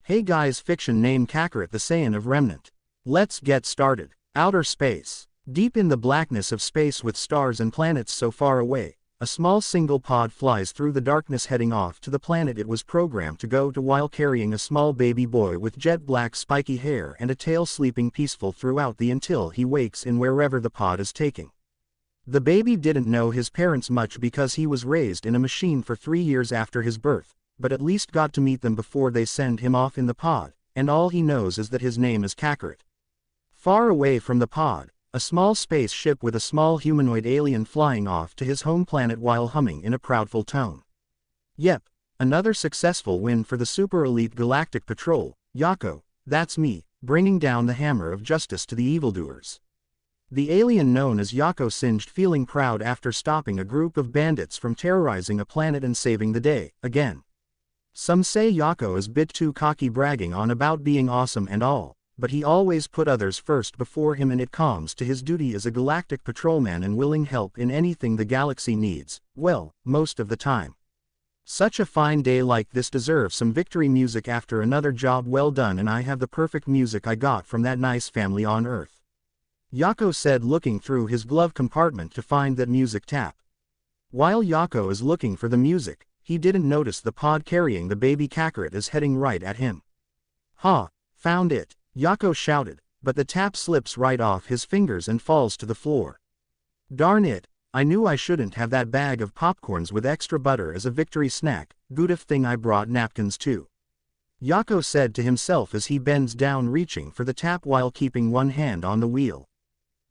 Hey guys, fiction name Kakarot the Saiyan of Remnant. Let's get started. Outer space. Deep in the blackness of space with stars and planets so far away, a small single pod flies through the darkness heading off to the planet it was programmed to go to while carrying a small baby boy with jet black spiky hair and a tail sleeping peaceful throughout the until he wakes in wherever the pod is taking. The baby didn't know his parents much because he was raised in a machine for 3 years after his birth, but at least got to meet them before they send him off in the pod, and all he knows is that his name is Kakarot. Far away from the pod, a small space ship with a small humanoid alien flying off to his home planet while humming in a proudful tone. Yep, another successful win for the super elite galactic patrol, Yako, that's me, bringing down the hammer of justice to the evildoers. The alien known as Yako singed feeling proud after stopping a group of bandits from terrorizing a planet and saving the day, again. Some say Yako is a bit too cocky bragging on about being awesome and all, but he always put others first before him and it comes to his duty as a galactic patrolman and willing help in anything the galaxy needs, well, most of the time. Such a fine day like this deserves some victory music after another job well done, and I have the perfect music I got from that nice family on Earth. Yako said, looking through his glove compartment to find that music tap. While Yako is looking for the music, he didn't notice the pod carrying the baby Kakarot is heading right at him. Ha! Found it, Yako shouted, but the tap slips right off his fingers and falls to the floor. Darn it, I knew I shouldn't have that bag of popcorns with extra butter as a victory snack, good if thing I brought napkins too. Yako said to himself as he bends down reaching for the tap while keeping one hand on the wheel.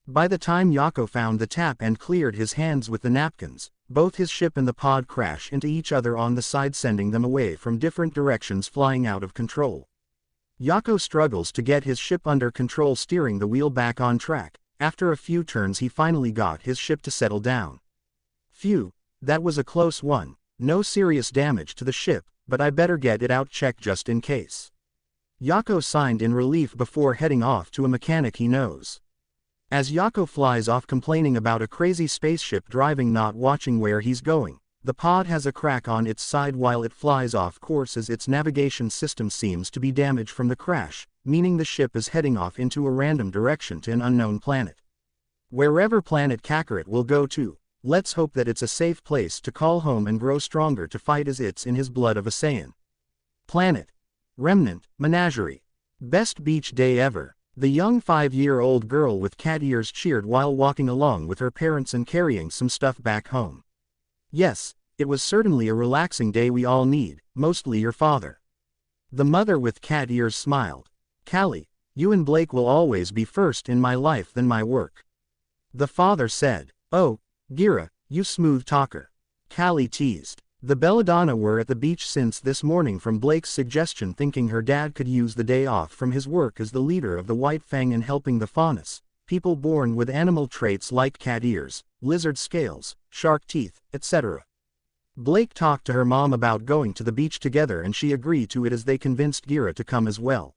By the time Yako found the tap and cleared his hands with the napkins, both his ship and the pod crash into each other on the side, sending them away from different directions, flying out of control. Yako struggles to get his ship under control, steering the wheel back on track. After a few turns he finally got his ship to settle down. Phew, that was a close one. No serious damage to the ship, but I better get it out checked just in case. Yako sighed in relief before heading off to a mechanic he knows. As Yako flies off complaining about a crazy spaceship driving, not watching where he's going, the pod has a crack on its side while it flies off course as its navigation system seems to be damaged from the crash, meaning the ship is heading off into a random direction to an unknown planet. Wherever planet Kakarot will go to, let's hope that it's a safe place to call home and grow stronger to fight as it's in his blood of a Saiyan. Planet Remnant Menagerie. Best beach day ever. The young 5-year-old girl with cat ears cheered while walking along with her parents and carrying some stuff back home. Yes, it was certainly a relaxing day we all need, mostly your father. The mother with cat ears smiled. Callie, you and Blake will always be first in my life than my work. The father said. Oh, Gira, you smooth talker. Callie teased. The Belladonna were at the beach since this morning from Blake's suggestion, thinking her dad could use the day off from his work as the leader of the White Fang and helping the faunus, people born with animal traits like cat ears, lizard scales, shark teeth, etc. Blake talked to her mom about going to the beach together and she agreed to it as they convinced Gira to come as well.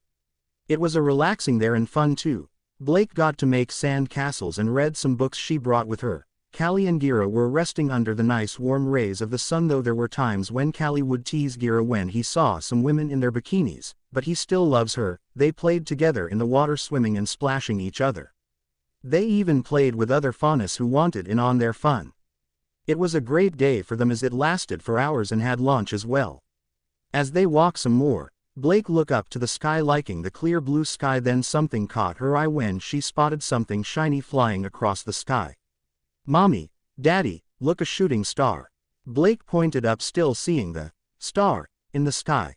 It was a relaxing there and fun too. Blake got to make sand castles and read some books she brought with her. Callie and Gira were resting under the nice warm rays of the sun, though there were times when Callie would tease Gira when he saw some women in their bikinis, but he still loves her. They played together in the water, swimming and splashing each other. They even played with other faunus who wanted in on their fun. It was a great day for them as it lasted for hours and had lunch as well. As they walked some more, Blake looked up to the sky liking the clear blue sky, then something caught her eye when she spotted something shiny flying across the sky. Mommy, Daddy, look, a shooting star. Blake pointed up, still seeing the star in the sky.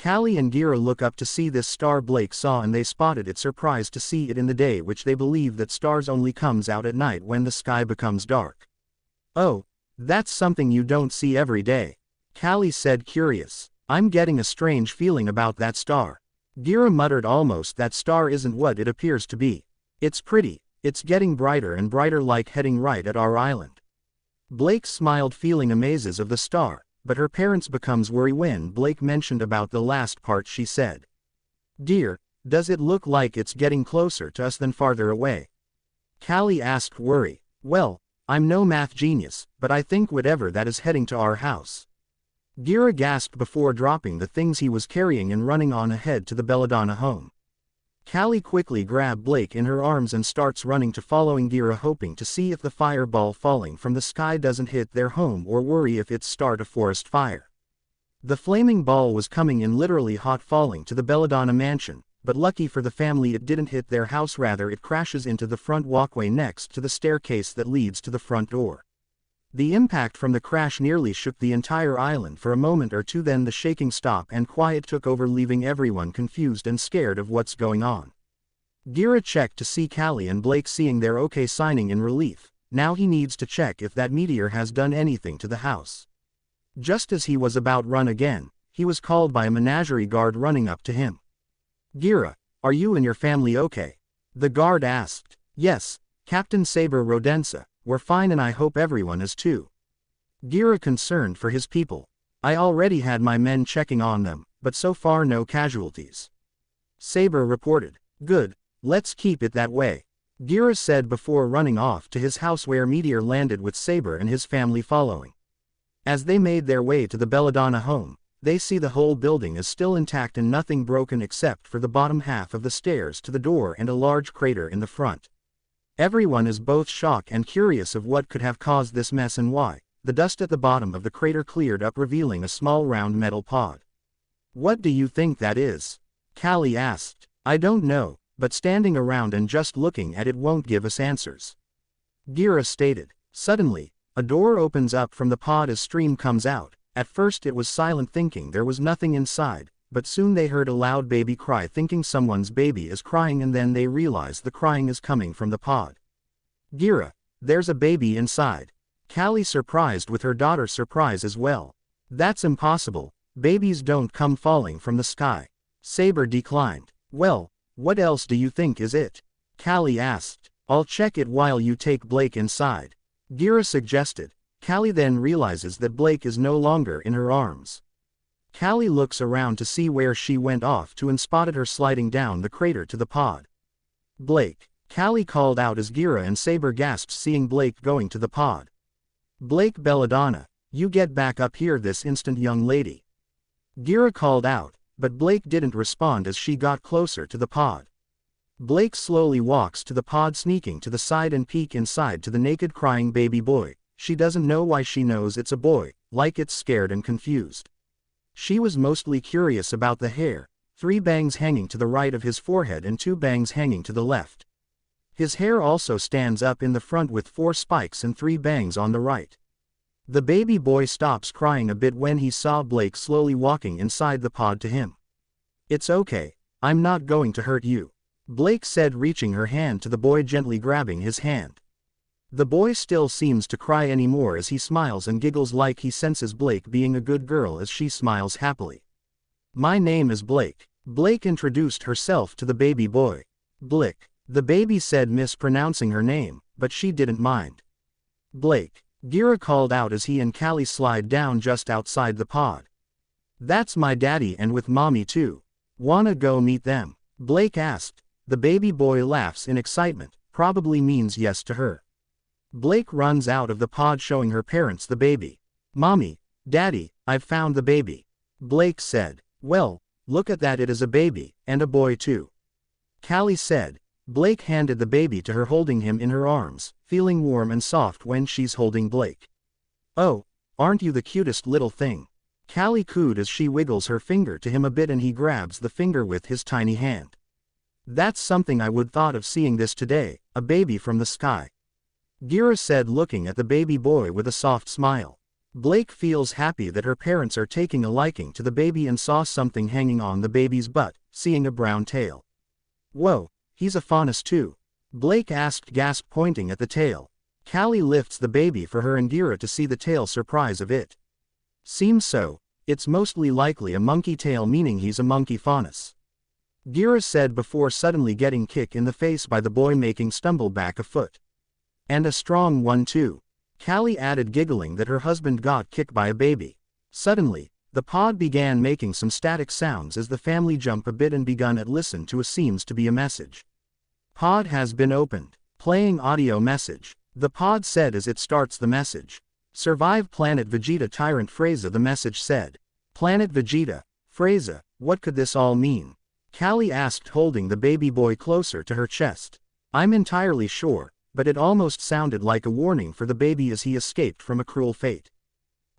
Callie and Gira look up to see this star Blake saw, and they spotted it, surprised to see it in the day, which they believe that stars only comes out at night when the sky becomes dark. Oh, that's something you don't see every day. Callie said, curious. I'm getting a strange feeling about that star. Gira muttered, almost that star isn't what it appears to be. It's pretty. It's getting brighter and brighter, like heading right at our island. Blake smiled, feeling amazes of the star, but her parents becomes worried when Blake mentioned about the last part. She said, Dear, does it look like it's getting closer to us than farther away? Callie asked, worry. Well, I'm no math genius, but I think whatever that is heading to our house. Gira gasped before dropping the things he was carrying and running on ahead to the Belladonna home. Callie quickly grabbed Blake in her arms and starts running to following Gira, hoping to see if the fireball falling from the sky doesn't hit their home or worry if it's start a forest fire. The flaming ball was coming in literally hot, falling to the Belladonna mansion, but lucky for the family it didn't hit their house, rather it crashes into the front walkway next to the staircase that leads to the front door. The impact from the crash nearly shook the entire island for a moment or two, then the shaking stopped and quiet took over, leaving everyone confused and scared of what's going on. Gira checked to see Callie and Blake seeing they're okay, signing in relief. Now he needs to check if that meteor has done anything to the house. Just as he was about run again, he was called by a menagerie guard running up to him. "Gira, are you and your family okay?" The guard asked. "Yes, Captain Saber Rodensa, we're fine and I hope everyone is too." Gira concerned for his people. "I already had my men checking on them, but so far no casualties," Saber reported. "Good, let's keep it that way," Gira said before running off to his house where meteor landed with Saber and his family following. As they made their way to the Belladonna home, they see the whole building is still intact and nothing broken except for the bottom half of the stairs to the door and a large crater in the front. Everyone is both shocked and curious of what could have caused this mess and why. The dust at the bottom of the crater cleared up, revealing a small round metal pod. "What do you think that is?" Callie asked. "I don't know, but standing around and just looking at it won't give us answers," Gira stated. Suddenly, a door opens up from the pod as steam comes out. At first it was silent, thinking there was nothing inside, but soon they heard a loud baby cry, thinking someone's baby is crying, and then they realize the crying is coming from the pod. "Gira, there's a baby inside," Callie surprised, with her daughter surprised as well. "That's impossible, babies don't come falling from the sky," Saber declined. "Well, what else do you think is it?" Callie asked. "I'll check it while you take Blake inside," Gira suggested. Callie then realizes that Blake is no longer in her arms. Callie looks around to see where she went off to and spotted her sliding down the crater to the pod. "Blake," Callie called out as Gira and Saber gasped, seeing Blake going to the pod. "Blake Belladonna, you get back up here this instant, young lady," Gira called out, but Blake didn't respond as she got closer to the pod. Blake slowly walks to the pod, sneaking to the side and peek inside to the naked crying baby boy. She doesn't know why she knows it's a boy, like it's scared and confused. She was mostly curious about the hair, 3 bangs hanging to the right of his forehead and 2 bangs hanging to the left. His hair also stands up in the front with 4 spikes and 3 bangs on the right. The baby boy stops crying a bit when he saw Blake slowly walking inside the pod to him. "It's okay, I'm not going to hurt you," Blake said, reaching her hand to the boy, gently grabbing his hand. The boy still seems to cry anymore as he smiles and giggles like he senses Blake being a good girl as she smiles happily. "My name is Blake," Blake introduced herself to the baby boy. "Blake," the baby said, mispronouncing her name, but she didn't mind. "Blake," Gira called out as he and Callie slide down just outside the pod. "That's my daddy and with mommy too. Wanna go meet them?" Blake asked. The baby boy laughs in excitement, probably means yes to her. Blake runs out of the pod, showing her parents the baby. "Mommy, Daddy, I've found the baby," Blake said. "Well, look at that, it is a baby, and a boy too," Callie said. Blake handed the baby to her, holding him in her arms, feeling warm and soft when she's holding Blake. "Oh, aren't you the cutest little thing?" Callie cooed as she wiggles her finger to him a bit and he grabs the finger with his tiny hand. "That's something I would thought of seeing this today, a baby from the sky," Gira said, looking at the baby boy with a soft smile. Blake feels happy that her parents are taking a liking to the baby and saw something hanging on the baby's butt, seeing a brown tail. "Whoa, he's a faunus too?" Blake asked, gasp, pointing at the tail. Callie lifts the baby for her and Gira to see the tail, surprise of it. "Seems so, it's mostly likely a monkey tail, meaning he's a monkey faunus," Gira said before suddenly getting kicked in the face by the boy, making stumble back a foot. "And a strong one too," Callie added, giggling that her husband got kicked by a baby. Suddenly, the pod began making some static sounds as the family jumped a bit and begun at listen to a seems to be a message. "Pod has been opened. Playing audio message," the pod said as it starts the message. Survive Planet Vegeta Tyrant Frieza, the message said. Planet Vegeta, Frieza, what could this all mean? Callie asked, holding the baby boy closer to her chest. I'm entirely sure, but it almost sounded like a warning for the baby as he escaped from a cruel fate.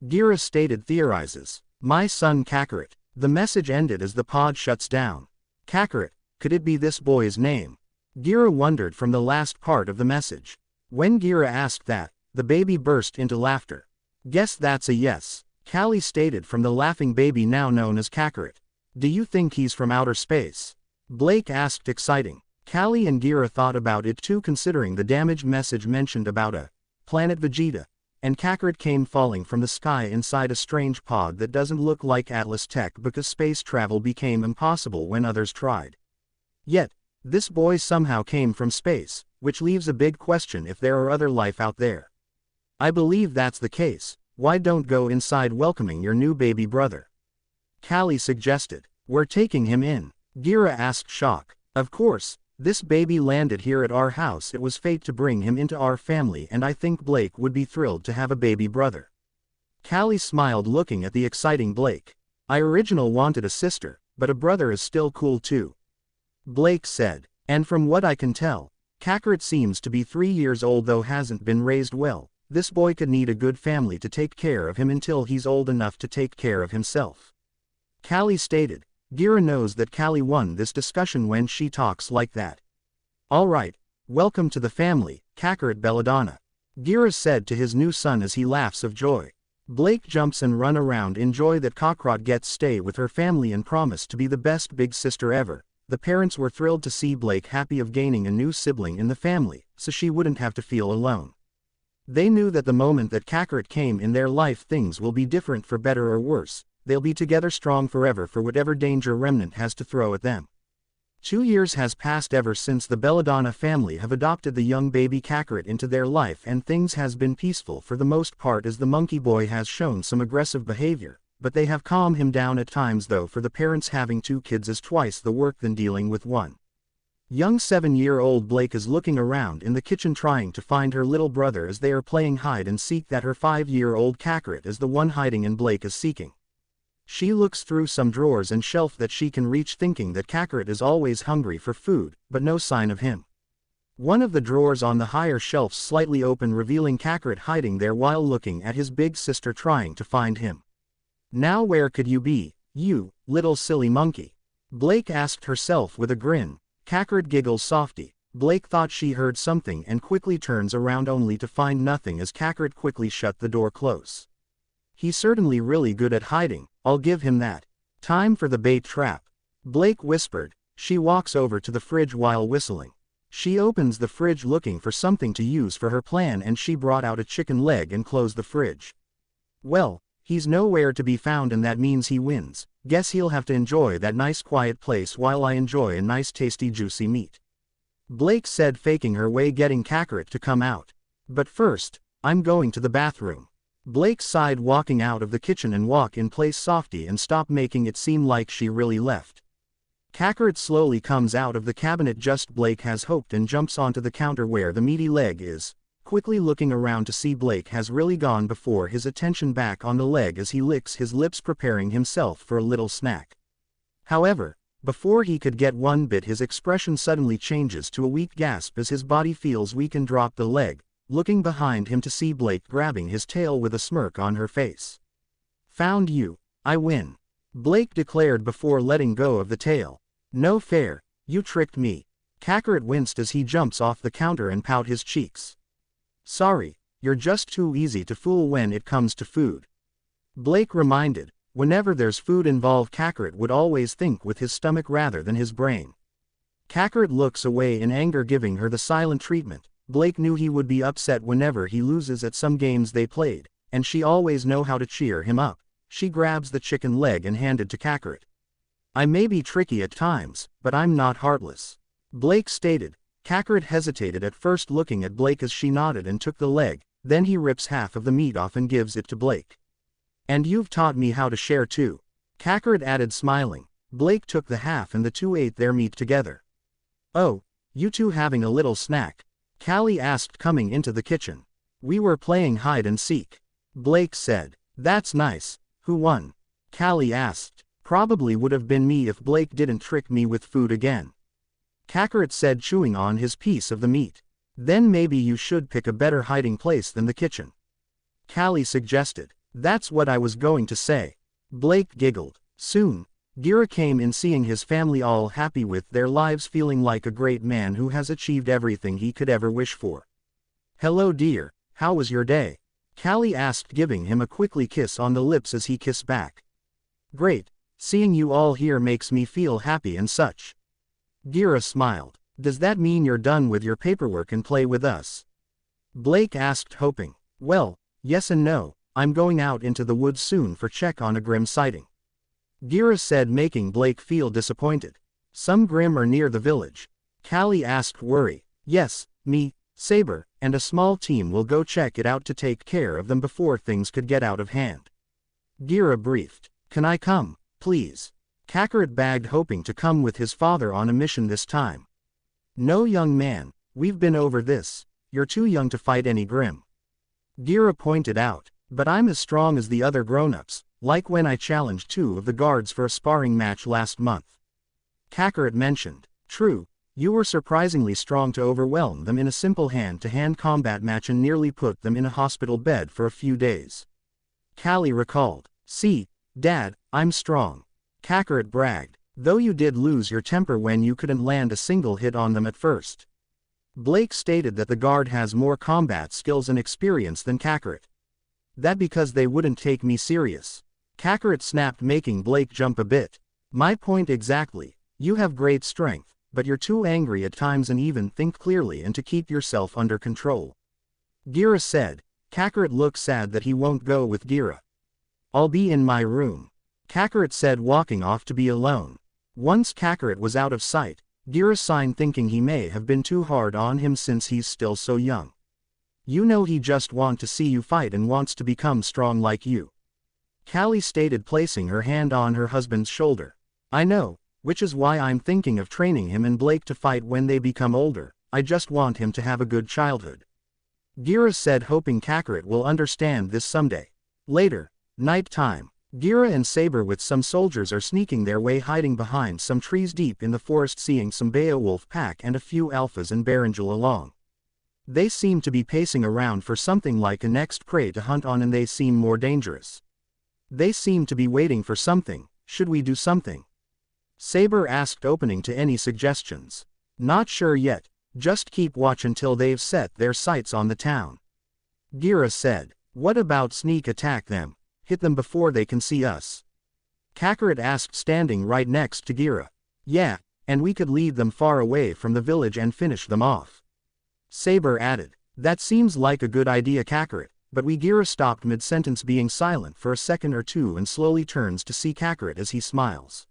Gira stated, theorizes. My son Kakarot. The message ended as the pod shuts down. Kakarot, could it be this boy's name? Gira wondered from the last part of the message. When Gira asked that, the baby burst into laughter. Guess that's a yes, Callie stated from the laughing baby now known as Kakarot. Do you think he's from outer space? Blake asked, exciting. Callie and Gira thought about it too, considering the damaged message mentioned about a Planet Vegeta, and Kakarot came falling from the sky inside a strange pod that doesn't look like Atlas tech because space travel became impossible when others tried. Yet, this boy somehow came from space, which leaves a big question if there are other life out there. I believe that's the case. Why don't go inside welcoming your new baby brother? Callie suggested. We're taking him in. Gira asked, shock. Of course, this baby landed here at our house. It was fate to bring him into our family, and I think Blake would be thrilled to have a baby brother. Callie smiled, looking at the exciting Blake. I originally wanted a sister, but a brother is still cool too. Blake said. And from what I can tell, Kakarot seems to be 3 years old, though hasn't been raised well. This boy could need a good family to take care of him until he's old enough to take care of himself. Callie stated. Gira knows that Callie won this discussion when she talks like that. Alright, welcome to the family, Kakarot Belladonna. Gira said to his new son as he laughs of joy. Blake jumps and run around in joy that Kakarot gets stay with her family and promise to be the best big sister ever. The parents were thrilled to see Blake happy of gaining a new sibling in the family, so she wouldn't have to feel alone. They knew that the moment that Kakarot came in their life, things will be different for better or worse. They'll be together strong forever for whatever danger Remnant has to throw at them. 2 years has passed ever since the Belladonna family have adopted the young baby Kakarot into their life, and things has been peaceful for the most part, as the monkey boy has shown some aggressive behavior, but they have calmed him down at times, though for the parents having 2 kids is twice the work than dealing with one. Young 7-year-old Blake is looking around in the kitchen trying to find her little brother as they are playing hide and seek, that her 5-year-old Kakarot is the one hiding and Blake is seeking. She looks through some drawers and shelf that she can reach, thinking that Kakarot is always hungry for food, but no sign of him. One of the drawers on the higher shelf slightly open, revealing Kakarot hiding there while looking at his big sister trying to find him. Now where could you be, you little silly monkey? Blake asked herself with a grin. Kakarot giggles softly. Blake thought she heard something and quickly turns around only to find nothing as Kakarot quickly shut the door close. He's certainly really good at hiding, I'll give him that. Time for the bait trap, Blake whispered. She walks over to the fridge while whistling. She opens the fridge looking for something to use for her plan, and she brought out a chicken leg and closed the fridge. Well, he's nowhere to be found, and that means he wins. Guess he'll have to enjoy that nice quiet place while I enjoy a nice tasty juicy meat. Blake said, faking her way getting Kakarot to come out. But first, I'm going to the bathroom. Blake sighed, walking out of the kitchen and walk in place softly and stop making it seem like she really left. Kakarot slowly comes out of the cabinet just Blake has hoped and jumps onto the counter where the meaty leg is, quickly looking around to see Blake has really gone before his attention back on the leg as he licks his lips preparing himself for a little snack. However, before he could get one bit, his expression suddenly changes to a weak gasp as his body feels weak and drop the leg, looking behind him to see Blake grabbing his tail with a smirk on her face. Found you, I win, Blake declared before letting go of the tail. No fair, you tricked me. Kakarot winced as he jumps off the counter and pout his cheeks. Sorry, you're just too easy to fool when it comes to food. Blake reminded. Whenever there's food involved, Kakarot would always think with his stomach rather than his brain. Kakarot looks away in anger, giving her the silent treatment. Blake knew he would be upset whenever he loses at some games they played, and she always know how to cheer him up. She grabs the chicken leg and handed to Kakarot. I may be tricky at times, but I'm not heartless, Blake stated. Kakarot hesitated at first, looking at Blake as she nodded and took the leg, then he rips half of the meat off and gives it to Blake. And you've taught me how to share too, Kakarot added, smiling. Blake took the half and the two ate their meat together. Oh, you two having a little snack? Callie asked, coming into the kitchen. We were playing hide and seek, Blake said. That's nice. Who won? Callie asked. Probably would have been me if Blake didn't trick me with food again. Kakarot said, chewing on his piece of the meat. Then maybe you should pick a better hiding place than the kitchen. Callie suggested. That's what I was going to say. Blake giggled. Soon, Gira came in, seeing his family all happy with their lives, feeling like a great man who has achieved everything he could ever wish for. Hello dear, how was your day? Callie asked, giving him a quickly kiss on the lips as he kissed back. Great, seeing you all here makes me feel happy and such. Gira smiled. Does that mean you're done with your paperwork and play with us? Blake asked, hoping. Well, yes and no, I'm going out into the woods soon for check on a Grimm sighting. Gira said, making Blake feel disappointed. Some Grimm are near the village. Callie asked, worry. Yes, me, Saber, and a small team will go check it out to take care of them before things could get out of hand. Gira briefed. Can I come, please? Kakarot begged, hoping to come with his father on a mission this time. No, young man, we've been over this. You're too young to fight any Grimm. Gira pointed out. But I'm as strong as the other grown-ups, like when I challenged 2 of the guards for a sparring match last month. Kakarot mentioned. True, you were surprisingly strong to overwhelm them in a simple hand-to-hand combat match and nearly put them in a hospital bed for a few days. Callie recalled. See, Dad, I'm strong. Kakarot bragged. Though you did lose your temper when you couldn't land a single hit on them at first. Blake stated that the guard has more combat skills and experience than Kakarot. That because they wouldn't take me serious. Kakarot snapped, making Blake jump a bit. My point exactly. You have great strength, but you're too angry at times and even think clearly and to keep yourself under control. Gira said. Kakarot looked sad that he won't go with Gira. I'll be in my room. Kakarot said, walking off to be alone. Once Kakarot was out of sight, Gira sighed, thinking he may have been too hard on him since he's still so young. You know he just wants to see you fight and wants to become strong like you. Callie stated, placing her hand on her husband's shoulder. I know, which is why I'm thinking of training him and Blake to fight when they become older. I just want him to have a good childhood. Gira said, hoping Kakarot will understand this someday. Later, night time. Gira and Saber with some soldiers are sneaking their way, hiding behind some trees deep in the forest, seeing some Beowulf pack and a few alphas and Barangel along. They seem to be pacing around for something like a next prey to hunt on, and they seem more dangerous. They seem to be waiting for something. Should we do something? Saber asked, opening to any suggestions. Not sure yet, just keep watch until they've set their sights on the town. Gira said. What about sneak attack them? Hit them before they can see us. Kakarot asked, standing right next to Gira. Yeah, and we could lead them far away from the village and finish them off. Saber added. That seems like a good idea, Kakarot, but Gira stopped mid-sentence, being silent for a second or two, and slowly turns to see Kakarot as he smiles.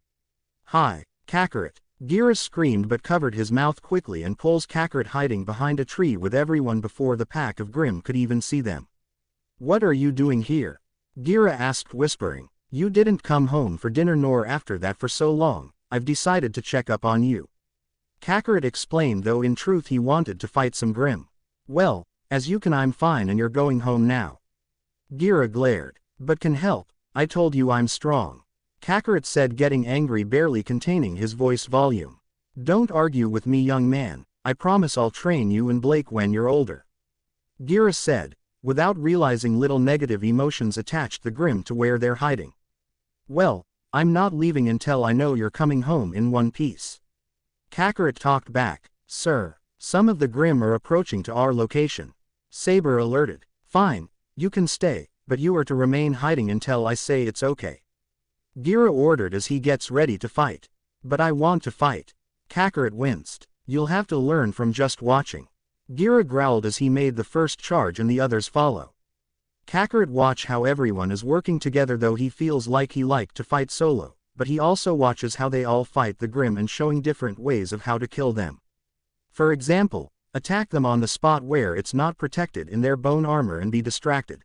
Hi, Kakarot. Gira screamed but covered his mouth quickly and pulls Kakarot, hiding behind a tree with everyone before the pack of Grimm could even see them. What are you doing here? Gira asked, whispering. You didn't come home for dinner nor after that for so long. I've decided to check up on you. Kakarot explained, though in truth he wanted to fight some Grimm. Well, as you can, I'm fine and you're going home now. Gira glared. But can help, I told you I'm strong. Kakarot said, getting angry, barely containing his voice volume. Don't argue with me, young man. I promise I'll train you and Blake when you're older. Gira said, without realizing little negative emotions attached the Grimm to where they're hiding. Well, I'm not leaving until I know you're coming home in one piece. Kakarot talked back. Sir, some of the Grimm are approaching to our location. Saber alerted. Fine, you can stay, but you are to remain hiding until I say it's okay. Gira ordered as he gets ready to fight. But I want to fight. Kakarot winced. You'll have to learn from just watching. Gira growled as he made the first charge and the others follow. Kakarot watch how everyone is working together, though he feels like he liked to fight solo, but he also watches how they all fight the Grimm and showing different ways of how to kill them. For example, attack them on the spot where it's not protected in their bone armor and be distracted.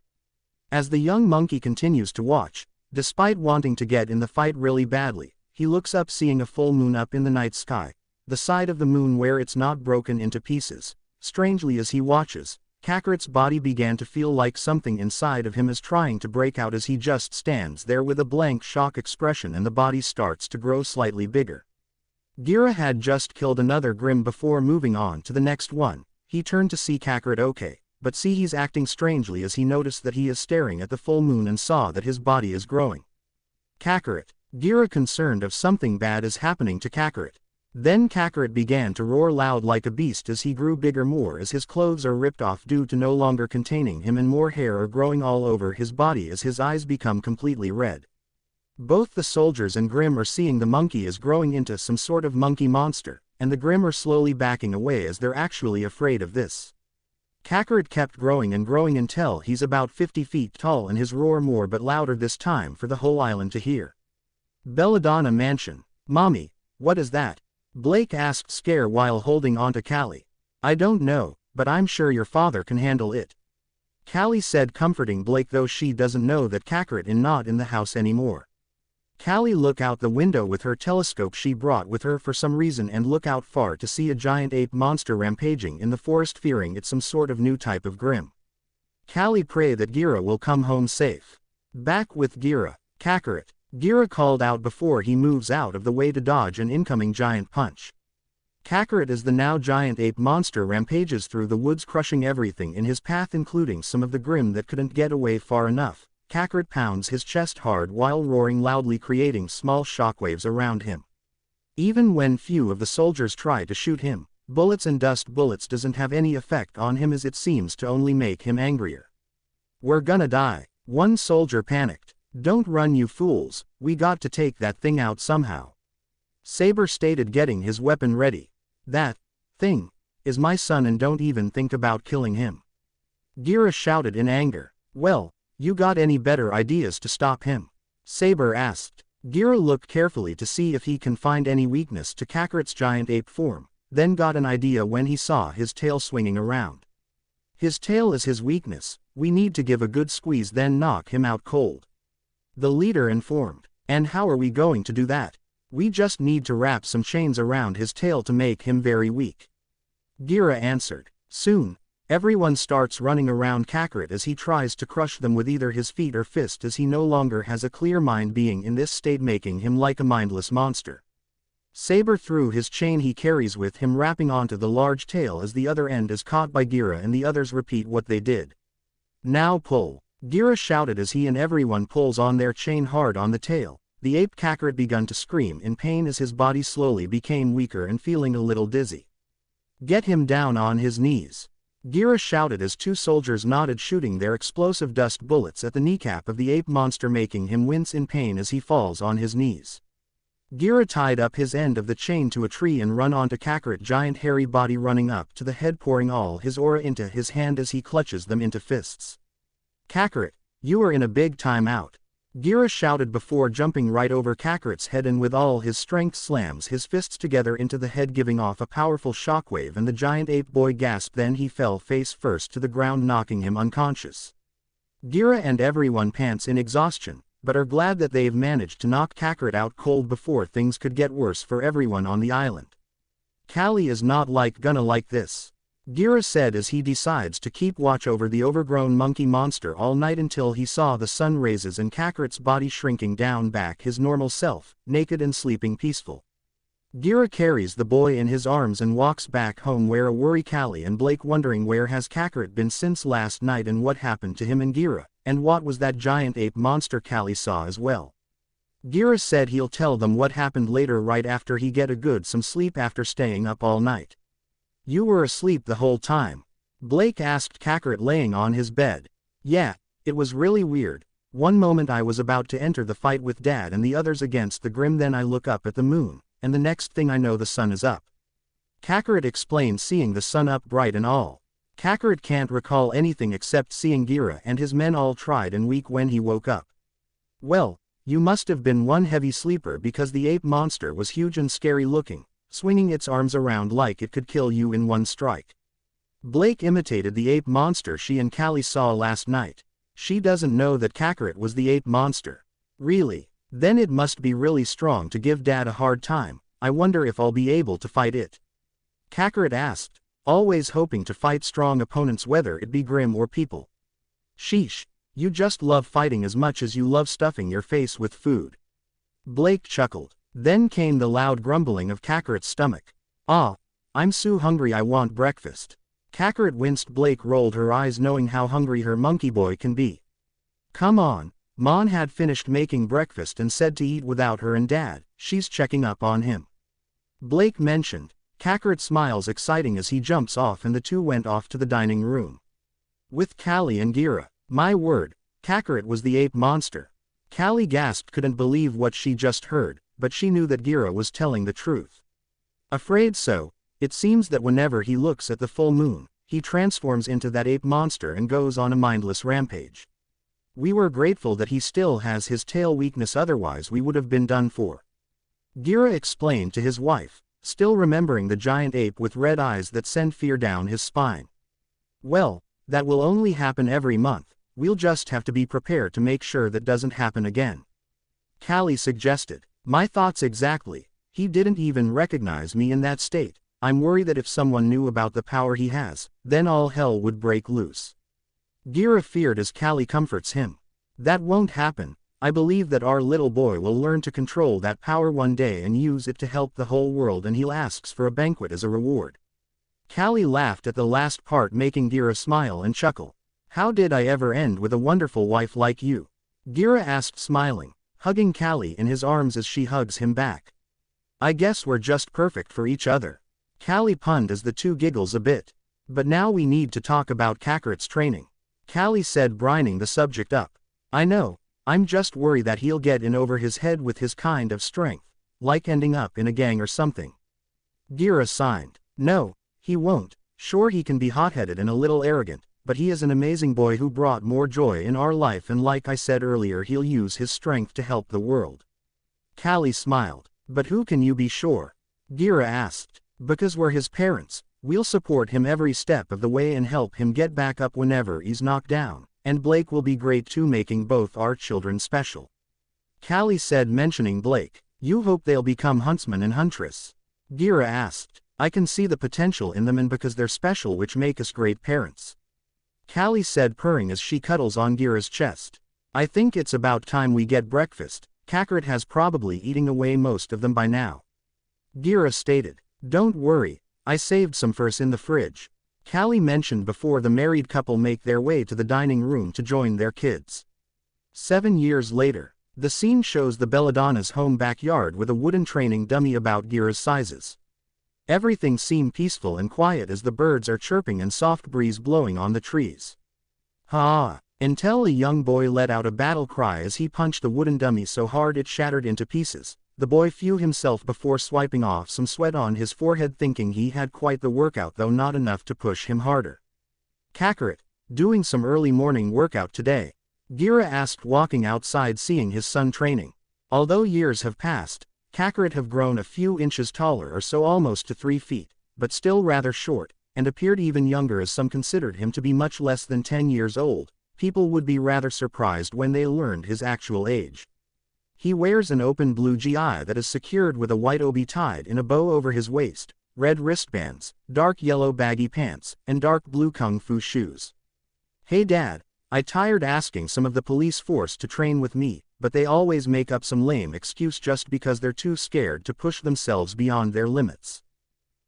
As the young monkey continues to watch, despite wanting to get in the fight really badly, he looks up, seeing a full moon up in the night sky, the side of the moon where it's not broken into pieces. Strangely, as he watches, Kakarot's body began to feel like something inside of him is trying to break out as he just stands there with a blank shock expression and the body starts to grow slightly bigger. Gira had just killed another Grim before moving on to the next one. He turned to see Kakarot okay, but see he's acting strangely as he noticed that he is staring at the full moon and saw that his body is growing. Kakarot. Gira concerned if something bad is happening to Kakarot. Then Kakarot began to roar loud like a beast as he grew bigger more as his clothes are ripped off due to no longer containing him and more hair are growing all over his body as his eyes become completely red. Both the soldiers and Grim are seeing the monkey is growing into some sort of monkey monster, and the Grim are slowly backing away as they're actually afraid of this. Kakarot kept growing and growing until he's about 50 feet tall and his roar more but louder this time for the whole island to hear. Belladonna Mansion. Mommy, what is that? Blake asked scare while holding onto Callie. I don't know, but I'm sure your father can handle it. Callie said comforting Blake though she doesn't know that Kakarot is not in the house anymore. Callie look out the window with her telescope she brought with her for some reason and look out far to see a giant ape monster rampaging in the forest fearing it's some sort of new type of Grim. Callie pray that Gira will come home safe. Back with Gira. Kakarot. Gira called out before he moves out of the way to dodge an incoming giant punch. Kakarot as the now giant ape monster rampages through the woods crushing everything in his path including some of the Grim that couldn't get away far enough. Kakarot pounds his chest hard while roaring loudly creating small shockwaves around him. Even when few of the soldiers try to shoot him, bullets and dust bullets doesn't have any effect on him as it seems to only make him angrier. We're gonna die. One soldier panicked. Don't run you fools, we got to take that thing out somehow. Saber stated getting his weapon ready. That thing is my son and don't even think about killing him. Gira shouted in anger. Well, you got any better ideas to stop him? Saber asked. Gira looked carefully to see if he can find any weakness to Kakarot's giant ape form, then got an idea when he saw his tail swinging around. His tail is his weakness, we need to give a good squeeze then knock him out cold. The leader informed. And how are we going to do that? We just need to wrap some chains around his tail to make him very weak. Gira answered. Soon, everyone starts running around Kakarot as he tries to crush them with either his feet or fist as he no longer has a clear mind being in this state making him like a mindless monster. Saber threw his chain he carries with him wrapping onto the large tail as the other end is caught by Gira and the others repeat what they did. Now pull. Gira shouted as he and everyone pulls on their chain hard on the tail. The ape Kakarot begun to scream in pain as his body slowly became weaker and feeling a little dizzy. Get him down on his knees. Gira shouted as two soldiers nodded shooting their explosive dust bullets at the kneecap of the ape monster making him wince in pain as he falls on his knees. Gira tied up his end of the chain to a tree and run onto Kakarot giant hairy body running up to the head pouring all his aura into his hand as he clutches them into fists. Kakarot, you are in a big time out. Gira shouted before jumping right over Kakarot's head and with all his strength slams his fists together into the head giving off a powerful shockwave and the giant ape boy gasped then he fell face first to the ground knocking him unconscious. Gira and everyone pants in exhaustion, but are glad that they've managed to knock Kakarot out cold before things could get worse for everyone on the island. Callie is not gonna like this. Gira said as he decides to keep watch over the overgrown monkey monster all night until he saw the sun raises and Kakarot's body shrinking down back his normal self, naked and sleeping peaceful. Gira carries the boy in his arms and walks back home where a worry Callie and Blake wondering where has Kakarot been since last night and what happened to him and Gira, and what was that giant ape monster Callie saw as well. Gira said he'll tell them what happened later right after he get a good some sleep after staying up all night. You were asleep the whole time? Blake asked Kakarot laying on his bed. Yeah, it was really weird. One moment I was about to enter the fight with Dad and the others against the Grim then I look up at the moon, and the next thing I know the sun is up. Kakarot explained seeing the sun up bright and all. Kakarot can't recall anything except seeing Gira and his men all tried and weak when he woke up. Well, you must have been one heavy sleeper because the ape monster was huge and scary looking, swinging its arms around like it could kill you in one strike. Blake imitated the ape monster she and Callie saw last night. She doesn't know that Kakarot was the ape monster. Really? Then it must be really strong to give Dad a hard time. I wonder if I'll be able to fight it. Kakarot asked. always hoping to fight strong opponents whether it be grim or people. Sheesh, you just love fighting as much as you love stuffing your face with food. Blake chuckled. Then came the loud grumbling of Kakarot's stomach. Ah, I'm so hungry, I want breakfast. Kakarot winced. Blake rolled her eyes knowing how hungry her monkey boy can be. Come on, Mon had finished making breakfast and said to eat without her and Dad, she's checking up on him. Blake mentioned. Kakarot smiles exciting as he jumps off and the two went off to the dining room. With Callie and Gira. My word, Kakarot was the ape monster. Callie gasped, couldn't believe what she just heard, but she knew that Gira was telling the truth. Afraid so, it seems that whenever he looks at the full moon, he transforms into that ape monster and goes on a mindless rampage. We were grateful that he still has his tail weakness, otherwise we would have been done for. Gira explained to his wife, still remembering the giant ape with red eyes that sent fear down his spine. Well, that will only happen every month, we'll just have to be prepared to make sure that doesn't happen again. Callie suggested. My thoughts exactly, he didn't even recognize me in that state. I'm worried that if someone knew about the power he has, then all hell would break loose. Gira feared as Callie comforts him. That won't happen. I believe that our little boy will learn to control that power one day and use it to help the whole world, and he asks for a banquet as a reward. Callie laughed at the last part, making Gira smile and chuckle. How did I ever end with a wonderful wife like you? Gira asked, smiling, hugging Callie in his arms as she hugs him back. I guess we're just perfect for each other. Callie punned as the two giggles a bit. But now we need to talk about Kakarot's training. Callie said, brining the subject up. I know, I'm just worried that he'll get in over his head with his kind of strength, like ending up in a gang or something. Gira sighed. No, he won't. Sure, he can be hot-headed and a little arrogant, but he is an amazing boy who brought more joy in our life, and like I said earlier, he'll use his strength to help the world. Callie smiled. But who can you be sure? Gira asked. Because we're his parents, we'll support him every step of the way and help him get back up whenever he's knocked down, and Blake will be great too, making both our children special. Callie said, mentioning Blake. You hope they'll become huntsman and huntress? Gira asked. I can see the potential in them, and because they're special, which make us great parents. Callie said, purring as she cuddles on Gira's chest. I think it's about time we get breakfast. Kakarot has probably eaten away most of them by now. Gira stated. Don't worry, I saved some for us in the fridge. Callie mentioned before the married couple make their way to the dining room to join their kids. 7 years later, the scene shows the Belladonna's home backyard with a wooden training dummy about Gira's sizes. Everything seemed peaceful and quiet as the birds are chirping and soft breeze blowing on the trees. Ha! Until a young boy let out a battle cry as he punched the wooden dummy so hard it shattered into pieces. The boy threw himself before swiping off some sweat on his forehead, thinking he had quite the workout, though not enough to push him harder. Kakarot, doing some early morning workout today? Gira asked, walking outside seeing his son training. Although years have passed, Kakarot have grown a few inches taller or so, almost to 3 feet, but still rather short, and appeared even younger as some considered him to be much less than 10 years old. People would be rather surprised when they learned his actual age. He wears an open blue gi that is secured with a white obi tied in a bow over his waist, red wristbands, dark yellow baggy pants, and dark blue kung fu shoes. Hey Dad, I tired asking some of the police force to train with me, but they always make up some lame excuse just because they're too scared to push themselves beyond their limits.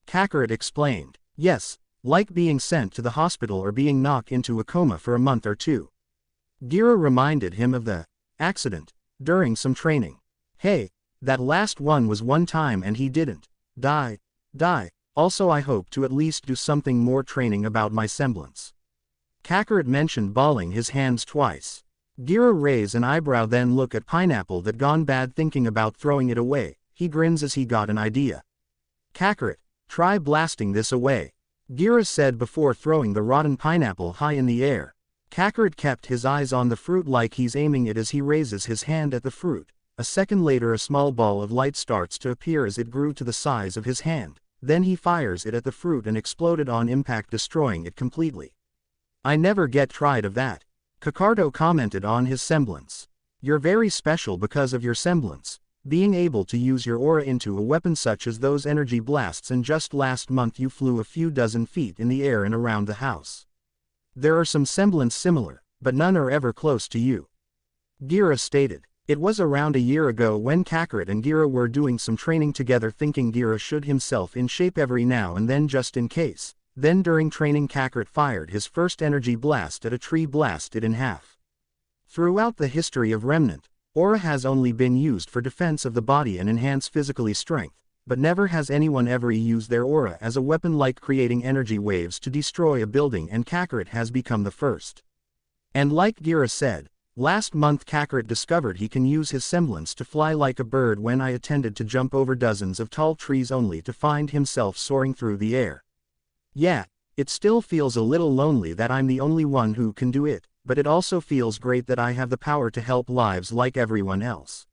Kakarot explained. Yes, like being sent to the hospital or being knocked into a coma for a month or two. Gira reminded him of the accident during some training. Hey, that last one was one time and he didn't die. Also I hope to at least do something more training about my semblance. Kakarot mentioned, balling his hands twice. Gira raised an eyebrow, then look at pineapple that gone bad, thinking about throwing it away. He grins as he got an idea. Kakarot, try blasting this away, Gira said before throwing the rotten pineapple high in the air. Kakarot kept his eyes on the fruit like he's aiming it as he raises his hand at the fruit. A second later a small ball of light starts to appear as it grew to the size of his hand. Then he fires it at the fruit and exploded on impact, destroying it completely. I never get tired of that. Kakarot commented on his semblance. You're very special because of your semblance. Being able to use your aura into a weapon such as those energy blasts, and just last month you flew a few dozen feet in the air and around the house. There are some semblance similar, but none are ever close to you. Gira stated. It was around a year ago when Kakarot and Gira were doing some training together, thinking Gira should himself in shape every now and then just in case. Then during training Kakarot fired his first energy blast at a tree, blasted in half. Throughout the history of Remnant, aura has only been used for defense of the body and enhance physically strength, but never has anyone ever used their aura as a weapon, like creating energy waves to destroy a building, and Kakarot has become the first. And like Gira said, last month Kakarot discovered he can use his semblance to fly like a bird. When I attempted to jump over dozens of tall trees only to find himself soaring through the air. Yeah, it still feels a little lonely that I'm the only one who can do it, but it also feels great that I have the power to help lives like everyone else.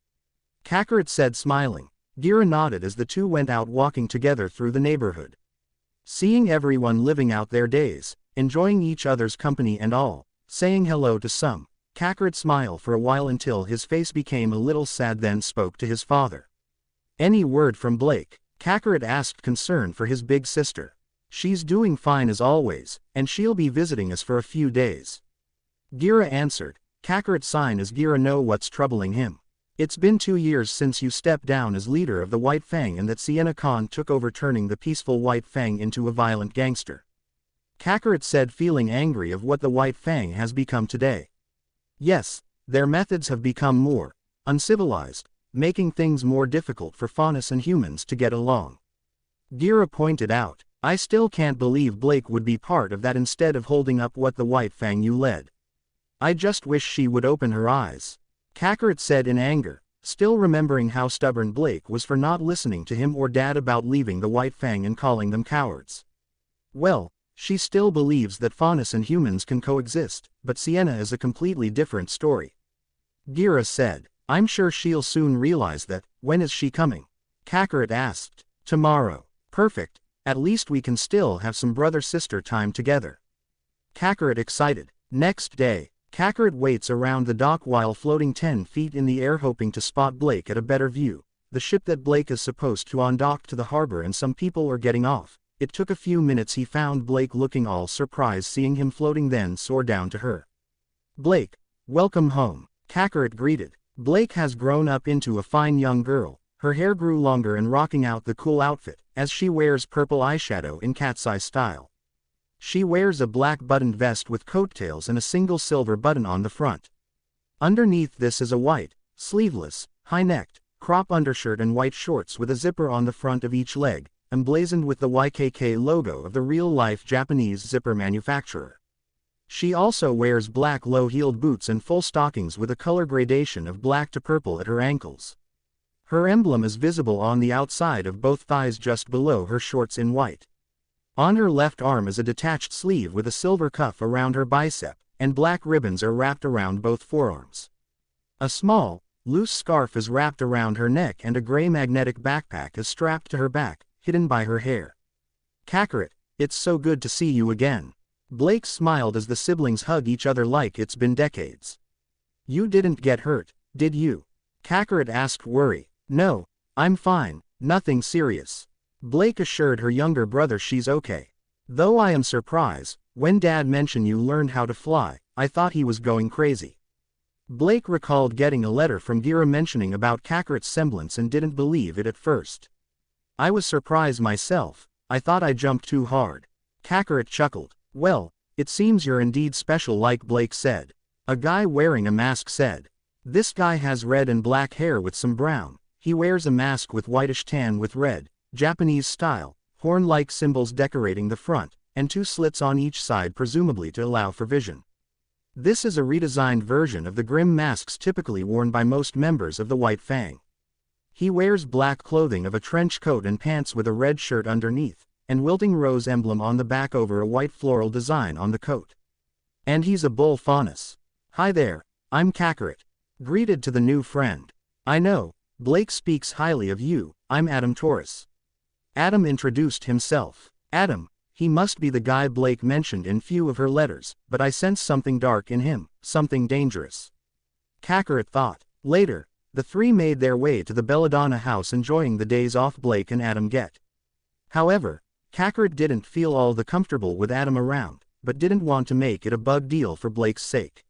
Kakarot said, smiling. Gira nodded as the two went out walking together through the neighborhood. Seeing everyone living out their days, enjoying each other's company and all, saying hello to some, Kakarot smiled for a while until his face became a little sad, then spoke to his father. Any word from Blake? Kakarot asked, concerned for his big sister. She's doing fine as always, and she'll be visiting us for a few days. Gira answered. Kakarot sighed as Gira know what's troubling him. It's been 2 years since you stepped down as leader of the White Fang, and that Sienna Khan took over, turning the peaceful White Fang into a violent gangster. Kakarot said, feeling angry of what the White Fang has become today. Yes, their methods have become more uncivilized, making things more difficult for faunus and humans to get along. Gira pointed out, I still can't believe Blake would be part of that instead of holding up what the White Fang you led. I just wish she would open her eyes. Kakarot said in anger, still remembering how stubborn Blake was for not listening to him or Dad about leaving the White Fang and calling them cowards. Well, she still believes that faunus and humans can coexist, but Sienna is a completely different story. Gira said, I'm sure she'll soon realize that. When is she coming? Kakarot asked. Tomorrow. Perfect, at least we can still have some brother-sister time together. Kakarot excited. Next day, Kakarot waits around the dock while floating 10 feet in the air, hoping to spot Blake at a better view. The ship that Blake is supposed to undock to the harbor, and some people are getting off. It took a few minutes. He found Blake looking all surprised seeing him floating, then soared down to her. Blake, welcome home, Kakarot greeted. Blake has grown up into a fine young girl. Her hair grew longer and rocking out the cool outfit, as she wears purple eyeshadow in cat's eye style. She wears a black buttoned vest with coattails and a single silver button on the front. Underneath this is a white, sleeveless, high-necked, crop undershirt and white shorts with a zipper on the front of each leg, emblazoned with the YKK logo of the real-life Japanese zipper manufacturer. She also wears black low-heeled boots and full stockings with a color gradation of black to purple at her ankles. Her emblem is visible on the outside of both thighs just below her shorts in white. On her left arm is a detached sleeve with a silver cuff around her bicep, and black ribbons are wrapped around both forearms. A small, loose scarf is wrapped around her neck, and a gray magnetic backpack is strapped to her back, hidden by her hair. Kakarot, it's so good to see you again. Blake smiled as the siblings hug each other like it's been decades. You didn't get hurt, did you? Kakarot asked, worried. No, I'm fine, nothing serious. Blake assured her younger brother she's okay. Though I am surprised, when Dad mentioned you learned how to fly, I thought he was going crazy. Blake recalled getting a letter from Gira mentioning about Kakarot's semblance and didn't believe it at first. I was surprised myself, I thought I jumped too hard. Kakarot chuckled. Well, it seems you're indeed special, like Blake said. A guy wearing a mask said. This guy has red and black hair with some brown. He wears a mask with whitish tan with red, Japanese style, horn-like symbols decorating the front, and 2 slits on each side, presumably to allow for vision. This is a redesigned version of the grim masks typically worn by most members of the White Fang. He wears black clothing of a trench coat and pants with a red shirt underneath, and wilting rose emblem on the back over a white floral design on the coat. And he's a bull faunus. Hi there, I'm Kakarot. Greeted to the new friend. I know, Blake speaks highly of you, I'm Adam Taurus. Adam introduced himself. Adam, he must be the guy Blake mentioned in few of her letters, but I sense something dark in him, something dangerous. Kakarot thought. Later, The three made their way to the Belladonna house, enjoying the days off Blake and Adam get. However, Kakarot didn't feel all the comfortable with Adam around, but didn't want to make it a big deal for Blake's sake.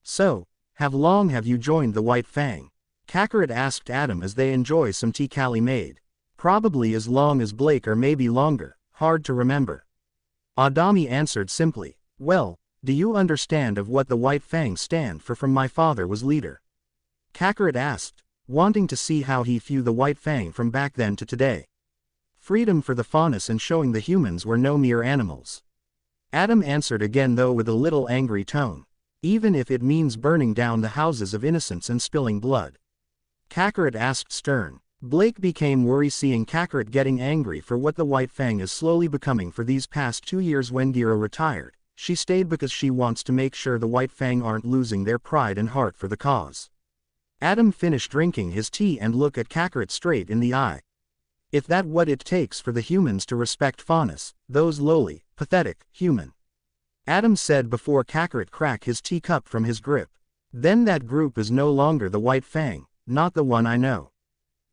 "So, how long have you joined the White Fang?" Kakarot asked Adam as they enjoy some tea Callie made. "Probably as long as Blake, or maybe longer, hard to remember." Adami answered simply. "Well, do you understand of what the White Fang stand for? From my father was leader?" Kakarot asked, wanting to see how he viewed the White Fang from back then to today. "Freedom for the faunus and showing the humans were no mere animals." Adam answered again, though with a little angry tone. "Even if it means burning down the houses of innocents and spilling blood?" Kakarot asked stern. Blake became worried seeing Kakarot getting angry for what the White Fang is slowly becoming. For these past 2 years when Gira retired, she stayed because she wants to make sure the White Fang aren't losing their pride and heart for the cause. Adam finished drinking his tea and looked at Kakarot straight in the eye. "If that what it takes for the humans to respect faunus, those lowly, pathetic, human," Adam said before Kakarot cracked his teacup from his grip, "then that group is no longer the White Fang, not the one I know."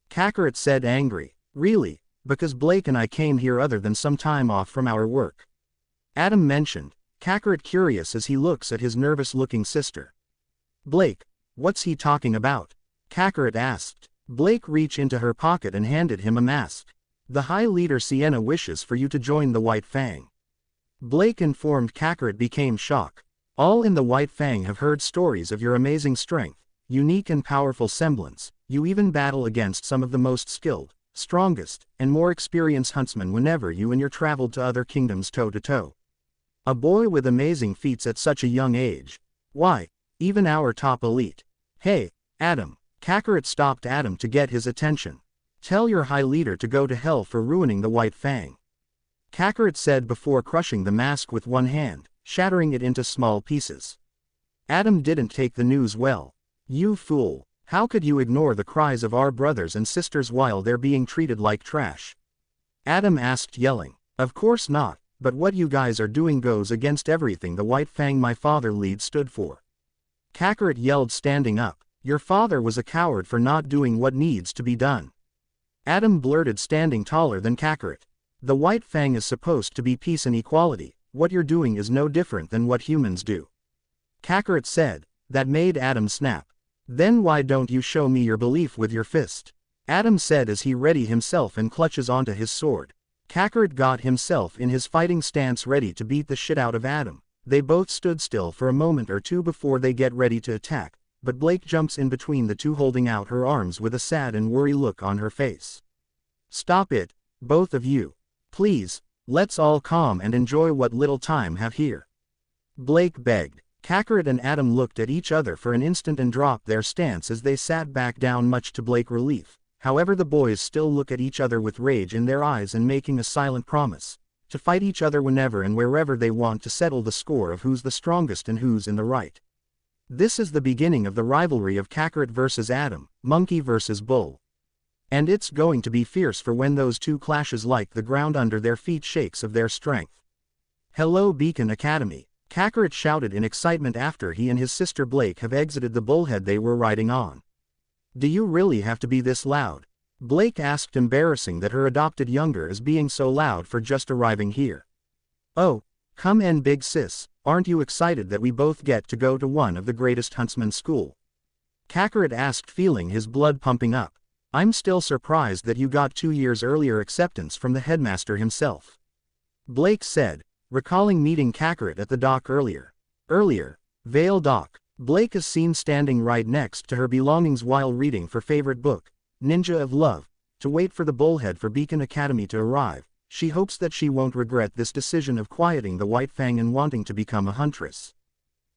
Kakarot said angry, "Really? Because Blake and I came here other than some time off from our work," Adam mentioned, Kakarot curious as he looks at his nervous-looking sister. "Blake, what's he talking about?" Kakarot asked. Blake reached into her pocket and handed him a mask. "The High Leader Sienna wishes for you to join the White Fang." Blake informed. Kakarot became shocked. "All in the White Fang have heard stories of your amazing strength, unique and powerful semblance. You even battle against some of the most skilled, strongest, and more experienced huntsmen whenever you and your traveled to other kingdoms toe-to-toe. A boy with amazing feats at such a young age. Why, even our top elite." "Hey, Adam." Kakarot stopped Adam to get his attention. "Tell your High Leader to go to hell for ruining the White Fang," Kakarot said before crushing the mask with one hand, shattering it into small pieces. Adam didn't take the news well. "You fool, how could you ignore the cries of our brothers and sisters while they're being treated like trash?" Adam asked, yelling. "Of course not, but what you guys are doing goes against everything the White Fang my father lead stood for." Kakarot yelled, standing up. "Your father was a coward for not doing what needs to be done." Adam blurted, standing taller than Kakarot. "The White Fang is supposed to be peace and equality. What you're doing is no different than what humans do," Kakarot said. That made Adam snap. "Then why don't you show me your belief with your fist?" Adam said as he readied himself and clutches onto his sword. Kakarot got himself in his fighting stance, ready to beat the shit out of Adam. They both stood still for a moment or two before they get ready to attack, but Blake jumps in between the two, holding out her arms with a sad and worried look on her face. "Stop it, both of you. Please, let's all calm and enjoy what little time have here," Blake begged. Kakarot and Adam looked at each other for an instant and dropped their stance as they sat back down, much to Blake's relief. However, the boys still look at each other with rage in their eyes and making a silent promise to fight each other whenever and wherever they want to settle the score of who's the strongest and who's in the right. This is the beginning of the rivalry of Kakarot versus Adam, monkey versus bull. And it's going to be fierce, for when those two clashes, like the ground under their feet shakes of their strength. "Hello, Beacon Academy," Kakarot shouted in excitement after he and his sister Blake have exited the bullhead they were riding on. "Do you really have to be this loud?" Blake asked, embarrassing that her adopted younger is being so loud for just arriving here. "Oh, come in, big sis, aren't you excited that we both get to go to one of the greatest huntsmen's school?" Kakarot asked, feeling his blood pumping up. "I'm still surprised that you got 2 years earlier acceptance from the headmaster himself," Blake said, recalling meeting Kakarot at the dock earlier. Vale Dock. Blake is seen standing right next to her belongings while reading her favorite book, Ninja of Love, to wait for the bullhead for Beacon Academy to arrive. She hopes that she won't regret this decision of quieting the White Fang and wanting to become a huntress.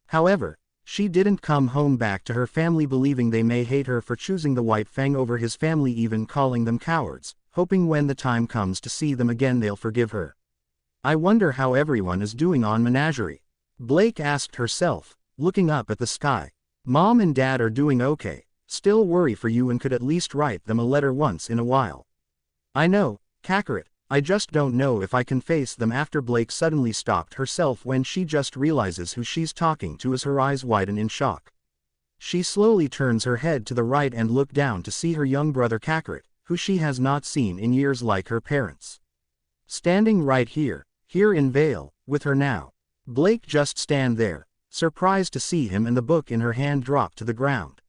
However, she didn't come home back to her family believing they may hate her for choosing the White Fang over his family, even calling them cowards, hoping when the time comes to see them again they'll forgive her. "I wonder how everyone is doing on Menagerie," Blake asked herself, looking up at the sky. "Mom and Dad are doing okay, still worry for you and could at least write them a letter once in a while." "I know, Kakarot, I just don't know if I can face them." After Blake suddenly stopped herself when she just realizes who she's talking to as her eyes widen in shock. She slowly turns her head to the right and looks down to see her young brother Kakarot, who she has not seen in years like her parents. Standing right here in Vale, with her now. Blake just stand there, surprised to see him and the book in her hand drop to the ground.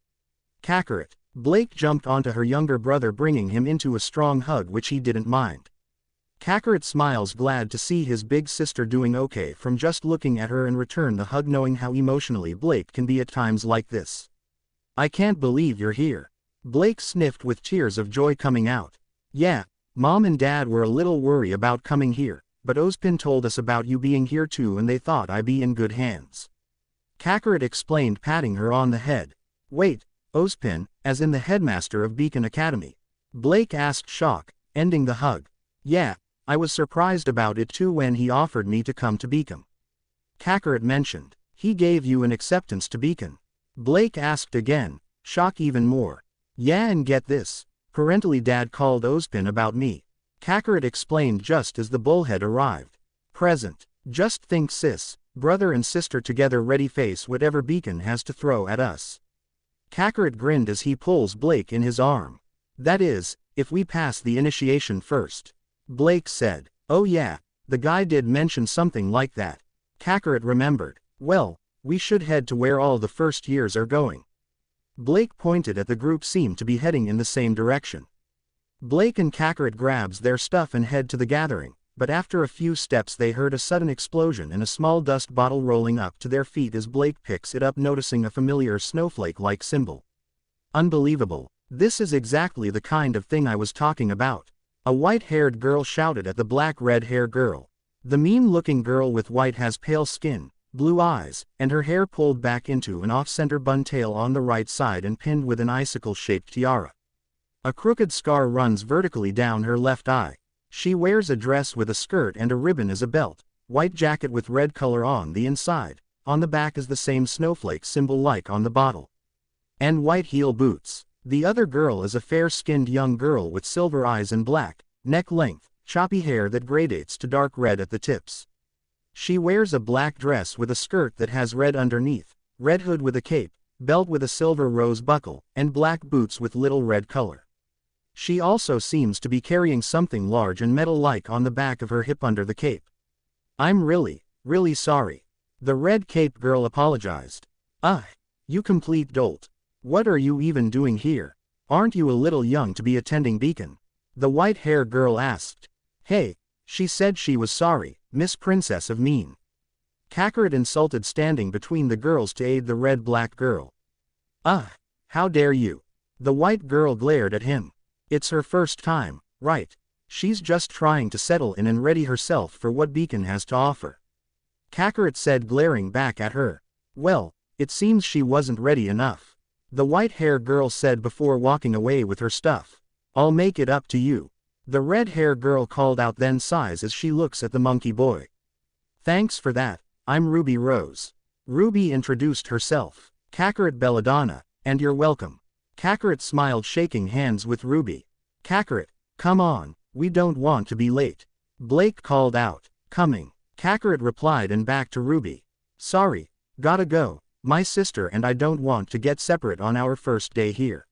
Kakarot. Blake jumped onto her younger brother, bringing him into a strong hug which he didn't mind. Kakarot smiles, glad to see his big sister doing okay from just looking at her, and return the hug, knowing how emotionally Blake can be at times like this. I can't believe you're here. Blake sniffed with tears of joy coming out. Yeah, Mom and Dad were a little worried about coming here, but Ozpin told us about you being here too and they thought I'd be in good hands. Kakarot explained, patting her on the head. Wait, Ozpin, as in the headmaster of Beacon Academy? Blake asked, shocked, ending the hug. Yeah, I was surprised about it too when he offered me to come to Beacon. Kakarot mentioned. He gave you an acceptance to Beacon? Blake asked again, shock even more. Yeah, and get this. Parentally Dad called Ozpin about me. Kakarot explained just as the bullhead arrived. Present. Just think sis, brother and sister together ready face whatever Beacon has to throw at us. Kakarot grinned as he pulls Blake in his arm. That is, if we pass the initiation first. Blake said. Oh yeah, the guy did mention something like that. Kakarot remembered. Well, we should head to where all the first years are going. Blake pointed at the group seemed to be heading in the same direction. Blake and Kakarot grabs their stuff and head to the gathering, but after a few steps they heard a sudden explosion and a small dust bottle rolling up to their feet as Blake picks it up, noticing a familiar snowflake-like symbol. Unbelievable. This is exactly the kind of thing I was talking about. A white-haired girl shouted at the black red-haired girl. The mean-looking girl with white has pale skin, blue eyes, and her hair pulled back into an off-center bun tail on the right side and pinned with an icicle-shaped tiara. A crooked scar runs vertically down her left eye. She wears a dress with a skirt and a ribbon as a belt, white jacket with red color on the inside, on the back is the same snowflake symbol like on the bottle. And white heel boots. The other girl is a fair-skinned young girl with silver eyes and black, neck-length, choppy hair that gradates to dark red at the tips. She wears a black dress with a skirt that has red underneath, red hood with a cape, belt with a silver rose buckle, and black boots with little red color. She also seems to be carrying something large and metal-like on the back of her hip under the cape. I'm really sorry. The red cape girl apologized. You complete dolt. What are you even doing here? Aren't you a little young to be attending Beacon? The white-haired girl asked. Hey, she said she was sorry, Miss Princess of Mean. Kakarot insulted, standing between the girls to aid the red-black girl. How dare you? The white girl glared at him. It's her first time, right? She's just trying to settle in and ready herself for what Beacon has to offer. Kakarot said, glaring back at her. Well, it seems she wasn't ready enough. The white-haired girl said before walking away with her stuff. I'll make it up to you. The red-haired girl called out, then sighs as she looks at the monkey boy. Thanks for that, I'm Ruby Rose. Ruby introduced herself. Kakarot Belladonna, and you're welcome. Kakarot smiled, shaking hands with Ruby. Kakarot, come on, we don't want to be late. Blake called out. Coming. Kakarot replied and back to Ruby. Sorry, gotta go, my sister and I don't want to get separate on our first day here.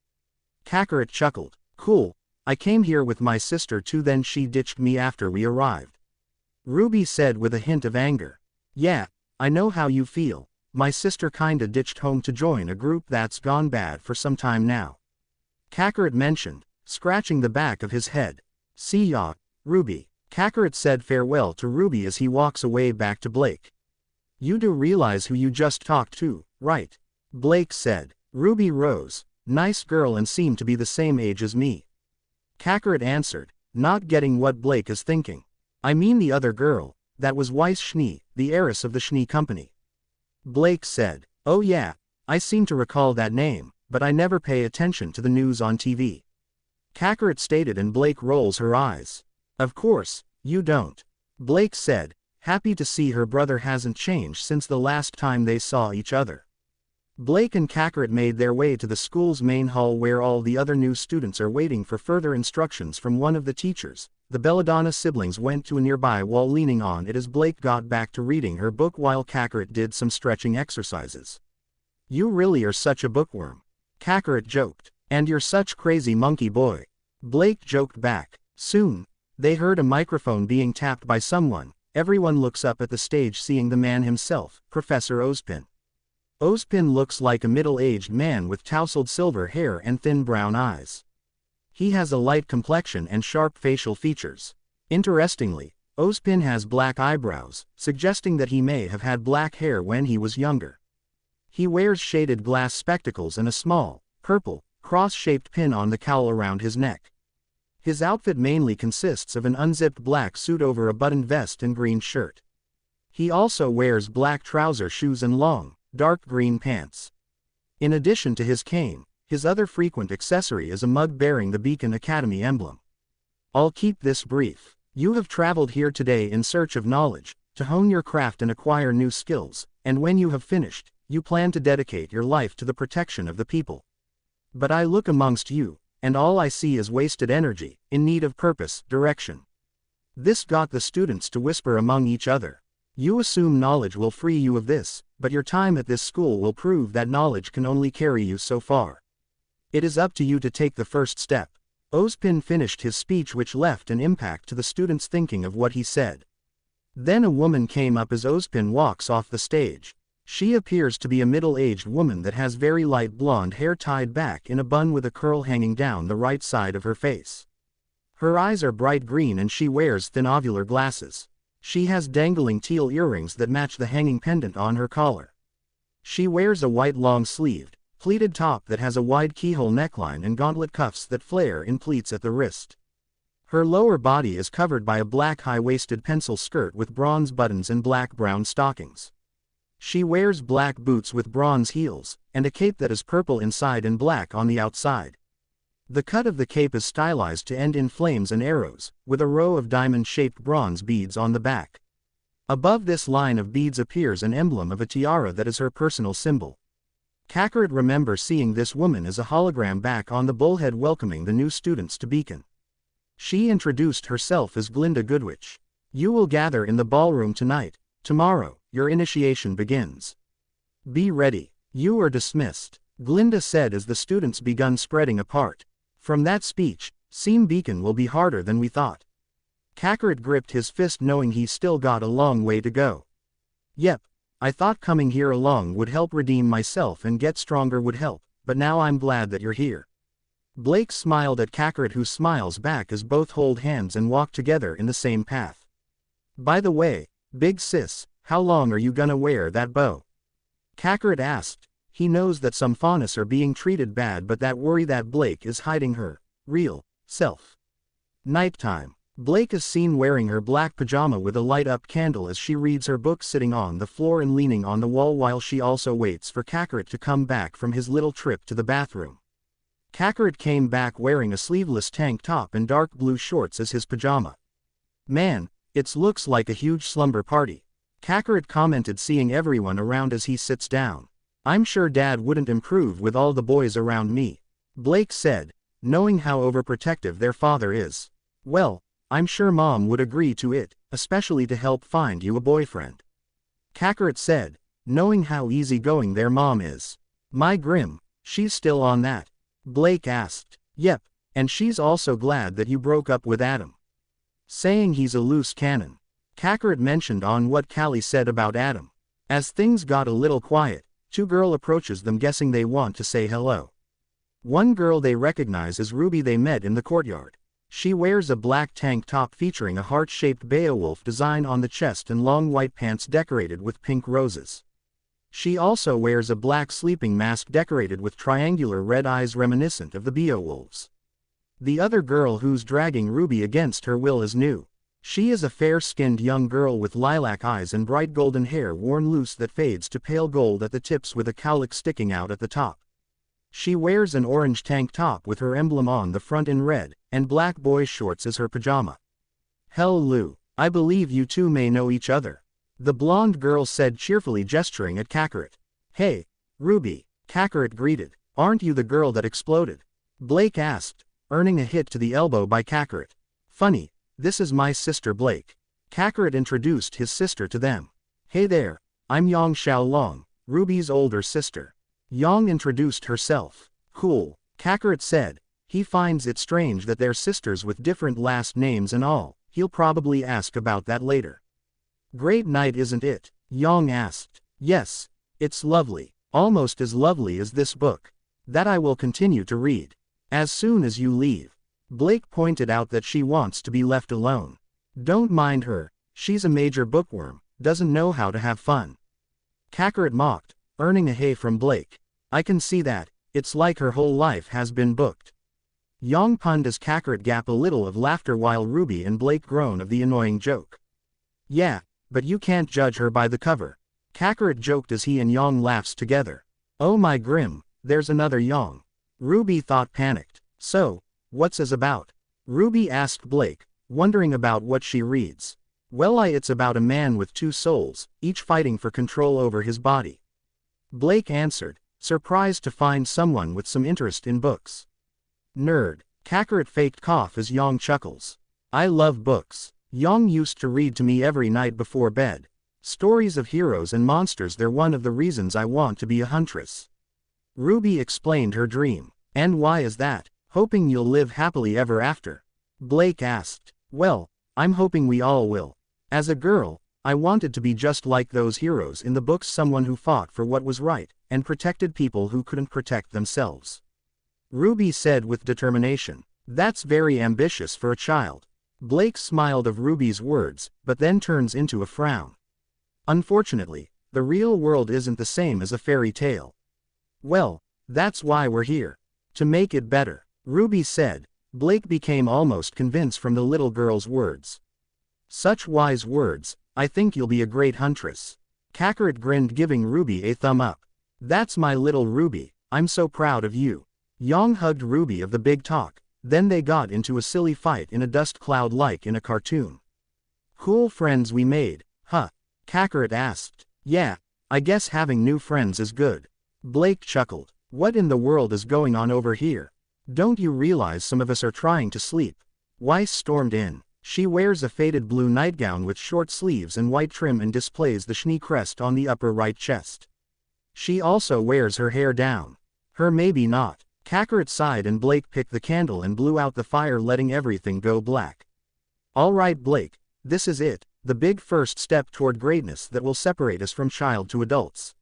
Kakarot chuckled. Cool, I came here with my sister too, then she ditched me after we arrived. Ruby said with a hint of anger. Yeah, I know how you feel. My sister kinda ditched home to join a group that's gone bad for some time now. Kakarot mentioned, scratching the back of his head. See ya, Ruby. Kakarot said farewell to Ruby as he walks away back to Blake. You do realize who you just talked to, right? Blake said. Ruby rose. Nice girl and seemed to be the same age as me. Kakarot answered, not getting what Blake is thinking. I mean the other girl, that was Weiss Schnee, the heiress of the Schnee Company. Blake said, oh yeah, I seem to recall that name, but I never pay attention to the news on TV. Kakarot stated, and Blake rolls her eyes. Of course, you don't. Blake said, happy to see her brother hasn't changed since the last time they saw each other. Blake and Kakarot made their way to the school's main hall where all the other new students are waiting for further instructions from one of the teachers. The Belladonna siblings went to a nearby wall, leaning on it as Blake got back to reading her book while Kakarot did some stretching exercises. You really are such a bookworm. Kakarot joked. And you're such crazy monkey boy. Blake joked back. Soon, they heard a microphone being tapped by someone. Everyone looks up at the stage seeing the man himself, Professor Ozpin. Ozpin looks like a middle-aged man with tousled silver hair and thin brown eyes. He has a light complexion and sharp facial features. Interestingly, Ozpin has black eyebrows, suggesting that he may have had black hair when he was younger. He wears shaded glass spectacles and a small, purple, cross-shaped pin on the cowl around his neck. His outfit mainly consists of an unzipped black suit over a buttoned vest and green shirt. He also wears black trouser shoes and long, dark green pants. In addition to his cane, his other frequent accessory is a mug bearing the Beacon Academy emblem. I'll keep this brief. You have traveled here today in search of knowledge, to hone your craft and acquire new skills, and when you have finished, you plan to dedicate your life to the protection of the people. But I look amongst you, and all I see is wasted energy, in need of purpose, direction. This got the students to whisper among each other. You assume knowledge will free you of this, but your time at this school will prove that knowledge can only carry you so far. It is up to you to take the first step. Ozpin finished his speech, which left an impact to the students thinking of what he said. Then a woman came up as Ozpin walks off the stage. She appears to be a middle-aged woman that has very light blonde hair tied back in a bun with a curl hanging down the right side of her face. Her eyes are bright green and she wears thin ovular glasses. She has dangling teal earrings that match the hanging pendant on her collar. She wears a white long-sleeved, pleated top that has a wide keyhole neckline and gauntlet cuffs that flare in pleats at the wrist. Her lower body is covered by a black high-waisted pencil skirt with bronze buttons and black-brown stockings. She wears black boots with bronze heels, and a cape that is purple inside and black on the outside. The cut of the cape is stylized to end in flames and arrows, with a row of diamond-shaped bronze beads on the back. Above this line of beads appears an emblem of a tiara that is her personal symbol. Kakarot remembers seeing this woman as a hologram back on the bullhead welcoming the new students to Beacon. She introduced herself as Glinda Goodwitch. You will gather in the ballroom tonight. Tomorrow, your initiation begins. Be ready. You are dismissed, Glinda said as the students begun spreading apart. From that speech, Seam Beacon will be harder than we thought. Kakarot gripped his fist knowing he still got a long way to go. Yep, I thought coming here along would help redeem myself and get stronger would help, but now I'm glad that you're here. Blake smiled at Kakarot, who smiles back as both hold hands and walk together in the same path. By the way, big sis, how long are you gonna wear that bow? Kakarot asked. He knows that some Faunus are being treated bad, but that worry that Blake is hiding her real self. Nighttime. Blake is seen wearing her black pajama with a light-up candle as she reads her book, sitting on the floor and leaning on the wall while she also waits for Kakarot to come back from his little trip to the bathroom. Kakarot came back wearing a sleeveless tank top and dark blue shorts as his pajama. Man, it looks like a huge slumber party. Kakarot commented, seeing everyone around as he sits down. I'm sure Dad wouldn't improve with all the boys around me. Blake said, knowing how overprotective their father is. Well, I'm sure Mom would agree to it, especially to help find you a boyfriend. Kakarot said, knowing how easygoing their mom is. My Grim, she's still on that. Blake asked. Yep, and she's also glad that you broke up with Adam. Saying he's a loose cannon. Kakarot mentioned on what Callie said about Adam. As things got a little quiet, two girls approaches them, guessing they want to say hello. One girl they recognize as Ruby, they met in the courtyard. She wears a black tank top featuring a heart-shaped Beowulf design on the chest and long white pants decorated with pink roses. She also wears a black sleeping mask decorated with triangular red eyes reminiscent of the Beowulfs. The other girl who's dragging Ruby against her will is new. She is a fair-skinned young girl with lilac eyes and bright golden hair worn loose that fades to pale gold at the tips with a cowlick sticking out at the top. She wears an orange tank top with her emblem on the front in red, and black boy shorts as her pajama. Hell Lou, I believe you two may know each other. The blonde girl said cheerfully, gesturing at Kakarot. Hey, Ruby, Kakarot greeted. Aren't you the girl that exploded? Blake asked, earning a hit to the elbow by Kakarot. Funny. This is my sister Blake. Kakarot introduced his sister to them. Hey there, I'm Yang Xiaolong, Ruby's older sister. Yang introduced herself. Cool, Kakarot said. He finds it strange that they're sisters with different last names and all. He'll probably ask about that later. Great night, isn't it? Yang asked. Yes, it's lovely. Almost as lovely as this book. That I will continue to read. As soon as you leave. Blake pointed out that she wants to be left alone. Don't mind her, she's a major bookworm, doesn't know how to have fun. Kakarot mocked, earning a hey from Blake. I can see that, it's like her whole life has been booked. Yang punned as Kakarot gap a little of laughter while Ruby and Blake groan of the annoying joke. Yeah, but you can't judge her by the cover. Kakarot joked as he and Yang laughs together. Oh my grim, there's another Yang. Ruby thought panicked. So, what's this about? Ruby asked Blake, wondering about what she reads. Well, it's about a man with two souls, each fighting for control over his body. Blake answered, surprised to find someone with some interest in books. Nerd. Kakarot faked cough as Yang chuckles. I love books. Yang used to read to me every night before bed. Stories of heroes and monsters, they're one of the reasons I want to be a huntress. Ruby explained her dream. And why is that? Hoping you'll live happily ever after. Blake asked. Well, I'm hoping we all will. As a girl, I wanted to be just like those heroes in the books, someone who fought for what was right, and protected people who couldn't protect themselves. Ruby said with determination. That's very ambitious for a child. Blake smiled of Ruby's words, but then turns into a frown. Unfortunately, the real world isn't the same as a fairy tale. Well, that's why we're here. To make it better, Ruby said. Blake became almost convinced from the little girl's words. Such wise words, I think you'll be a great huntress. Kakarot grinned, giving Ruby a thumb up. That's my little Ruby, I'm so proud of you. Yang hugged Ruby of the big talk, then they got into a silly fight in a dust cloud like in a cartoon. Cool friends we made, huh? Kakarot asked. Yeah, I guess having new friends is good. Blake chuckled. What in the world is going on over here? Don't you realize some of us are trying to sleep? Weiss stormed in. She wears a faded blue nightgown with short sleeves and white trim and displays the Schnee crest on the upper right chest. She also wears her hair down. Her maybe not. Kakarot sighed and Blake picked the candle and blew out the fire, letting everything go black. All right, Blake, this is it, the big first step toward greatness that will separate us from child to adults.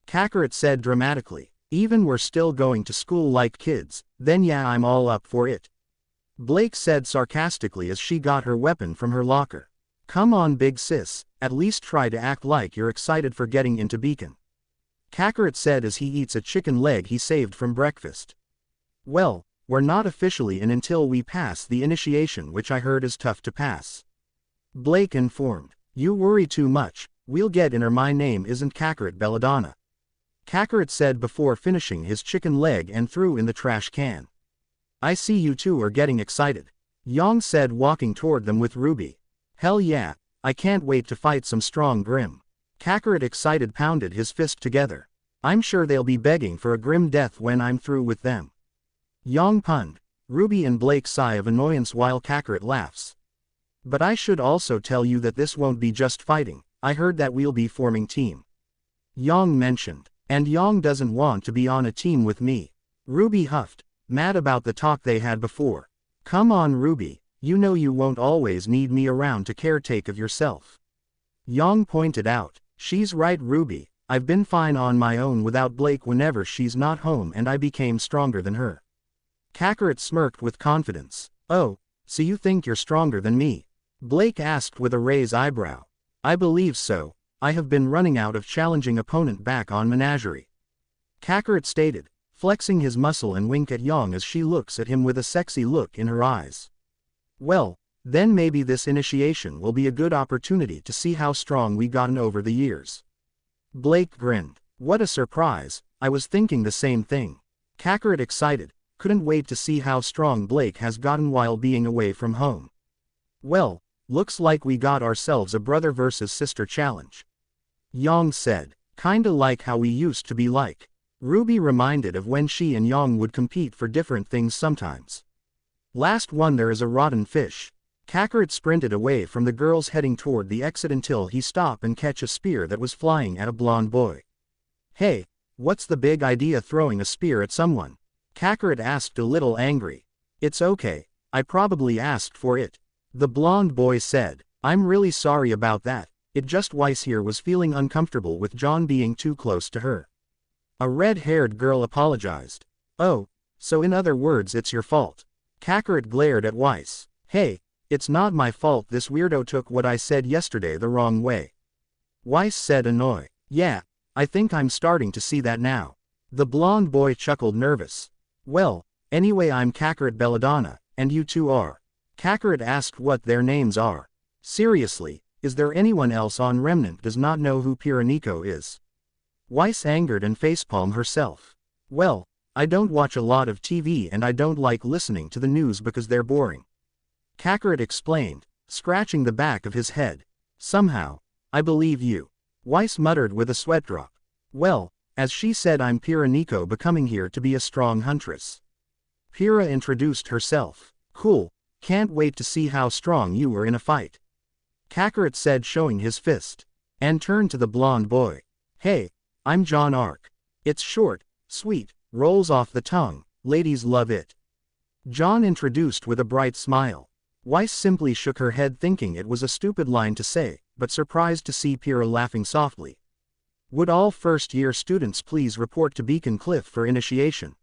Kakarot said dramatically. Even we're still going to school like kids, then yeah, I'm all up for it. Blake said sarcastically as she got her weapon from her locker. Come on, big sis, at least try to act like you're excited for getting into Beacon. Kakarot said as he eats a chicken leg he saved from breakfast. Well, we're not officially in until we pass the initiation, which I heard is tough to pass. Blake informed. You worry too much, we'll get in, or my name isn't Kakarot Belladonna. Kakarot said before finishing his chicken leg and threw in the trash can. I see you two are getting excited. Yang said, walking toward them with Ruby. Hell yeah, I can't wait to fight some strong Grim. Kakarot excited pounded his fist together. I'm sure they'll be begging for a grim death when I'm through with them. Yang punned. Ruby and Blake sigh of annoyance while Kakarot laughs. But I should also tell you that this won't be just fighting, I heard that we'll be forming team. Yang mentioned. And Yang doesn't want to be on a team with me. Ruby huffed, mad about the talk they had before. Come on, Ruby, you know you won't always need me around to caretake of yourself. Yang pointed out. She's right, Ruby, I've been fine on my own without Blake whenever she's not home, and I became stronger than her. Kakarot smirked with confidence. Oh, so you think you're stronger than me? Blake asked with a raised eyebrow. I believe so. I have been running out of challenging opponent back on Menagerie. Kakarot stated, flexing his muscle and wink at Yang as she looks at him with a sexy look in her eyes. Well, then maybe this initiation will be a good opportunity to see how strong we gotten over the years. Blake grinned. What a surprise, I was thinking the same thing. Kakarot excited, couldn't wait to see how strong Blake has gotten while being away from home. Well, looks like we got ourselves a brother versus sister challenge. Yang said, kinda like how we used to be like. Ruby reminded of when she and Yang would compete for different things sometimes. Last one, there is a rotten fish. Kakarot sprinted away from the girls heading toward the exit until he stopped and catch a spear that was flying at a blonde boy. Hey, What's the big idea throwing a spear at someone? Kakarot asked a little angry. It's okay, I probably asked for it. The blonde boy said. I'm really sorry about that, it just Weiss here was feeling uncomfortable with John being too close to her. A red-haired girl apologized. Oh, so in other words it's your fault. Kakarot glared at Weiss. Hey, it's not my fault this weirdo took what I said yesterday the wrong way. Weiss said annoyed. Yeah, I think I'm starting to see that now. The blonde boy chuckled nervous. Well, anyway I'm Kakarot Belladonna, and you two are. Kakarot asked what their names are. Seriously, is there anyone else on Remnant does not know who Piraniko is? Weiss angered and facepalmed herself. Well, I don't watch a lot of TV and I don't like listening to the news because they're boring. Kakarot explained, scratching the back of his head. Somehow, I believe you. Weiss muttered with a sweat drop. Well, as she said I'm Piraniko becoming here to be a strong huntress. Pira introduced herself. Cool, can't wait to see how strong you are in a fight. Kakarot said showing his fist. And turned to the blonde boy. Hey, I'm John Ark. It's short, sweet, rolls off the tongue, ladies love it. John introduced with a bright smile. Weiss simply shook her head thinking it was a stupid line to say, but surprised to see Pira laughing softly. Would all first-year students please report to Beacon Cliff for initiation?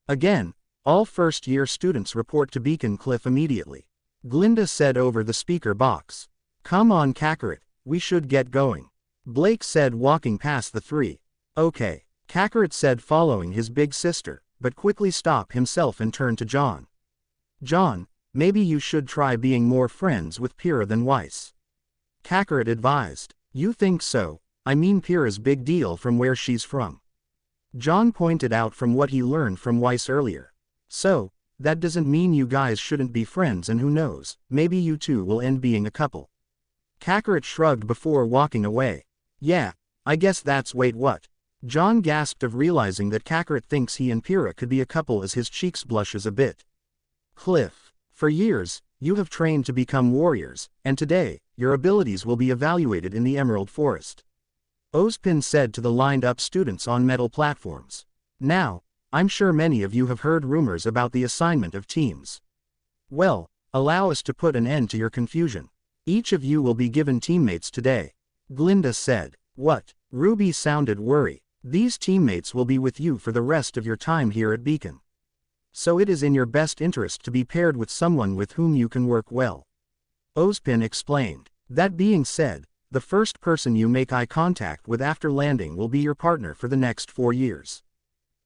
Again, all first-year students report to Beacon Cliff immediately. Glinda said over the speaker box. Come on Kakarot, we should get going. Blake said walking past the three. Okay, Kakarot said following his big sister, but quickly stopped himself and turned to John. John, maybe you should try being more friends with Pira than Weiss. Kakarot advised. You think so? I mean Pira's big deal from where she's from. John pointed out from what he learned from Weiss earlier. So, that doesn't mean you guys shouldn't be friends and who knows, maybe you two will end being a couple. Kakarot shrugged before walking away. Yeah, I guess that's wait what? John gasped of realizing that Kakarot thinks he and Pira could be a couple as his cheeks blushes a bit. Cliff, for years, you have trained to become warriors, and today, your abilities will be evaluated in the Emerald Forest. Ozpin said to the lined-up students on metal platforms. Now, I'm sure many of you have heard rumors about the assignment of teams. Well, allow us to put an end to your confusion. Each of you will be given teammates today. Glinda said. What? Ruby sounded worried. These teammates will be with you for the rest of your time here at Beacon. So it is in your best interest to be paired with someone with whom you can work well. Ozpin explained. That being said, the first person you make eye contact with after landing will be your partner for the next 4 years.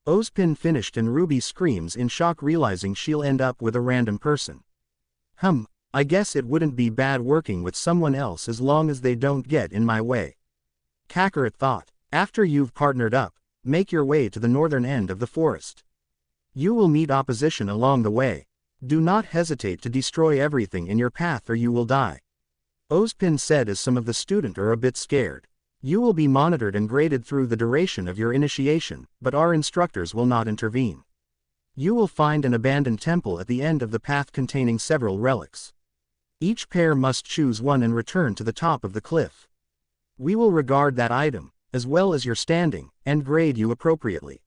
Ozpin finished and Ruby screams in shock realizing she'll end up with a random person. I guess it wouldn't be bad working with someone else as long as they don't get in my way. Kakarot thought. After you've partnered up, make your way to the northern end of the forest. You will meet opposition along the way. Do not hesitate to destroy everything in your path or you will die. Ozpin said as some of the students are a bit scared. You will be monitored and graded through the duration of your initiation, but our instructors will not intervene. You will find an abandoned temple at the end of the path containing several relics. Each pair must choose one and return to the top of the cliff. We will regard that item, as well as your standing, and grade you appropriately.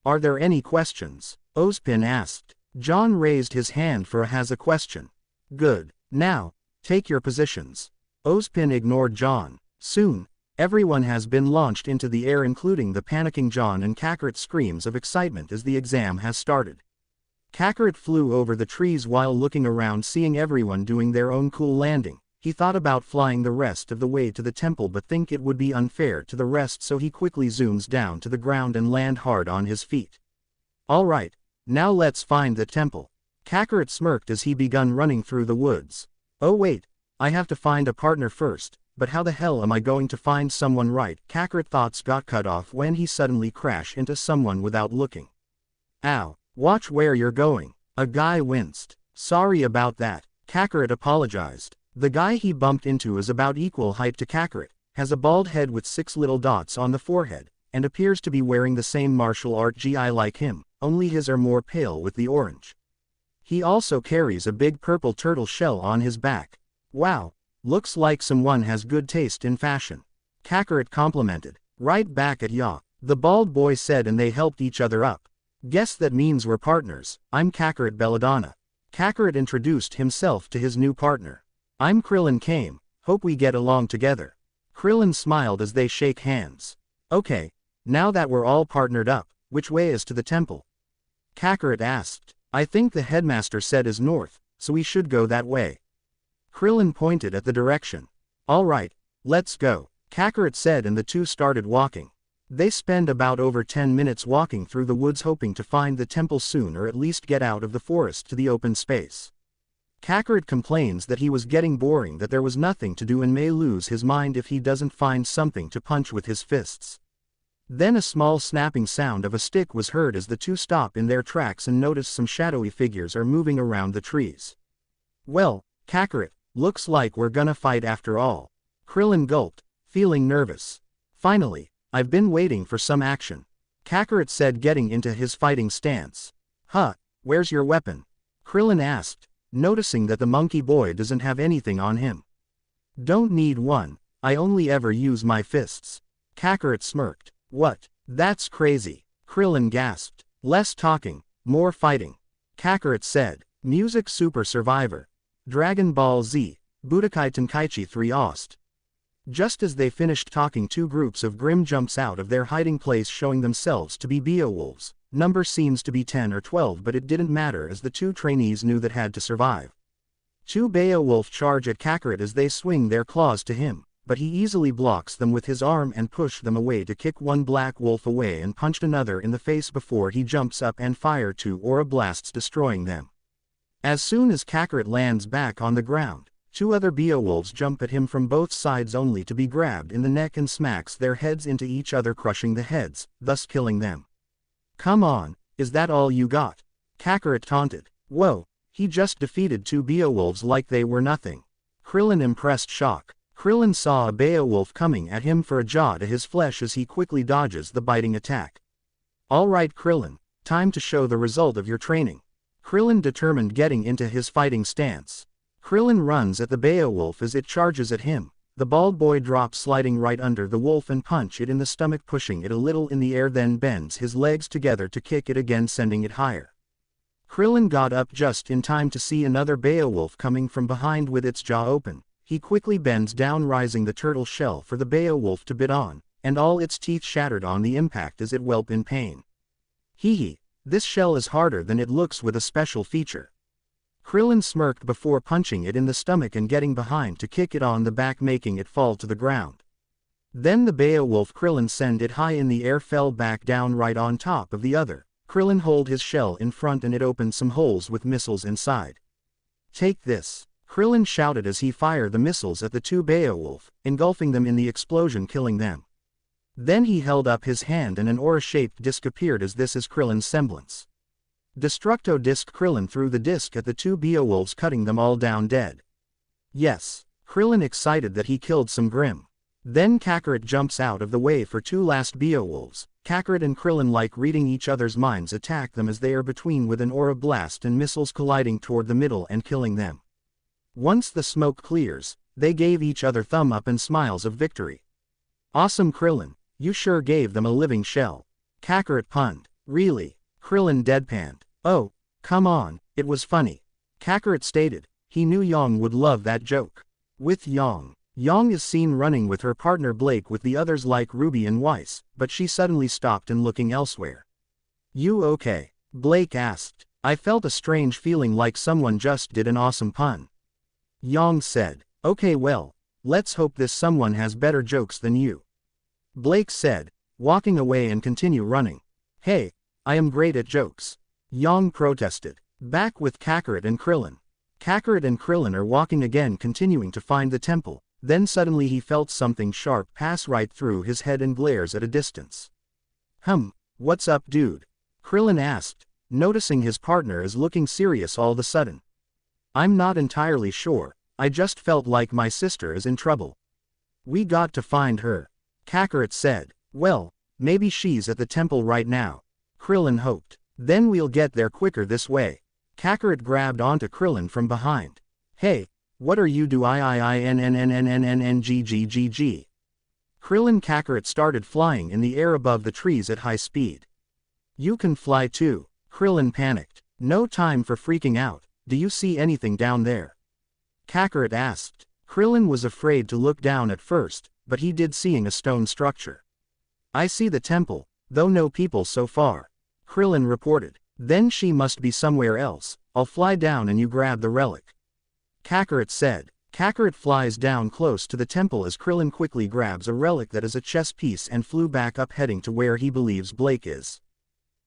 Are there any questions? Ozpin asked. John raised his hand for a question. Good. Now, take your positions. Ozpin ignored John. Soon, everyone has been launched into the air including the panicking John and Kakarot screams of excitement as the exam has started. Kakarot flew over the trees while looking around seeing everyone doing their own cool landing. He thought about flying the rest of the way to the temple but think it would be unfair to the rest so he quickly zooms down to the ground and land hard on his feet. Alright, now let's find the temple. Kakarot smirked as he begun running through the woods. Oh wait, I have to find a partner first. But how the hell am I going to find someone right? Kakarot thoughts got cut off when he suddenly crashed into someone without looking. Ow, watch where you're going. A guy winced. Sorry about that. Kakarot apologized. The guy he bumped into is about equal height to Kakarot, has a bald head with 6 little dots on the forehead, and appears to be wearing the same martial art gi like him, only his are more pale with the orange. He also carries a big purple turtle shell on his back. Wow. Looks like someone has good taste in fashion. Kakarot complimented. Right back at ya. The bald boy said, and they helped each other up. Guess that means we're partners. I'm Kakarot Belladonna. Kakarot introduced himself to his new partner. I'm Krillin Kame, hope we get along together. Krillin smiled as they shake hands. Okay, now that we're all partnered up, which way is to the temple? Kakarot asked. I think the headmaster said is north, so we should go that way. Krillin pointed at the direction. Alright, let's go, Kakarot said, and the two started walking. They spend about over 10 minutes walking through the woods, hoping to find the temple soon, or at least get out of the forest to the open space. Kakarot complains that he was getting boring, that there was nothing to do, and may lose his mind if he doesn't find something to punch with his fists. Then a small snapping sound of a stick was heard as the two stop in their tracks and notice some shadowy figures are moving around the trees. Well, Kakarot, looks like we're gonna fight after all. Krillin gulped, feeling nervous. Finally, I've been waiting for some action, Kakarot said, getting into his fighting stance. Huh, where's your weapon? Krillin asked, noticing that the monkey boy doesn't have anything on him. Don't need one, I only ever use my fists. Kakarot smirked. What? That's crazy, Krillin gasped. Less talking, more fighting, Kakarot said. Music Super Survivor. Dragon Ball Z, Budokai Tenkaichi 3 Ost. Just as they finished talking, two groups of Grim jumps out of their hiding place, showing themselves to be Beowulfs. Number seems to be 10 or 12, but it didn't matter as the two trainees knew that had to survive. Two Beowulf charge at Kakarot as they swing their claws to him, but he easily blocks them with his arm and push them away to kick one black wolf away and punched another in the face before he jumps up and fire two aura blasts, destroying them. As soon as Kakarot lands back on the ground, two other Beowulfs jump at him from both sides, only to be grabbed in the neck and smacks their heads into each other, crushing the heads, thus killing them. Come on, is that all you got? Kakarot taunted. Whoa, he just defeated two Beowulfs like they were nothing. Krillin impressed shock. Krillin saw a Beowulf coming at him for a jaw to his flesh as he quickly dodges the biting attack. Alright Krillin, time to show the result of your training. Krillin determined, getting into his fighting stance. Krillin runs at the Beowulf as it charges at him. The bald boy drops, sliding right under the wolf, and punch it in the stomach, pushing it a little in the air, then bends his legs together to kick it again, sending it higher. Krillin got up just in time to see another Beowulf coming from behind with its jaw open. He quickly bends down, raising the turtle shell for the Beowulf to bite on, and all its teeth shattered on the impact as it whelped in pain. Hee hee, this shell is harder than it looks with a special feature. Krillin smirked before punching it in the stomach and getting behind to kick it on the back, making it fall to the ground. Then the Beowulf Krillin sent it high in the air fell back down right on top of the other. Krillin hold his shell in front and it opened some holes with missiles inside. Take this, Krillin shouted as he fired the missiles at the two Beowulf, engulfing them in the explosion, killing them. Then he held up his hand and an aura-shaped disc appeared as this is Krillin's semblance. Destructo Disc. Krillin threw the disc at the two Beowulfs, cutting them all down dead. Yes, Krillin excited that he killed some Grim. Then Kakarot jumps out of the way for two last Beowulfs. Kakarot and Krillin, like reading each other's minds, attack them as they are between with an aura blast and missiles colliding toward the middle and killing them. Once the smoke clears, they gave each other thumb up and smiles of victory. Awesome Krillin, you sure gave them a living shell. Kakarot punned. Really? Krillin deadpanned. Oh, come on, it was funny. Kakarot stated. He knew Yang would love that joke. With Yang. Yang is seen running with her partner Blake with the others like Ruby and Weiss, but she suddenly stopped and looking elsewhere. You okay? Blake asked. I felt a strange feeling like someone just did an awesome pun. Yang said. Okay, well, let's hope this someone has better jokes than you. Blake said, walking away and continue running. Hey, I am great at jokes. Yang protested. Back with Kakarot and Krillin. Kakarot and Krillin are walking again, continuing to find the temple. Then suddenly he felt something sharp pass right through his head and glares at a distance. What's up, dude? Krillin asked, noticing his partner is looking serious all of a sudden. I'm not entirely sure, I just felt like my sister is in trouble. We got to find her. Kakarot said. Well, maybe she's at the temple right now. Krillin hoped. Then we'll get there quicker this way. Kakarot grabbed onto Krillin from behind. Hey, what are you doing? Krillin Krillin Kakarot started flying in the air above the trees at high speed. You can fly too. Krillin panicked. No time for freaking out. Do you see anything down there? Kakarot asked. Krillin was afraid to look down at first, but he did seeing a stone structure. I see the temple, though no people so far. Krillin reported. Then she must be somewhere else. I'll fly down and you grab the relic. Kakarot said. Kakarot flies down close to the temple as Krillin quickly grabs a relic that is a chess piece and flew back up heading to where he believes Blake is.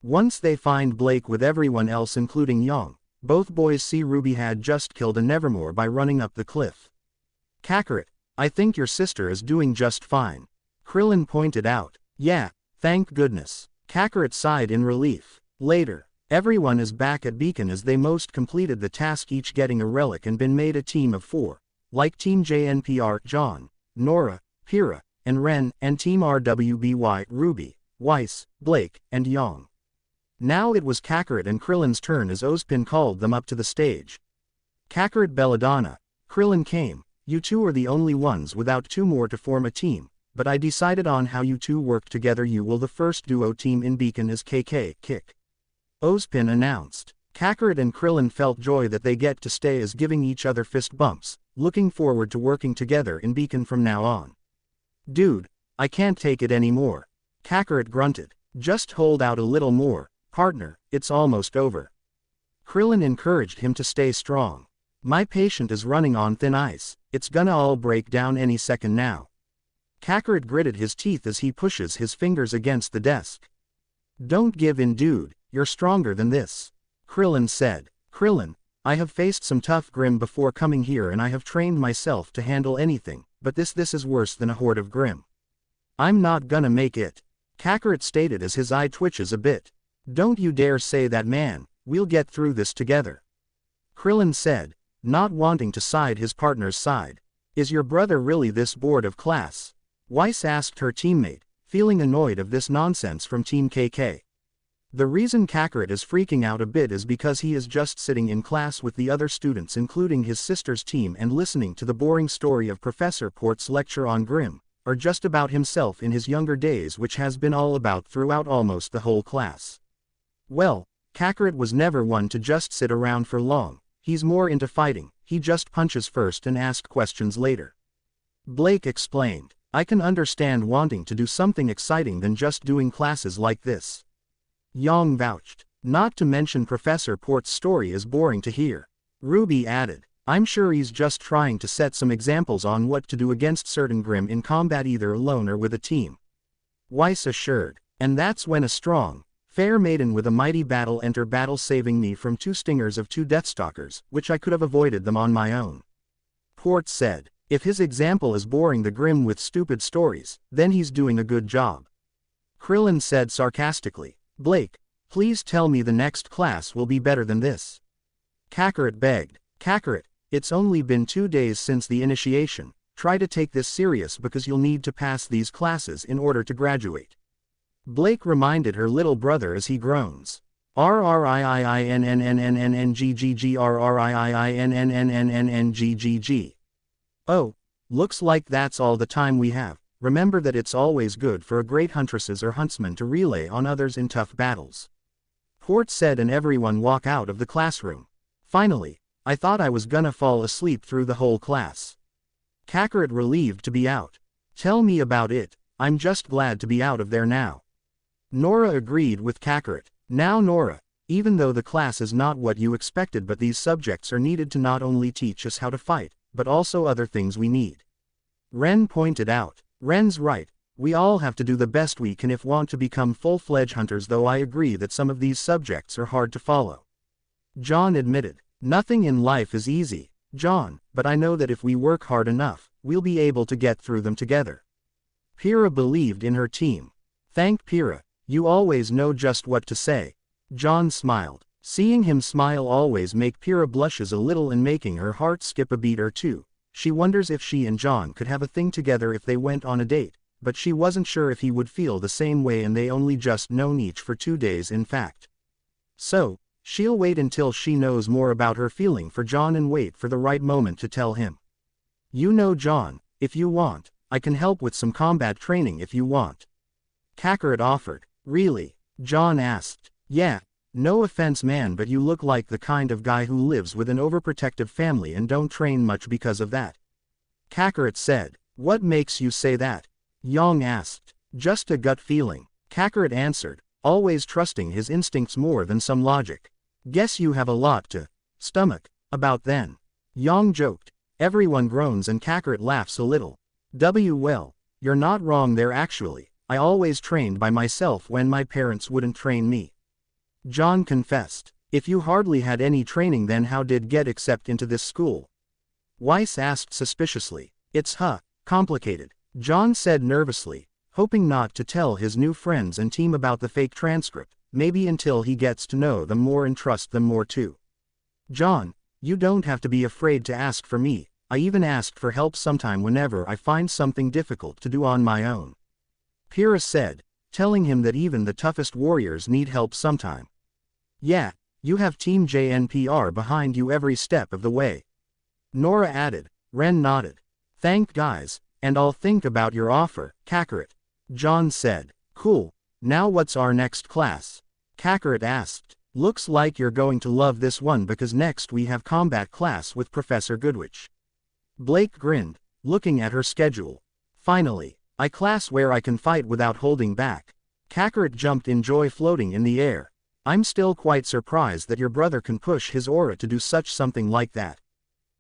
Once they find Blake with everyone else including Young, both boys see Ruby had just killed a Nevermore by running up the cliff. Kakarot, I think your sister is doing just fine. Krillin pointed out. Yeah, thank goodness. Kakarot sighed in relief. Later, everyone is back at Beacon as they most completed the task, each getting a relic and been made a team of 4. Like Team JNPR, John, Nora, Pyrrha, and Ren, and Team RWBY, Ruby, Weiss, Blake, and Young. Now it was Kakarot and Krillin's turn as Ozpin called them up to the stage. Kakarot, Belladonna, Krillin came. You two are the only ones without 2 more to form a team, but I decided on how you two work together. You will the first duo team in Beacon as KK, Kick. Ozpin announced. Kakarot and Krillin felt joy that they get to stay as giving each other fist bumps, looking forward to working together in Beacon from now on. Dude, I can't take it anymore. Kakarot grunted. Just hold out a little more, partner, it's almost over. Krillin encouraged him to stay strong. My patient is running on thin ice, it's gonna all break down any second now. Kakarot gritted his teeth as he pushes his fingers against the desk. Don't give in, dude, you're stronger than this. Krillin said. Krillin, I have faced some tough Grim before coming here and I have trained myself to handle anything, but this is worse than a horde of Grim. I'm not gonna make it. Kakarot stated as his eye twitches a bit. Don't you dare say that, man, we'll get through this together. Krillin said, not wanting to side his partner's side. Is your brother really this bored of class? Weiss asked her teammate, feeling annoyed of this nonsense from Team KK. The reason Kakarot is freaking out a bit is because he is just sitting in class with the other students including his sister's team and listening to the boring story of Professor Port's lecture on Grim, or just about himself in his younger days, which has been all about throughout almost the whole class. Well, Kakarot was never one to just sit around for long, he's more into fighting, he just punches first and asks questions later. Blake explained, I can understand wanting to do something exciting than just doing classes like this. Yang vouched. Not to mention Professor Port's story is boring to hear. Ruby added, I'm sure he's just trying to set some examples on what to do against certain Grim in combat either alone or with a team. Weiss assured, and that's when a strong, fair maiden with a mighty battle enter battle, saving me from 2 stingers of 2 Deathstalkers, which I could have avoided them on my own. Port said, if his example is boring the Grim with stupid stories, then he's doing a good job. Krillin said sarcastically, Blake, please tell me the next class will be better than this. Kakarot begged. Kakarot, it's only been 2 days since the initiation, try to take this serious because you'll need to pass these classes in order to graduate. Blake reminded her little brother as he groans. RRIINNNNNGGG. Oh, looks like that's all the time we have. Remember that it's always good for a great huntresses or huntsman to relay on others in tough battles. Port said and everyone walk out of the classroom. Finally, I thought I was gonna fall asleep through the whole class. Kakarot relieved to be out. Tell me about it, I'm just glad to be out of there now. Nora agreed with Kakarot. Now Nora, even though the class is not what you expected, but these subjects are needed to not only teach us how to fight, but also other things we need. Ren pointed out. Ren's right, we all have to do the best we can if want to become full-fledged hunters, though I agree that some of these subjects are hard to follow. John admitted, nothing in life is easy, John, but I know that if we work hard enough, we'll be able to get through them together. Pyrrha believed in her team. Thank Pyrrha, you always know just what to say. John smiled. Seeing him smile always make Pyrrha blushes a little and making her heart skip a beat or two. She wonders if she and John could have a thing together if they went on a date, but she wasn't sure if he would feel the same way, and they only just known each for 2 days in fact. So, she'll wait until she knows more about her feeling for John and wait for the right moment to tell him. You know John, if you want, I can help with some combat training if you want. Kakarot offered. Really? John asked. Yeah. No offense man, but you look like the kind of guy who lives with an overprotective family and don't train much because of that. Kakarot said. What makes you say that? Yang asked. Just a gut feeling. Kakarot answered, always trusting his instincts more than some logic. Guess you have a lot to stomach about then. Yang joked. Everyone groans and Kakarot laughs a little. Well, you're not wrong there actually. I always trained by myself when my parents wouldn't train me. John confessed. If you hardly had any training then how did get accepted into this school? Weiss asked suspiciously. It's complicated. John said nervously, hoping not to tell his new friends and team about the fake transcript, maybe until he gets to know them more and trust them more too. John, you don't have to be afraid to ask for me. I even asked for help sometime whenever I find something difficult to do on my own. Pyrrha said, telling him that even the toughest warriors need help sometime. Yeah, you have Team JNPR behind you every step of the way. Nora added. Ren nodded. Thank guys, and I'll think about your offer, Kakarot. John said. Cool, now what's our next class? Kakarot asked. Looks like you're going to love this one because next we have combat class with Professor Goodwitch. Blake grinned, looking at her schedule. Finally, a class where I can fight without holding back. Kakarot jumped in joy floating in the air. I'm still quite surprised that your brother can push his aura to do such something like that.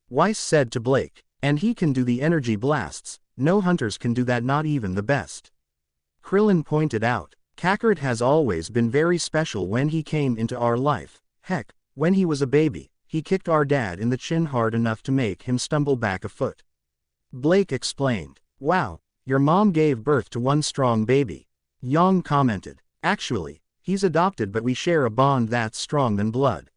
Weiss said to Blake. And he can do the energy blasts. No hunters can do that, not even the best. Krillin pointed out. Kakarot has always been very special when he came into our life. Heck, when he was a baby, he kicked our dad in the chin hard enough to make him stumble back a foot. Blake explained. Wow, your mom gave birth to one strong baby. Yang commented. Actually, he's adopted but we share a bond that's strong than blood.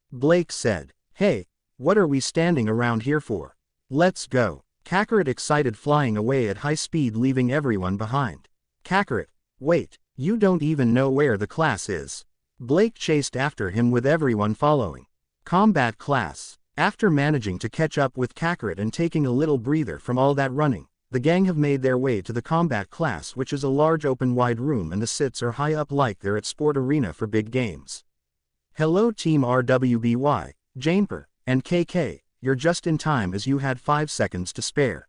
Blake said. Hey, what are we standing around here for? Let's go. Kakarot excited flying away at high speed leaving everyone behind. Kakarot, wait, you don't even know where the class is. Blake chased after him with everyone following. Combat class. After managing to catch up with Kakarot and taking a little breather from all that running, the gang have made their way to the combat class, which is a large open wide room and the seats are high up like they're at sport arena for big games. Hello Team RWBY, Janeper, and KK. You're just in time as you had 5 seconds to spare.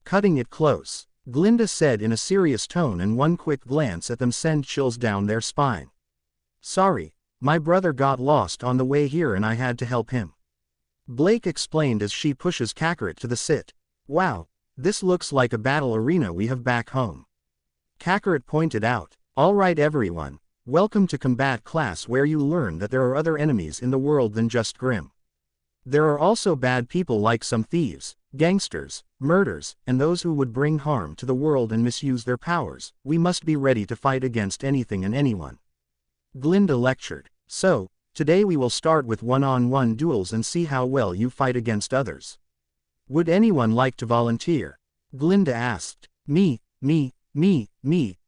Cutting it close, Glinda said in a serious tone, and one quick glance at them sent chills down their spine. Sorry, my brother got lost on the way here and I had to help him. Blake explained as she pushes Kakarot to the sit. Wow, this looks like a battle arena we have back home. Kakarot pointed out. Alright everyone, welcome to combat class where you learn that there are other enemies in the world than just Grim. There are also bad people like some thieves, gangsters, murderers, and those who would bring harm to the world and misuse their powers. We must be ready to fight against anything and anyone. Glinda lectured. So, today we will start with one-on-one duels and see how well you fight against others. Would anyone like to volunteer? Glinda asked. Me,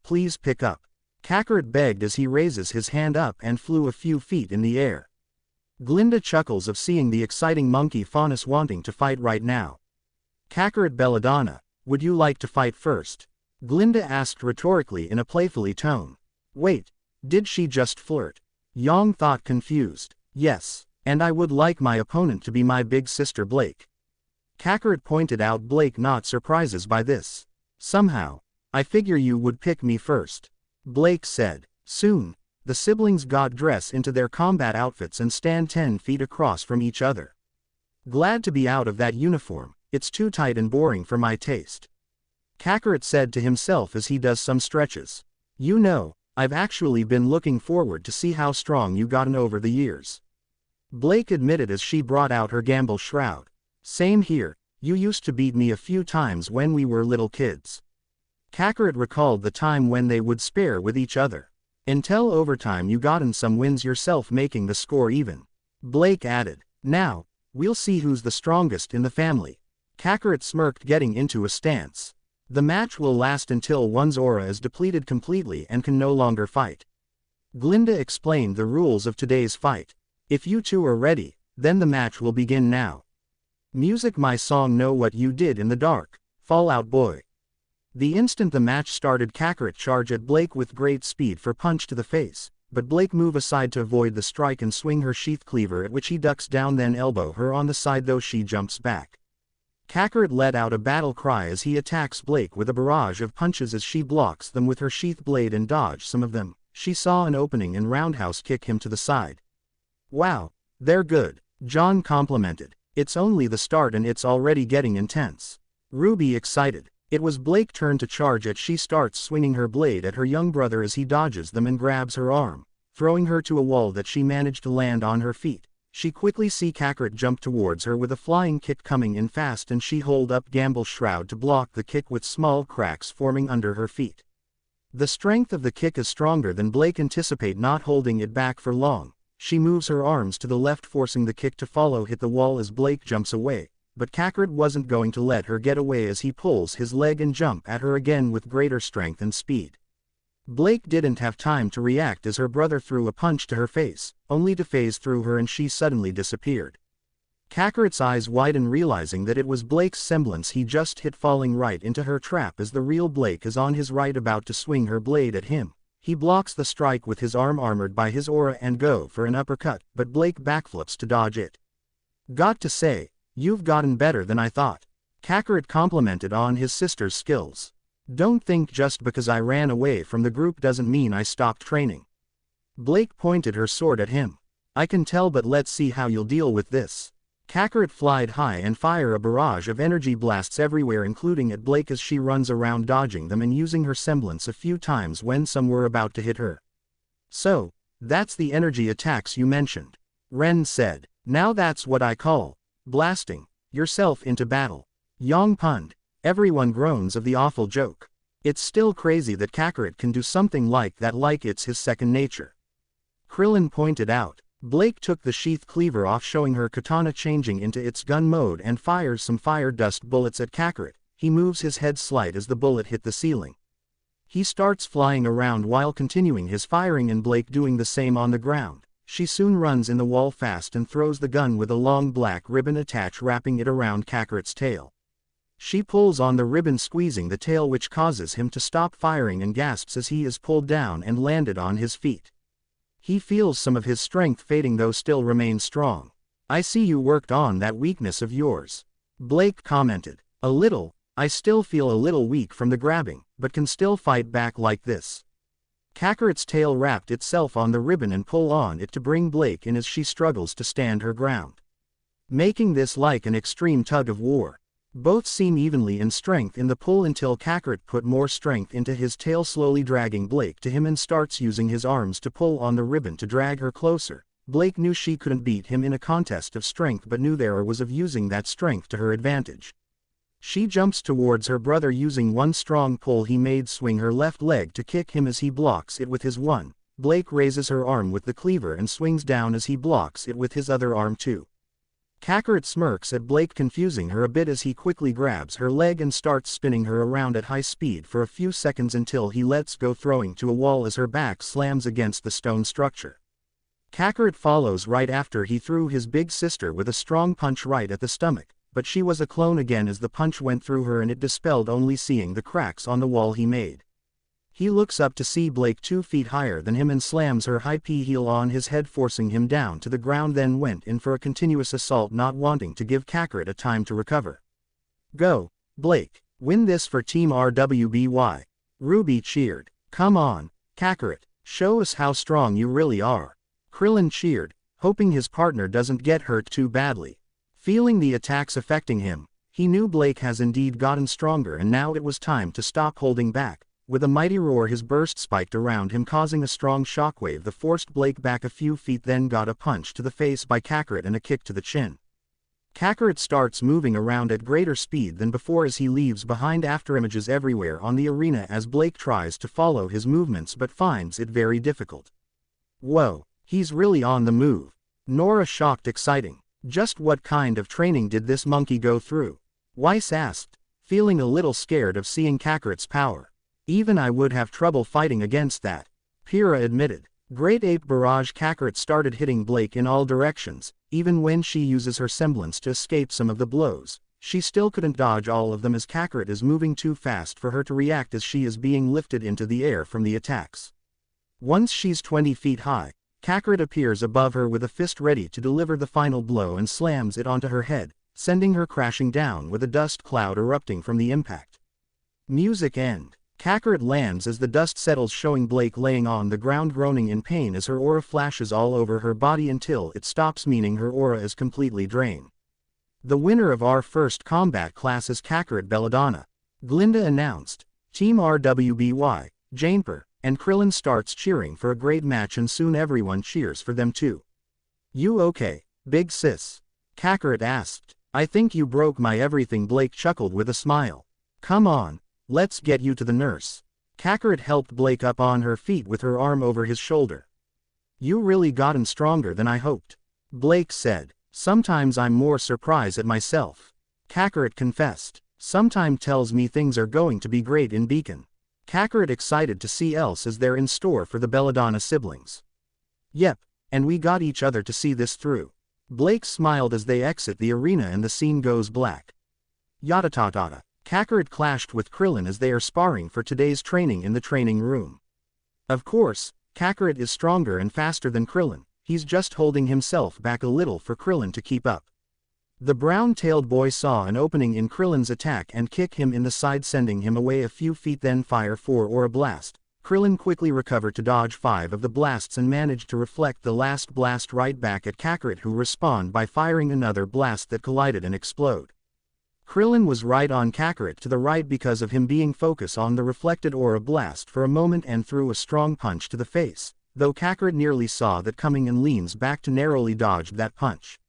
please pick up. Kakarot begged as he raises his hand up and flew a few feet in the air. Glinda chuckles of seeing the exciting monkey Faunus wanting to fight right now. Kakarot Belladonna, would you like to fight first? Glinda asked rhetorically in a playfully tone. Wait, did she just flirt? Yang thought confused. Yes, and I would like my opponent to be my big sister Blake. Kakarot pointed out, Blake not surprises by this. Somehow, I figure you would pick me first. Blake said. Soon, the siblings got dressed into their combat outfits and stand 10 feet across from each other. Glad to be out of that uniform, it's too tight and boring for my taste. Kakarot said to himself as he does some stretches. You know, I've actually been looking forward to see how strong you gotten over the years. Blake admitted as she brought out her gamble shroud. Same here, you used to beat me a few times when we were little kids. Kakarot recalled the time when they would spar with each other. Until overtime you gotten some wins yourself, making the score even. Blake added. Now, we'll see who's the strongest in the family. Kakarot smirked, getting into a stance. The match will last until one's aura is depleted completely and can no longer fight. Glinda explained the rules of today's fight. If you two are ready, then the match will begin now. Music, my song Know What You Did in the Dark, Fall Out Boy. The instant the match started, Kakarot charged at Blake with great speed for punch to the face, but Blake move aside to avoid the strike and swing her sheath cleaver, at which he ducks down, then elbow her on the side, though she jumps back. Kakarot let out a battle cry as he attacks Blake with a barrage of punches. As she blocks them with her sheath blade and dodge some of them, she saw an opening and roundhouse kick him to the side. "Wow, they're good," John complimented. "It's only the start and it's already getting intense." Ruby excited. It was Blake's turn to charge at. She starts swinging her blade at her young brother as he dodges them and grabs her arm, throwing her to a wall that she managed to land on her feet. She quickly see Kakarot jump towards her with a flying kick coming in fast, and she hold up Gamble's shroud to block the kick with small cracks forming under her feet. The strength of the kick is stronger than Blake anticipate, not holding it back for long. She moves her arms to the left, forcing the kick to follow hit the wall as Blake jumps away, but Kakarot wasn't going to let her get away as he pulls his leg and jump at her again with greater strength and speed. Blake didn't have time to react as her brother threw a punch to her face, only to phase through her and she suddenly disappeared. Kakarot's eyes widen, realizing that it was Blake's semblance he just hit, falling right into her trap as the real Blake is on his right, about to swing her blade at him. He blocks the strike with his arm armored by his aura and go for an uppercut, but Blake backflips to dodge it. "Got to say, you've gotten better than I thought," Kakarot complimented on his sister's skills. "Don't think just because I ran away from the group doesn't mean I stopped training." Blake pointed her sword at him. "I can tell, but let's see how you'll deal with this." Kakarot flied high and fire a barrage of energy blasts everywhere, including at Blake as she runs around dodging them and using her semblance a few times when some were about to hit her. "So, that's the energy attacks you mentioned," Ren said. "Now that's what I call blasting yourself into battle." Yang punned. Everyone groans of the awful joke. It's still crazy that Kakarot can do something like that, like it's his second nature. Krillin pointed out. Blake took the sheath cleaver off, showing her katana changing into its gun mode, and fires some fire dust bullets at Kakarot. He moves his head slight as the bullet hit the ceiling. He starts flying around while continuing his firing, and Blake doing the same on the ground. She soon runs in the wall fast and throws the gun with a long black ribbon attached, wrapping it around Kakarot's tail. She pulls on the ribbon, squeezing the tail, which causes him to stop firing and gasps as he is pulled down and landed on his feet. He feels some of his strength fading, though still remains strong. "I see you worked on that weakness of yours," Blake commented. "A little. I still feel a little weak from the grabbing, but can still fight back like this." Kakarot's tail wrapped itself on the ribbon and pull on it to bring Blake in as she struggles to stand her ground, making this like an extreme tug of war. Both seem evenly in strength in the pull until Kakarot put more strength into his tail, slowly dragging Blake to him, and starts using his arms to pull on the ribbon to drag her closer. Blake knew she couldn't beat him in a contest of strength, but knew there was of using that strength to her advantage. She jumps towards her brother, using one strong pull he made swing her left leg to kick him as he blocks it with his one. Blake raises her arm with the cleaver and swings down as he blocks it with his other arm too. Kakarot smirks at Blake, confusing her a bit as he quickly grabs her leg and starts spinning her around at high speed for a few seconds until he lets go, throwing to a wall as her back slams against the stone structure. Kakarot follows right after. He threw his big sister with a strong punch right at the stomach, but she was a clone again as the punch went through her and it dispelled, only seeing the cracks on the wall he made. He looks up to see Blake 2 feet higher than him and slams her high heel on his head, forcing him down to the ground, then went in for a continuous assault, not wanting to give Kakarot a time to recover. "Go, Blake, win this for Team RWBY." Ruby cheered. "Come on, Kakarot, show us how strong you really are." Krillin cheered, hoping his partner doesn't get hurt too badly. Feeling the attacks affecting him, he knew Blake has indeed gotten stronger, and now it was time to stop holding back. With a mighty roar, his burst spiked around him, causing a strong shockwave that forced Blake back a few feet, then got a punch to the face by Kakarot and a kick to the chin. Kakarot starts moving around at greater speed than before as he leaves behind afterimages everywhere on the arena as Blake tries to follow his movements but finds it very difficult. "Whoa, he's really on the move," Nora shocked. "Exciting. Just what kind of training did this monkey go through?" Weiss asked, feeling a little scared of seeing Kakarot's power. "Even I would have trouble fighting against that," Pyrrha admitted. Great Ape Barrage. Kakarot started hitting Blake in all directions, even when she uses her semblance to escape some of the blows. She still couldn't dodge all of them as Kakarot is moving too fast for her to react as she is being lifted into the air from the attacks. Once she's 20 feet high, Kakarot appears above her with a fist ready to deliver the final blow and slams it onto her head, sending her crashing down with a dust cloud erupting from the impact. Music end. Kakarot lands as the dust settles, showing Blake laying on the ground groaning in pain as her aura flashes all over her body until it stops, meaning her aura is completely drained. The winner of our first combat class is Kakarot Belladonna, Glinda announced. Team RWBY, Janeper, and Krillin starts cheering for a great match and soon everyone cheers for them too. You okay, big sis? Kakarot asked. I think you broke my everything, Blake chuckled with a smile. Come on, let's get you to the nurse. Kakarot helped Blake up on her feet with her arm over his shoulder. You really gotten stronger than I hoped, Blake said. Sometimes I'm more surprised at myself, Kakarot confessed. Sometime tells me things are going to be great in Beacon. Kakarot excited to see else is there in store for the Belladonna siblings. Yep, and we got each other to see this through. Blake smiled as they exit the arena and the scene goes black. Yada-ta-ta-ta. Kakarot clashed with Krillin as they are sparring for today's training in the training room. Of course, Kakarot is stronger and faster than Krillin. He's just holding himself back a little for Krillin to keep up. The brown-tailed boy saw an opening in Krillin's attack and kick him in the side, sending him away a few feet, then fire 4 or a blast. Krillin quickly recovered to dodge 5 of the blasts and managed to reflect the last blast right back at Kakarot, who responded by firing another blast that collided and exploded. Krillin was right on Kakarot to the right because of him being focused on the reflected aura blast for a moment and threw a strong punch to the face, though Kakarot nearly saw that coming and leans back to narrowly dodge that punch.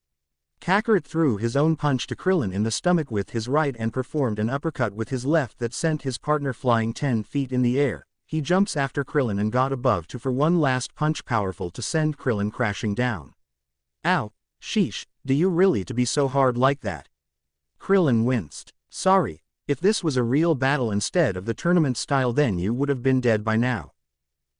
Kakarot threw his own punch to Krillin in the stomach with his right and performed an uppercut with his left that sent his partner flying 10 feet in the air. He jumps after Krillin and got above to for one last punch, powerful to send Krillin crashing down. Ow, sheesh, do you really to be so hard like that? Krillin winced. Sorry, if this was a real battle instead of the tournament style then you would have been dead by now.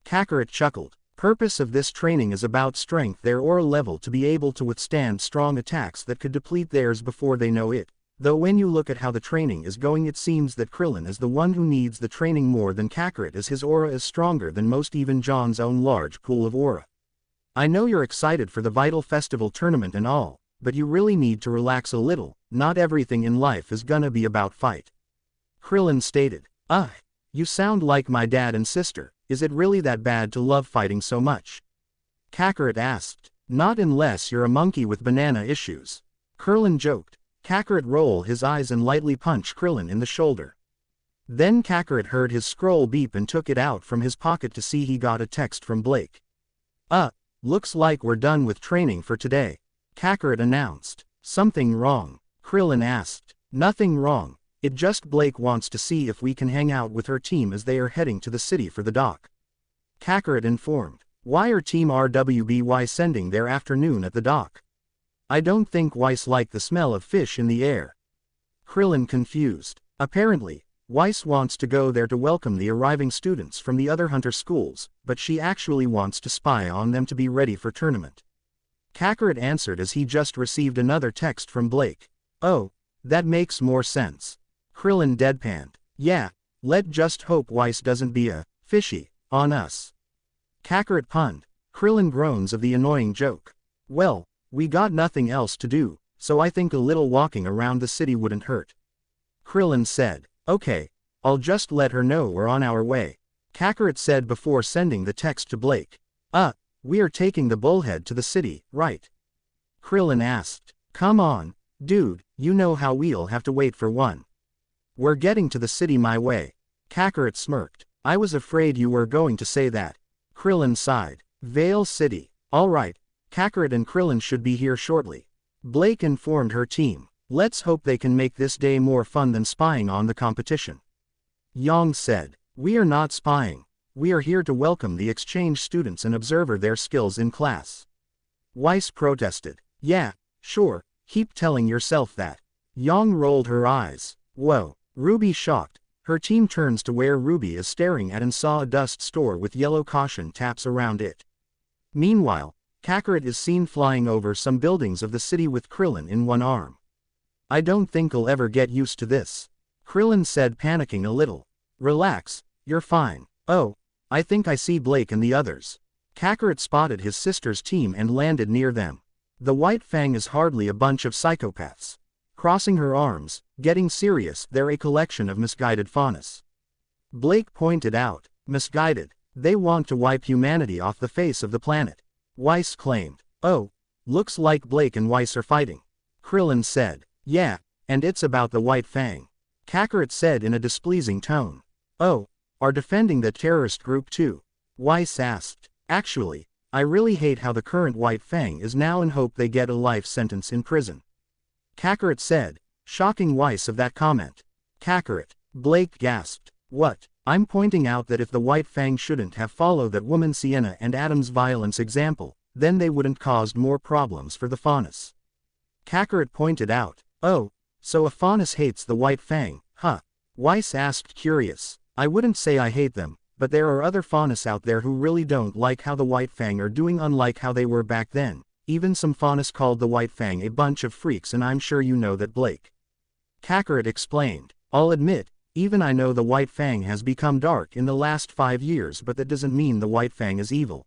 Kakarot chuckled. Purpose of this training is about strength, their aura level to be able to withstand strong attacks that could deplete theirs before they know it. Though when you look at how the training is going, it seems that Krillin is the one who needs the training more than Kakarot, as his aura is stronger than most, even John's own large pool of aura. I know you're excited for the Vital Festival tournament and all, but you really need to relax a little. Not everything in life is gonna be about fight. Krillin stated. You sound like my dad and sister. Is it really that bad to love fighting so much? Kakarot asked. Not unless you're a monkey with banana issues. Krillin joked. Kakarot rolled his eyes and lightly punched Krillin in the shoulder. Then Kakarot heard his scroll beep and took it out from his pocket to see he got a text from Blake. Looks like we're done with training for today, Kakarot announced. Something wrong? Krillin asked. Nothing wrong. It just Blake wants to see if we can hang out with her team as they are heading to the city for the dock. Kakarot informed. Why are Team RWBY sending their afternoon at the dock? I don't think Weiss liked the smell of fish in the air. Krillin confused. Apparently, Weiss wants to go there to welcome the arriving students from the other hunter schools, but she actually wants to spy on them to be ready for tournament. Kakarot answered as he just received another text from Blake. Oh, that makes more sense. Krillin deadpanned. Yeah, let's just hope Weiss doesn't be a fishy on us. Kakarot punned. Krillin groans of the annoying joke. Well, we got nothing else to do, so I think a little walking around the city wouldn't hurt. Krillin said. Okay, I'll just let her know we're on our way. Kakarot said before sending the text to Blake. We are taking the bullhead to the city, right? Krillin asked. Come on, dude, you know how we'll have to wait for one. We're getting to the city my way. Kakarot smirked. I was afraid you were going to say that. Krillin sighed. Vale City. Alright, Kakarot and Krillin should be here shortly. Blake informed her team. Let's hope they can make this day more fun than spying on the competition. Yang said. We are not spying. We are here to welcome the exchange students and observe their skills in class. Weiss protested. Yeah, sure, keep telling yourself that. Yang rolled her eyes. Whoa. Ruby shocked. Her team turns to where Ruby is staring at and saw a dust store with yellow caution taps around it. Meanwhile, Kakarot is seen flying over some buildings of the city with Krillin in one arm. I don't think I'll ever get used to this. Krillin said, panicking a little. Relax, you're fine. Oh, I think I see Blake and the others. Kakarot spotted his sister's team and landed near them. The White Fang is hardly a bunch of psychopaths. Crossing her arms, getting serious, they're a collection of misguided faunus. Blake pointed out. Misguided. They want to wipe humanity off the face of the planet. Weiss claimed. Oh, looks like Blake and Weiss are fighting. Krillin said. Yeah, and it's about the White Fang. Kakarot said in a displeasing tone. Oh, are defending the terrorist group too? Weiss asked. Actually, I really hate how the current White Fang is now and hope they get a life sentence in prison. Kakarot said, shocking Weiss of that comment. Kakarot. Blake gasped. What? I'm pointing out that if the White Fang shouldn't have followed that woman Sienna and Adam's violence example, then they wouldn't caused more problems for the faunus. Kakarot pointed out. Oh, so a faunus hates the White Fang, huh? Weiss asked, curious. I wouldn't say I hate them, but there are other faunus out there who really don't like how the White Fang are doing, unlike how they were back then. Even some faunus called the White Fang a bunch of freaks, and I'm sure you know that, Blake. Kakarot explained. I'll admit, even I know the White Fang has become dark in the last 5 years, but that doesn't mean the White Fang is evil.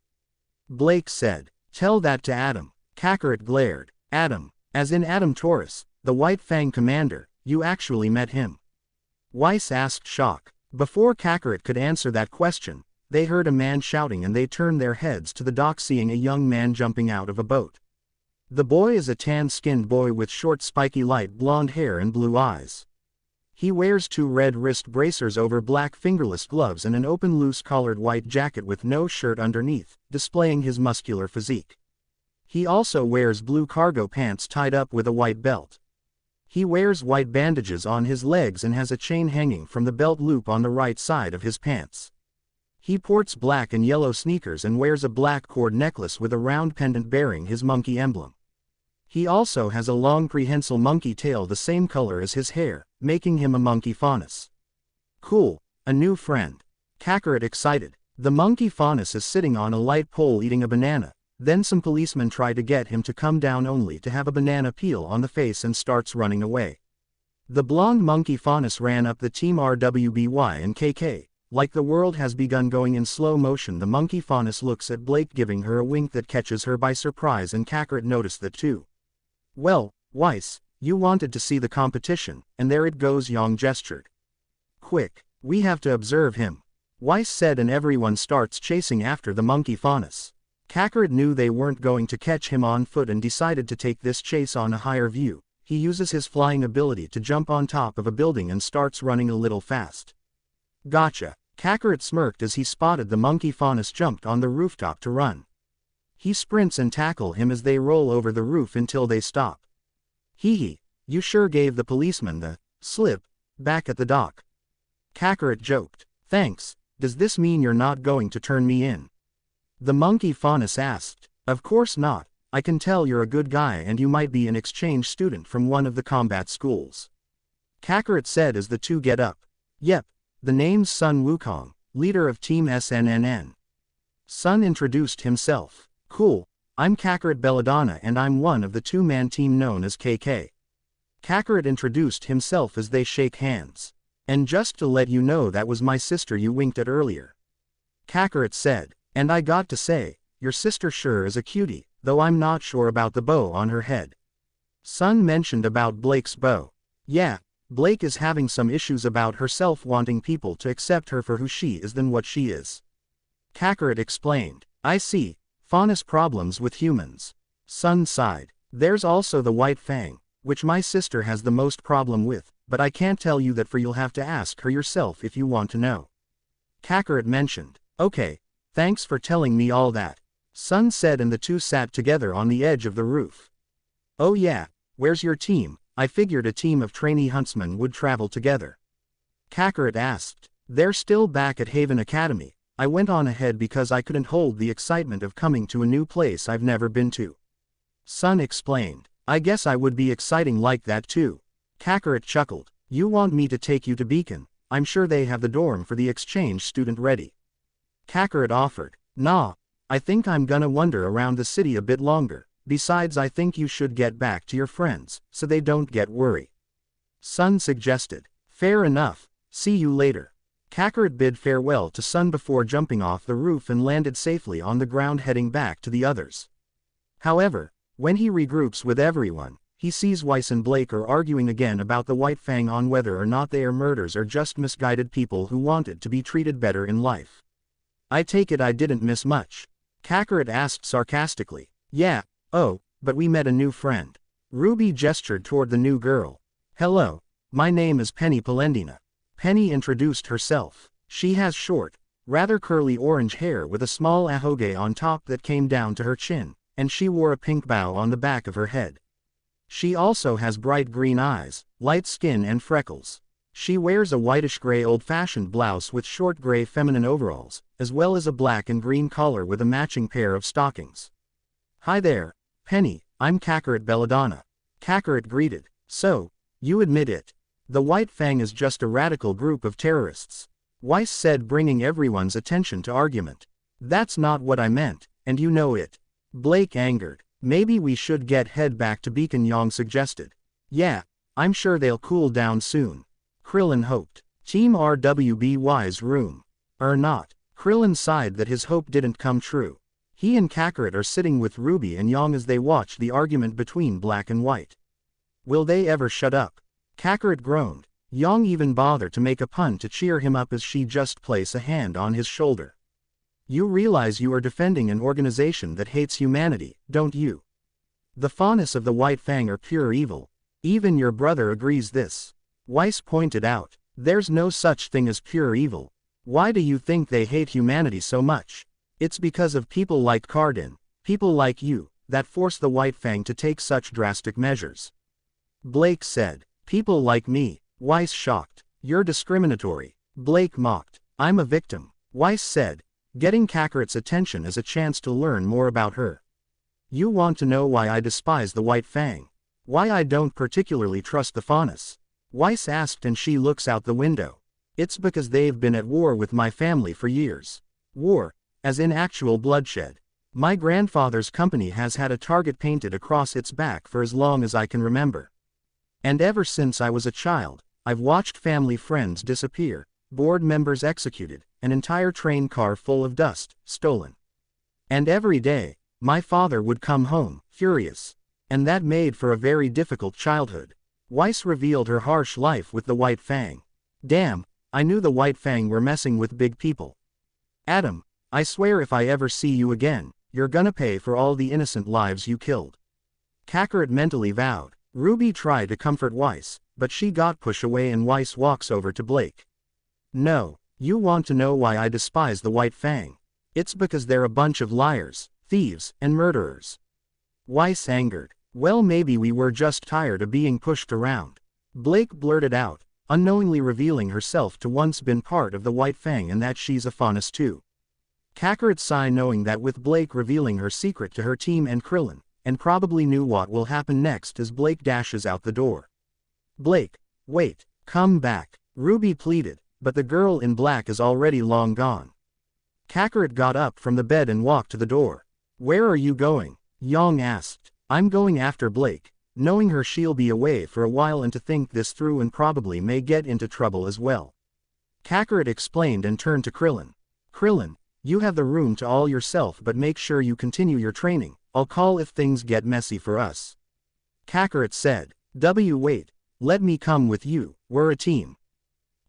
Blake said. Tell that to Adam. Kakarot glared. Adam. As in Adam Taurus, the White Fang commander, you actually met him? Weiss asked, shocked. Before Kakarot could answer that question, they heard a man shouting and they turned their heads to the dock, seeing a young man jumping out of a boat. The boy is a tan-skinned boy with short spiky light blonde hair and blue eyes. He wears 2 red wrist bracers over black fingerless gloves and an open loose-collared white jacket with no shirt underneath, displaying his muscular physique. He also wears blue cargo pants tied up with a white belt. He wears white bandages on his legs and has a chain hanging from the belt loop on the right side of his pants. He sports black and yellow sneakers and wears a black cord necklace with a round pendant bearing his monkey emblem. He also has a long prehensile monkey tail the same color as his hair, making him a monkey faunus. Cool, a new friend. Kakarot excited. The monkey faunus is sitting on a light pole eating a banana. Then some policemen try to get him to come down, only to have a banana peel on the face and starts running away. The blonde monkey faunus ran up the team RWBY and KK. Like the world has begun going in slow motion, the monkey faunus looks at Blake, giving her a wink that catches her by surprise, and Kakarot noticed that too. Well, Weiss, you wanted to see the competition, and there it goes, Yang gestured. Quick, we have to observe him. Weiss said, and everyone starts chasing after the monkey faunus. Kakarot knew they weren't going to catch him on foot and decided to take this chase on a higher view. He uses his flying ability to jump on top of a building and starts running a little fast. Gotcha. Kakarot smirked as he spotted the monkey faunus jumped on the rooftop to run. He sprints and tackle him as they roll over the roof until they stop. Hee hee, you sure gave the policeman the slip back at the dock. Kakarot joked. Thanks, does this mean you're not going to turn me in? The monkey faunus asked. Of course not, I can tell you're a good guy and you might be an exchange student from one of the combat schools. Kakarot said as the two get up. Yep, the name's Sun Wukong, leader of Team SNNN. Sun introduced himself. Cool, I'm Kakarot Belladonna and I'm one of the 2-man team known as KK. Kakarot introduced himself as they shake hands. And just to let you know, that was my sister you winked at earlier. Kakarot said. And I got to say, your sister sure is a cutie, though I'm not sure about the bow on her head. Sun mentioned about Blake's bow. Yeah, Blake is having some issues about herself, wanting people to accept her for who she is than what she is. Kakarot explained. I see, faunus problems with humans. Sun sighed. There's also the White Fang, which my sister has the most problem with, but I can't tell you that, for you'll have to ask her yourself if you want to know. Kakarot mentioned. Okay. Thanks for telling me all that. Sun said, and the two sat together on the edge of the roof. Oh yeah, where's your team? I figured a team of trainee huntsmen would travel together. Kakarot asked. They're still back at Haven Academy. I went on ahead because I couldn't hold the excitement of coming to a new place I've never been to. Sun explained. I guess I would be exciting like that too. Kakarot chuckled. You want me to take you to Beacon? I'm sure they have the dorm for the exchange student ready. Kakarot offered. Nah, I think I'm gonna wander around the city a bit longer. Besides, I think you should get back to your friends, so they don't get worried. Sun suggested. Fair enough, see you later. Kakarot bid farewell to Sun before jumping off the roof and landed safely on the ground heading back to the others. However, when he regroups with everyone, he sees Weiss and Blake are arguing again about the White Fang on whether or not they are murderers or just misguided people who wanted to be treated better in life. I take it I didn't miss much? Kakarot asked sarcastically. Yeah, oh, but we met a new friend. Ruby gestured toward the new girl. Hello, my name is Penny Polendina. Penny introduced herself. She has short, rather curly orange hair with a small ahoge on top that came down to her chin, and she wore a pink bow on the back of her head. She also has bright green eyes, light skin and freckles. She wears a whitish-gray old-fashioned blouse with short gray feminine overalls, as well as a black and green collar with a matching pair of stockings. Hi there, Penny, I'm Kakarot Belladonna. Kakarot greeted. So, you admit it. The White Fang is just a radical group of terrorists. Weiss said, bringing everyone's attention to argument. That's not what I meant, and you know it. Blake angered. Maybe we should head back to Beacon, Yang suggested. Yeah, I'm sure they'll cool down soon. Krillin hoped. Team RWBY's room. Not. Krillin sighed that his hope didn't come true. He and Kakarot are sitting with Ruby and Yang as they watch the argument between Black and White. Will they ever shut up? Kakarot groaned. Yang even bothered to make a pun to cheer him up as she just placed a hand on his shoulder. You realize you are defending an organization that hates humanity, don't you? The faunus of the White Fang are pure evil. Even your brother agrees this. Weiss pointed out. There's no such thing as pure evil. Why do you think they hate humanity so much? It's because of people like Cardin, people like you, that force the White Fang to take such drastic measures. Blake said. People like me. Weiss shocked. You're discriminatory. Blake mocked. I'm a victim. Weiss said. Getting Kakarot's attention as a chance to learn more about her. You want to know why I despise the White Fang? Why I don't particularly trust the faunus? Weiss asked, and she looks out the window. It's because they've been at war with my family for years. War, as in actual bloodshed. My grandfather's company has had a target painted across its back for as long as I can remember. And ever since I was a child, I've watched family friends disappear, board members executed, an entire train car full of dust, stolen. And every day, my father would come home, furious. And that made for a very difficult childhood. Weiss revealed her harsh life with the White Fang. Damn, I knew the White Fang were messing with big people. Adam, I swear if I ever see you again, you're gonna pay for all the innocent lives you killed. Kakarot mentally vowed. Ruby tried to comfort Weiss, but she got pushed away and Weiss walks over to Blake. No, you want to know why I despise the White Fang? It's because they're a bunch of liars, thieves, and murderers. Weiss angered. Well, maybe we were just tired of being pushed around. Blake blurted out, unknowingly revealing herself to once been part of the White Fang and that she's a faunus too. Kakarot sighed, knowing that with Blake revealing her secret to her team and Krillin, and probably knew what will happen next as Blake dashes out the door. Blake, wait, come back, Ruby pleaded, but the girl in black is already long gone. Kakarot got up from the bed and walked to the door. Where are you going? Yang asked. I'm going after Blake, knowing her she'll be away for a while and to think this through and probably may get into trouble as well. Kakarot explained and turned to Krillin. Krillin, you have the room to all yourself, but make sure you continue your training. I'll call if things get messy for us. Kakarot said. Wait, let me come with you, we're a team.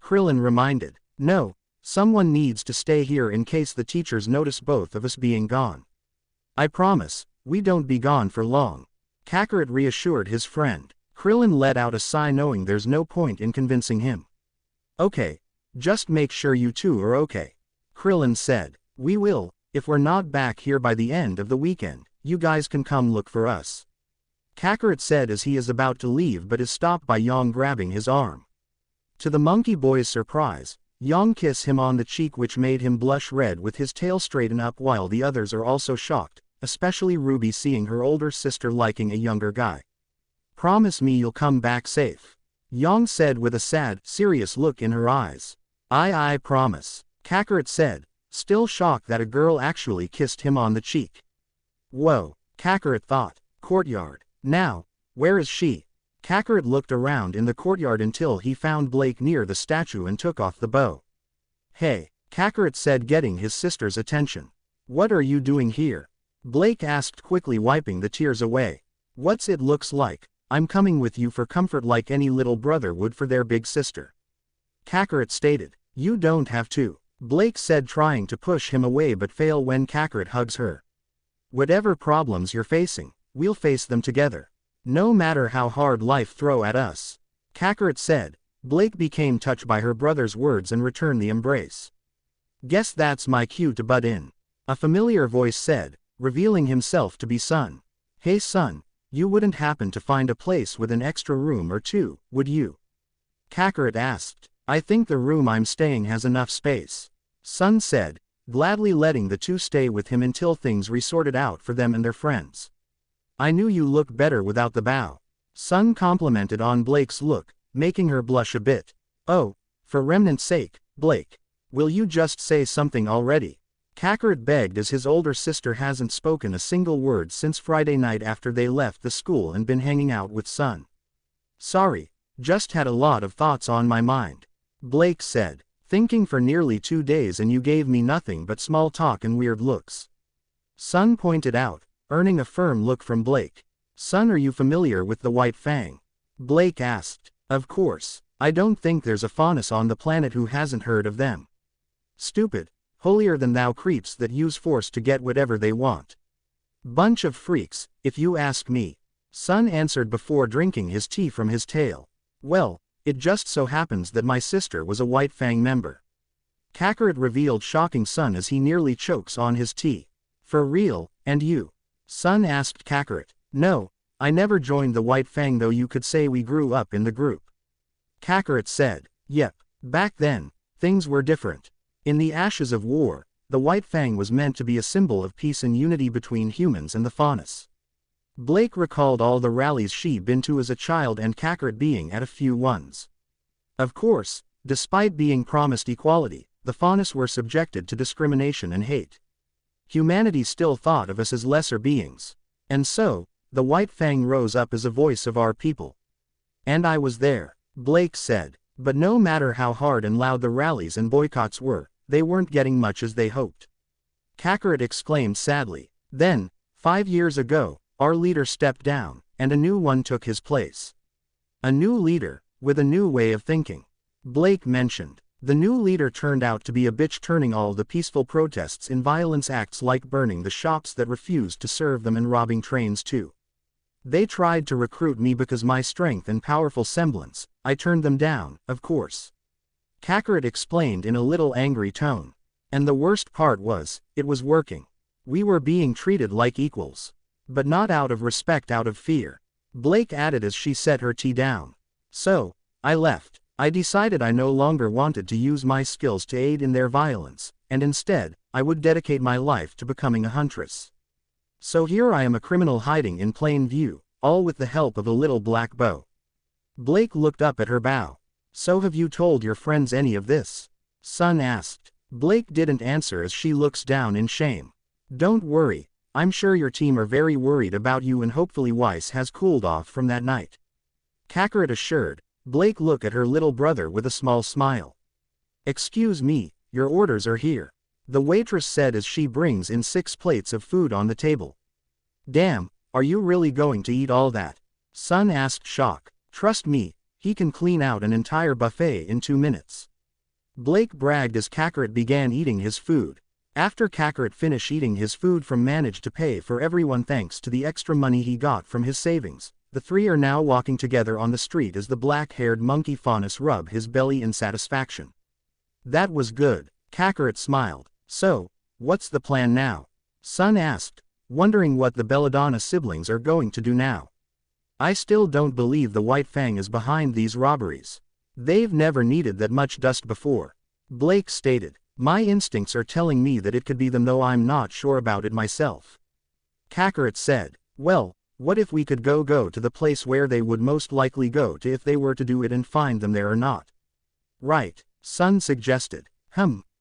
Krillin reminded. No, someone needs to stay here in case the teachers notice both of us being gone. I promise, we don't be gone for long. Kakarot reassured his friend. Krillin let out a sigh, knowing there's no point in convincing him. Okay, just make sure you two are okay. Krillin said. We will, if we're not back here by the end of the weekend, you guys can come look for us. Kakarot said as he is about to leave, but is stopped by Yang grabbing his arm. To the monkey boy's surprise, Yang kissed him on the cheek, which made him blush red with his tail straighten up, while the others are also shocked, especially Ruby seeing her older sister liking a younger guy. Promise me you'll come back safe. Yang said with a sad, serious look in her eyes. I promise. Kakarot said, still shocked that a girl actually kissed him on the cheek. Whoa, Kakarot thought. Courtyard. Now, where is she? Kakarot looked around in the courtyard until he found Blake near the statue and took off the bow. "Hey," Kakarot said, getting his sister's attention. "What are you doing here?" Blake asked quickly, wiping the tears away. "What's it looks like? I'm coming with you for comfort like any little brother would for their big sister." Kakarot stated. "You don't have to," Blake said, trying to push him away but fail when Kakarot hugs her. "Whatever problems you're facing, we'll face them together. No matter how hard life throw at us," Kakarot said. Blake became touched by her brother's words and returned the embrace. "Guess that's my cue to butt in," a familiar voice said, revealing himself to be Sun. "Hey Sun, you wouldn't happen to find a place with an extra room or two, would you?" Kakarot asked. "I think the room I'm staying has enough space," Sun said, gladly letting the two stay with him until things resorted out for them and their friends. "I knew you look better without the bow," Sun complimented on Blake's look, making her blush a bit. "Oh, for Remnant's sake, Blake, will you just say something already?" Kakarot begged, as his older sister hasn't spoken a single word since Friday night after they left the school and been hanging out with Sun. "Sorry, just had a lot of thoughts on my mind," Blake said. "Thinking for nearly 2 days and you gave me nothing but small talk and weird looks," Sun pointed out, earning a firm look from Blake. "Sun, are you familiar with the White Fang?" Blake asked. "Of course, I don't think there's a faunus on the planet who hasn't heard of them. Stupid, holier-than-thou creeps that use force to get whatever they want. Bunch of freaks, if you ask me," Sun answered before drinking his tea from his tail. "Well, it just so happens that my sister was a White Fang member," Kakarot revealed, shocking Sun as he nearly chokes on his tea. "For real, and you?" Sun asked Kakarot. "No, I never joined the White Fang, though you could say we grew up in the group," Kakarot said. "Yep, back then, things were different. In the ashes of war, the White Fang was meant to be a symbol of peace and unity between humans and the faunus." Blake recalled all the rallies she'd been to as a child and Kakarot being at a few ones. Of course, despite being promised equality, the faunus were subjected to discrimination and hate. Humanity still thought of us as lesser beings. And so, the White Fang rose up as a voice of our people. "And I was there," Blake said. "But no matter how hard and loud the rallies and boycotts were, they weren't getting much as they hoped," Kakarot exclaimed sadly. "Then, 5 years ago, our leader stepped down, and a new one took his place. A new leader, with a new way of thinking," Blake mentioned. "The new leader turned out to be a bitch, turning all the peaceful protests in violence acts like burning the shops that refused to serve them and robbing trains too. They tried to recruit me because my strength and powerful semblance. I turned them down, of course," Kakarot explained in a little angry tone. "And the worst part was, it was working. We were being treated like equals. But not out of respect, out of fear," Blake added as she set her tea down. "So, I left. I decided I no longer wanted to use my skills to aid in their violence, and instead, I would dedicate my life to becoming a huntress. So here I am, a criminal hiding in plain view, all with the help of a little black bow." Blake looked up at her bow. "So have you told your friends any of this?" Sun asked. Blake didn't answer as she looks down in shame. "Don't worry, I'm sure your team are very worried about you and hopefully Weiss has cooled off from that night," Kakarot assured. Blake looked at her little brother with a small smile. "Excuse me, your orders are here," the waitress said as she brings in 6 plates of food on the table. "Damn, are you really going to eat all that?" Sun asked, shocked. "Trust me, he can clean out an entire buffet in 2 minutes," Blake bragged as Kakarot began eating his food. After Kakarot finished eating his food, managed to pay for everyone thanks to the extra money he got from his savings. The three are now walking together on the street as the black-haired monkey faunus rub his belly in satisfaction. "That was good," Kakarot smiled. "So, what's the plan now?" Sun asked, wondering what the Belladonna siblings are going to do now. "I still don't believe the White Fang is behind these robberies. They've never needed that much dust before," Blake stated. "My instincts are telling me that it could be them, though I'm not sure about it myself," Kakarot said. "Well, what if we could go to the place where they would most likely go to if they were to do it and find them there or not?" "Right," Sun suggested.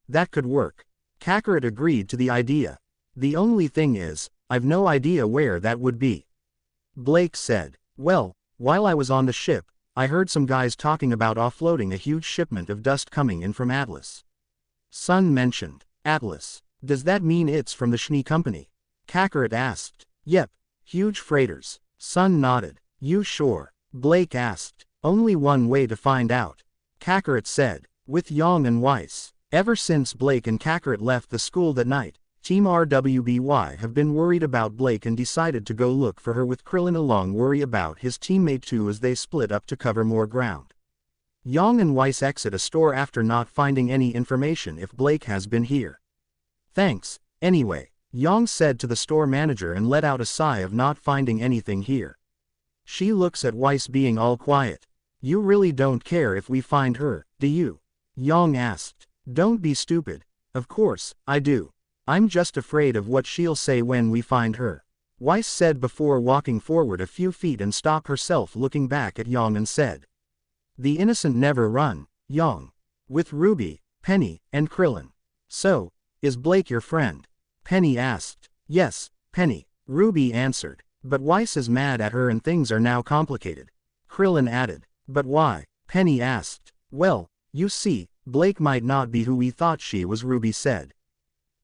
That could work." Kakarot agreed to the idea. "The only thing is, I've no idea where that would be," Blake said. "Well, While I was on the ship, I heard some guys talking about offloading a huge shipment of dust coming in from Atlas. Sun mentioned. Atlas. Does that mean it's from the Schnee Company? Kakarot asked. Yep. Huge freighters. Sun nodded. You sure? Blake asked. Only one way to find out. Kakarot said. With Yang and Weiss. Ever since Blake and Kakarot left the school that night, Team RWBY have been worried about Blake and decided to go look for her with Krillin along, worry about his teammate too as they split up to cover more ground. Yang and Weiss exit a store after not finding any information if Blake has been here. Thanks, anyway, Yang said to the store manager and let out a sigh of not finding anything here. She looks at Weiss being all quiet. You really don't care if we find her, do you? Yang asked. Don't be stupid. Of course, I do. I'm just afraid of what she'll say when we find her. Weiss said before walking forward a few feet and stopped herself looking back at Yang and said. The innocent never run, Yang. With Ruby, Penny, and Krillin. So, is Blake your friend? Penny asked. Yes, Penny, Ruby answered. But Weiss is mad at her and things are now complicated. Krillin added. But why? Penny asked. Well, you see, Blake might not be who we thought she was, Ruby said.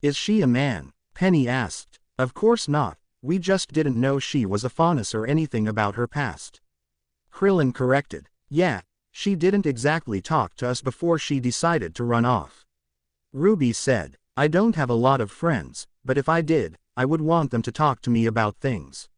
Is she a man? Penny asked. Of course not, we just didn't know she was a faunus or anything about her past. Krillin corrected. Yeah, she didn't exactly talk to us before she decided to run off. Ruby said. I don't have a lot of friends, but if I did, I would want them to talk to me about things.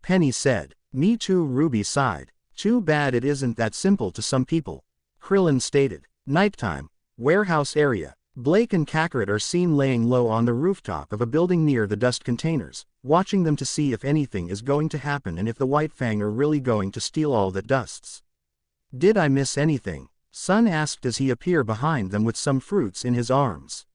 Penny said. Me too, Ruby sighed. Too bad it isn't that simple to some people. Krillin stated. Nighttime, warehouse area. Blake and Kakarot are seen laying low on the rooftop of a building near the dust containers, watching them to see if anything is going to happen and if the White Fang are really going to steal all that dusts. Did I miss anything? Sun asked as he appeared behind them with some fruits in his arms.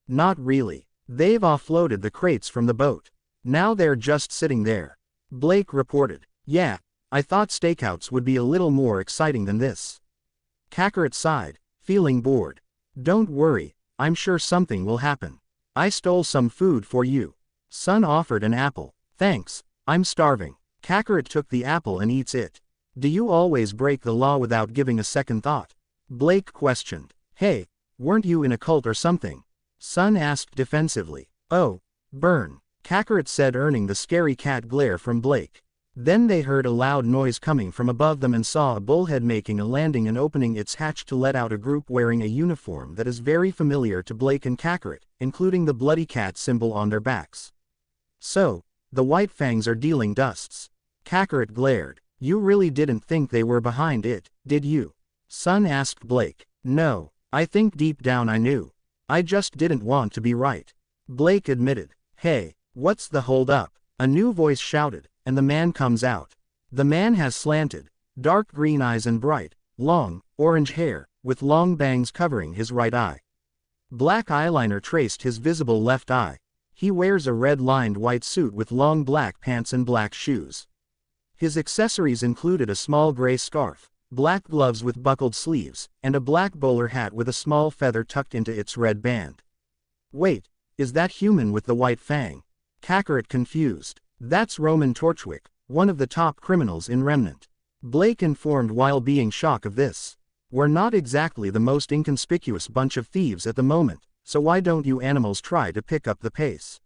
Not really. They've offloaded the crates from the boat. Now they're just sitting there. Blake reported. Yeah, I thought stakeouts would be a little more exciting than this. Kakarot sighed, feeling bored. Don't worry, I'm sure something will happen. I stole some food for you. Sun offered an apple. Thanks, I'm starving. Kakarot took the apple and eats it. Do you always break the law without giving a second thought? Blake questioned. Hey, weren't you in a cult or something? Sun asked defensively. Oh, burn. Kakarot said, earning the scary cat glare from Blake. Then they heard a loud noise coming from above them and saw a bullhead making a landing and opening its hatch to let out a group wearing a uniform that is very familiar to Blake and Kakarot, including the bloody cat symbol on their backs. So, the White Fangs are dealing dusts. Kakarot glared. You really didn't think they were behind it, did you? Sun asked Blake. No, I think deep down I knew. I just didn't want to be right. Blake admitted. Hey, what's the hold up? A new voice shouted, and the man comes out. The man has slanted, dark green eyes and bright, long, orange hair, with long bangs covering his right eye. Black eyeliner traced his visible left eye. He wears a red-lined white suit with long black pants and black shoes. His accessories included a small gray scarf, black gloves with buckled sleeves, and a black bowler hat with a small feather tucked into its red band. Wait, is that human with the white fang? Kakarot confused. That's Roman Torchwick, one of the top criminals in Remnant. Blake informed while being shocked of this. We're not exactly the most inconspicuous bunch of thieves at the moment, so why don't you animals try to pick up the pace?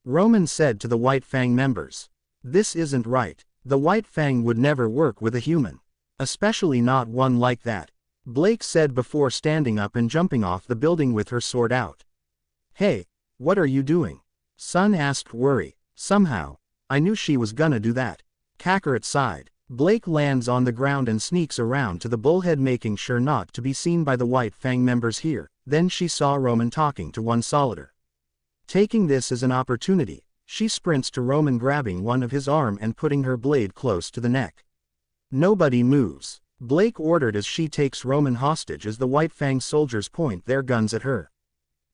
Roman said to the White Fang members. This isn't right. The White Fang would never work with a human. Especially not one like that. Blake said before standing up and jumping off the building with her sword out. Hey, what are you doing? Sun asked, worry. Somehow, I knew she was gonna do that. Kakarot sighed. Blake lands on the ground and sneaks around to the bullhead, making sure not to be seen by the White Fang members here. Then she saw Roman talking to one Solider. Taking this as an opportunity, she sprints to Roman, grabbing one of his arm and putting her blade close to the neck. Nobody moves. Blake ordered as she takes Roman hostage as the White Fang soldiers point their guns at her.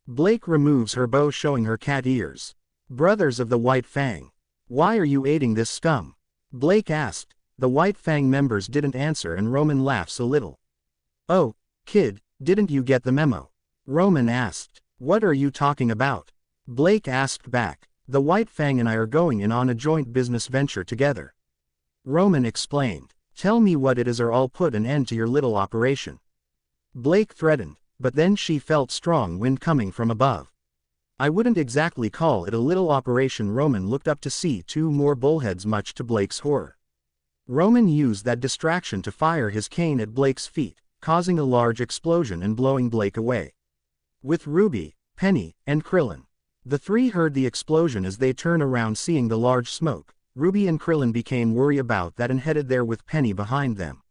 Blake removes her bow, showing her cat ears. Brothers of the White Fang. Why are you aiding this scum? Blake asked. The White Fang members didn't answer and Roman laughs a little. Oh, kid, didn't you get the memo? Roman asked. What are you talking about? Blake asked back. The White Fang and I are going in on a joint business venture together. Roman explained. Tell me what it is or I'll put an end to your little operation. Blake threatened, but then she felt strong wind coming from above. I wouldn't exactly call it a little operation. Roman looked up to see two more bullheads, much to Blake's horror. Roman used that distraction to fire his cane at Blake's feet, causing a large explosion and blowing Blake away. With Ruby, Penny, and Krillin. The three heard the explosion as they turned around, seeing the large smoke. Ruby and Krillin became worried about that and headed there with Penny behind them.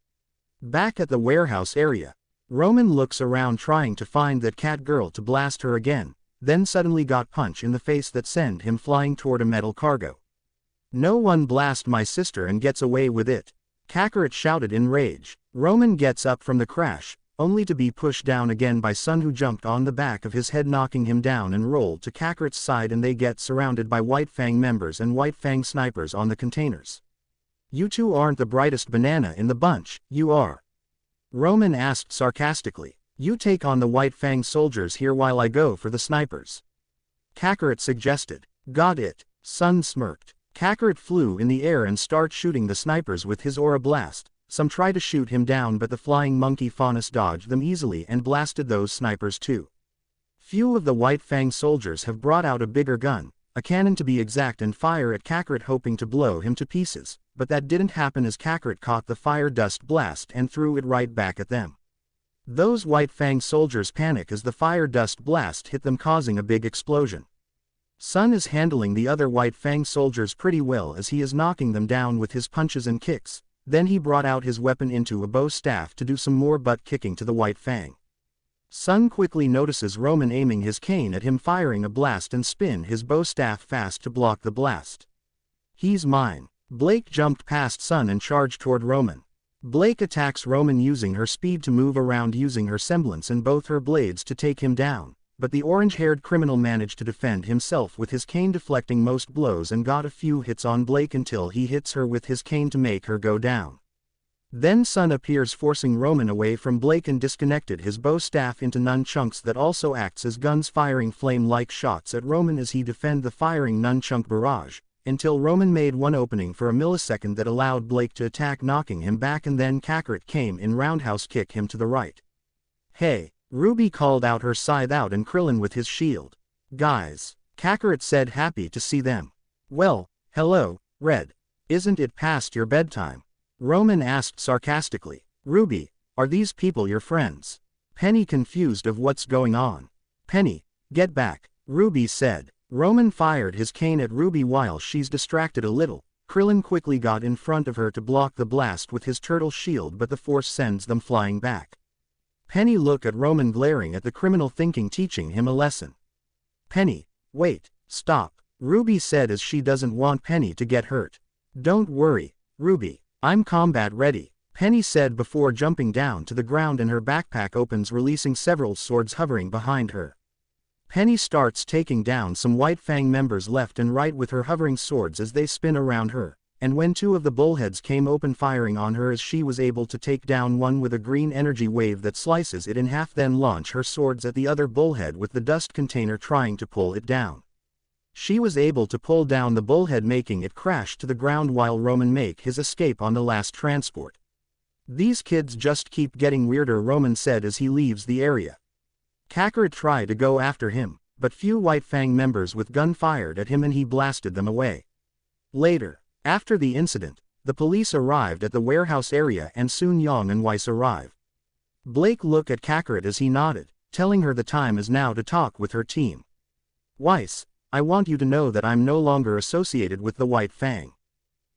Back at the warehouse area, Roman looks around trying to find that cat girl to blast her again, then suddenly got punched in the face that sent him flying toward a metal cargo. No one blast my sister and gets away with it, Kakarot shouted in rage. Roman gets up from the crash, only to be pushed down again by Sun, who jumped on the back of his head, knocking him down and rolled to Kakarot's side, and they get surrounded by White Fang members and White Fang snipers on the containers. You two aren't the brightest banana in the bunch, you are? Roman asked sarcastically. You take on the White Fang soldiers here while I go for the snipers, Kakarot suggested. Got it, Sun smirked. Kakarot flew in the air and started shooting the snipers with his aura blast. Some tried to shoot him down, but the flying monkey Faunus dodged them easily and blasted those snipers too. Few of the White Fang soldiers have brought out a bigger gun, a cannon to be exact, and fire at Kakarot, hoping to blow him to pieces, but that didn't happen as Kakarot caught the fire dust blast and threw it right back at them. Those White Fang soldiers panic as the fire dust blast hit them, causing a big explosion. Sun is handling the other White Fang soldiers pretty well as he is knocking them down with his punches and kicks. Then he brought out his weapon into a bow staff to do some more butt kicking to the White Fang. Sun quickly notices Roman aiming his cane at him, firing a blast, and spin his bow staff fast to block the blast. He's mine. Blake jumped past Sun and charged toward Roman. Blake attacks Roman using her speed to move around, using her semblance and both her blades to take him down, but the orange-haired criminal managed to defend himself with his cane, deflecting most blows and got a few hits on Blake until he hits her with his cane to make her go down. Then Sun appears, forcing Roman away from Blake, and disconnected his bow staff into nunchucks that also acts as guns, firing flame-like shots at Roman as he defend the firing nunchuk barrage, until Roman made one opening for a millisecond that allowed Blake to attack, knocking him back, and then Kakarot came in roundhouse kick him to the right. Hey, Ruby called out, her scythe out, and Krillin with his shield. Guys, Kakarot said, happy to see them. Well, hello, Red. Isn't it past your bedtime? Roman asked sarcastically. Ruby, are these people your friends? Penny confused of what's going on. Penny, get back, Ruby said. Roman fired his cane at Ruby while she's distracted a little. Krillin quickly got in front of her to block the blast with his turtle shield, but the force sends them flying back. Penny looked at Roman, glaring at the criminal, thinking teaching him a lesson. Penny, wait, stop, Ruby said as she doesn't want Penny to get hurt. Don't worry, Ruby, I'm combat ready, Penny said before jumping down to the ground, and her backpack opens, releasing several swords hovering behind her. Penny starts taking down some White Fang members left and right with her hovering swords as they spin around her, and when two of the bullheads came open, firing on her, as she was able to take down one with a green energy wave that slices it in half, then launch her swords at the other bullhead with the dust container trying to pull it down. She was able to pull down the bullhead, making it crash to the ground while Roman make his escape on the last transport. These kids just keep getting weirder, Roman said as he leaves the area. Kakarot tried to go after him, but few White Fang members with gun fired at him and he blasted them away. Later, after the incident, the police arrived at the warehouse area and soon Yang and Weiss arrived. Blake looked at Kakarot as he nodded, telling her the time is now to talk with her team. Weiss, I want you to know that I'm no longer associated with the White Fang.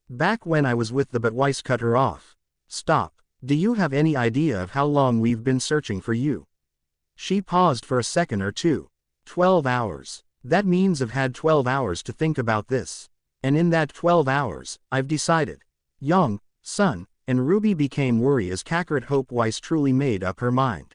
Back when I was with the, but Weiss cut her off. Stop, do you have any idea of how long we've been searching for you? She paused for a second or two. 12 hours. That means I've had 12 hours to think about this. And in that 12 hours, I've decided. Yang, Sun, and Ruby became worried as Kakarot hoped Weiss truly made up her mind.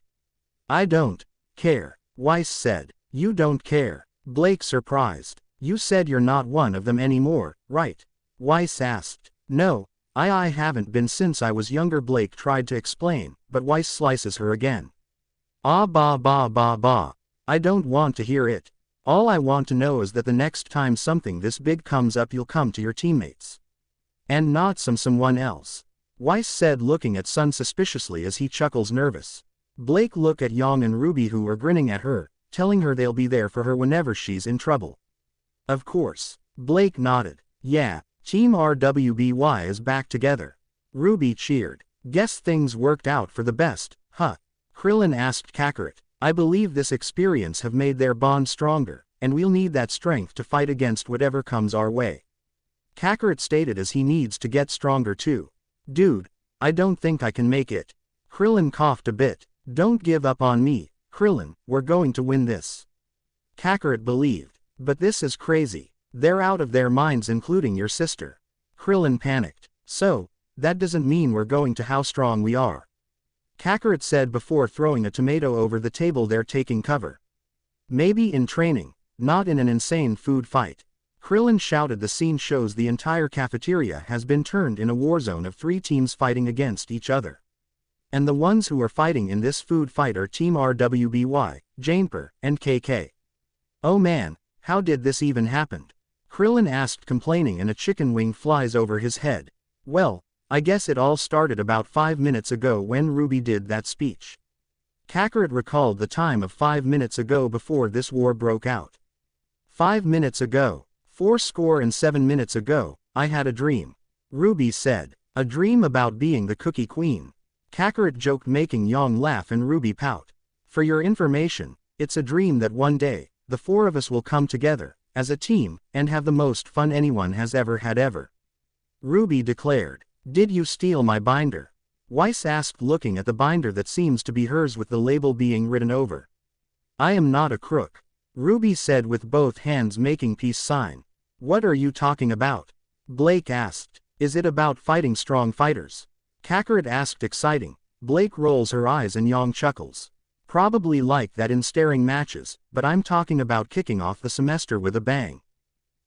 I don't care, Weiss said. You don't care? Blake surprised. You said you're not one of them anymore, right? Weiss asked. No, I haven't been since I was younger, Blake tried to explain, but Weiss slices her again. Ah, bah bah bah bah. I don't want to hear it. All I want to know is that the next time something this big comes up, you'll come to your teammates. And not someone else. Weiss said, looking at Sun suspiciously as he chuckles nervous. Blake looked at Yang and Ruby, who are grinning at her, telling her they'll be there for her whenever she's in trouble. Of course. Blake nodded. Yeah, Team RWBY is back together. Ruby cheered. Guess things worked out for the best, huh? Krillin asked Kakarot. I believe this experience have made their bond stronger, and we'll need that strength to fight against whatever comes our way. Kakarot stated as he needs to get stronger too. Dude, I don't think I can make it. Krillin coughed a bit. Don't give up on me, Krillin, we're going to win this. Kakarot believed. But this is crazy. They're out of their minds, including your sister. Krillin panicked. So, that doesn't mean we're going to how strong we are. Kakarot said before throwing a tomato over the table. They're taking cover. Maybe in training, not in an insane food fight. Krillin shouted. The scene shows the entire cafeteria has been turned in a war zone of 3 teams fighting against each other. And the ones who are fighting in this food fight are Team RWBY, Janeper, and KK. Oh man, how did this even happen? Krillin asked, complaining, and a chicken wing flies over his head. Well, I guess it all started about 5 minutes ago when Ruby did that speech. Kakarot recalled the time of 5 minutes ago before this war broke out. 5 minutes ago, 87 minutes ago, I had a dream. Ruby said. A dream about being the Cookie Queen. Kakarot joked, making Yang laugh and Ruby pout. For your information, it's a dream that one day, the 4 of us will come together, as a team, and have the most fun anyone has ever had ever. Ruby declared. Did you steal my binder? Weiss asked, looking at the binder that seems to be hers with the label being written over. I am not a crook. Ruby said, with both hands making peace sign. What are you talking about? Blake asked. Is it about fighting strong fighters? Kakarot asked, exciting. Blake rolls her eyes and Yang chuckles. Probably like that in staring matches, but I'm talking about kicking off the semester with a bang.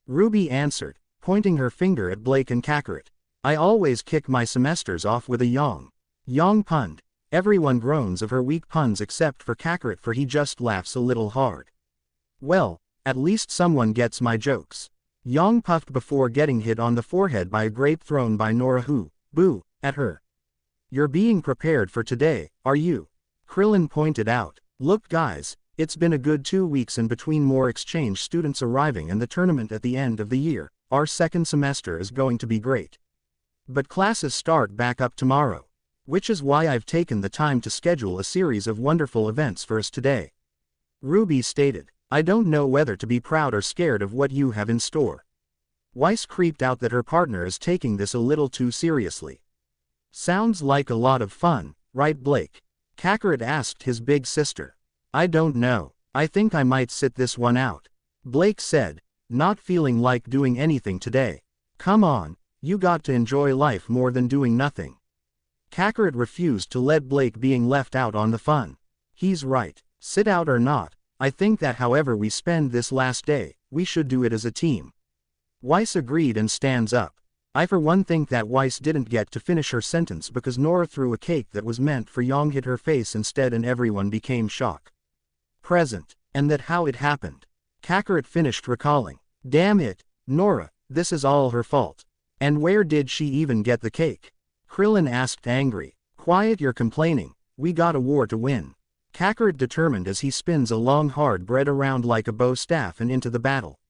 Ruby answered, pointing her finger at Blake and Kakarot. I always kick my semesters off with a Yang. Yang punned. Everyone groans of her weak puns except for Kakarot, for he just laughs a little hard. Well, at least someone gets my jokes. Yang puffed before getting hit on the forehead by a grape thrown by Nora, who, boo, at her. You're being prepared for today, are you? Krillin pointed out. Look guys, it's been a good 2 weeks in between more exchange students arriving and the tournament at the end of the year. Our second semester is going to be great. But classes start back up tomorrow. Which is why I've taken the time to schedule a series of wonderful events for us today. Ruby stated. I don't know whether to be proud or scared of what you have in store. Weiss creeped out that her partner is taking this a little too seriously. Sounds like a lot of fun, right Blake? Kakarot asked his big sister. I don't know. I think I might sit this one out. Blake said, not feeling like doing anything today. Come on, you got to enjoy life more than doing nothing. Kakarot refused to let Blake being left out on the fun. He's right. Sit out or not, I think that however we spend this last day, we should do it as a team. Weiss agreed and stands up. I for one think that Weiss didn't get to finish her sentence because Nora threw a cake that was meant for Yang hit her face instead and everyone became shocked. Present. And that how it happened. Kakarot finished recalling. Damn it, Nora, this is all her fault. And where did she even get the cake? Krillin asked, angry. Quiet, you're complaining, we got a war to win. Kakarot determined as he spins a long hard bread around like a bow staff and into the battle.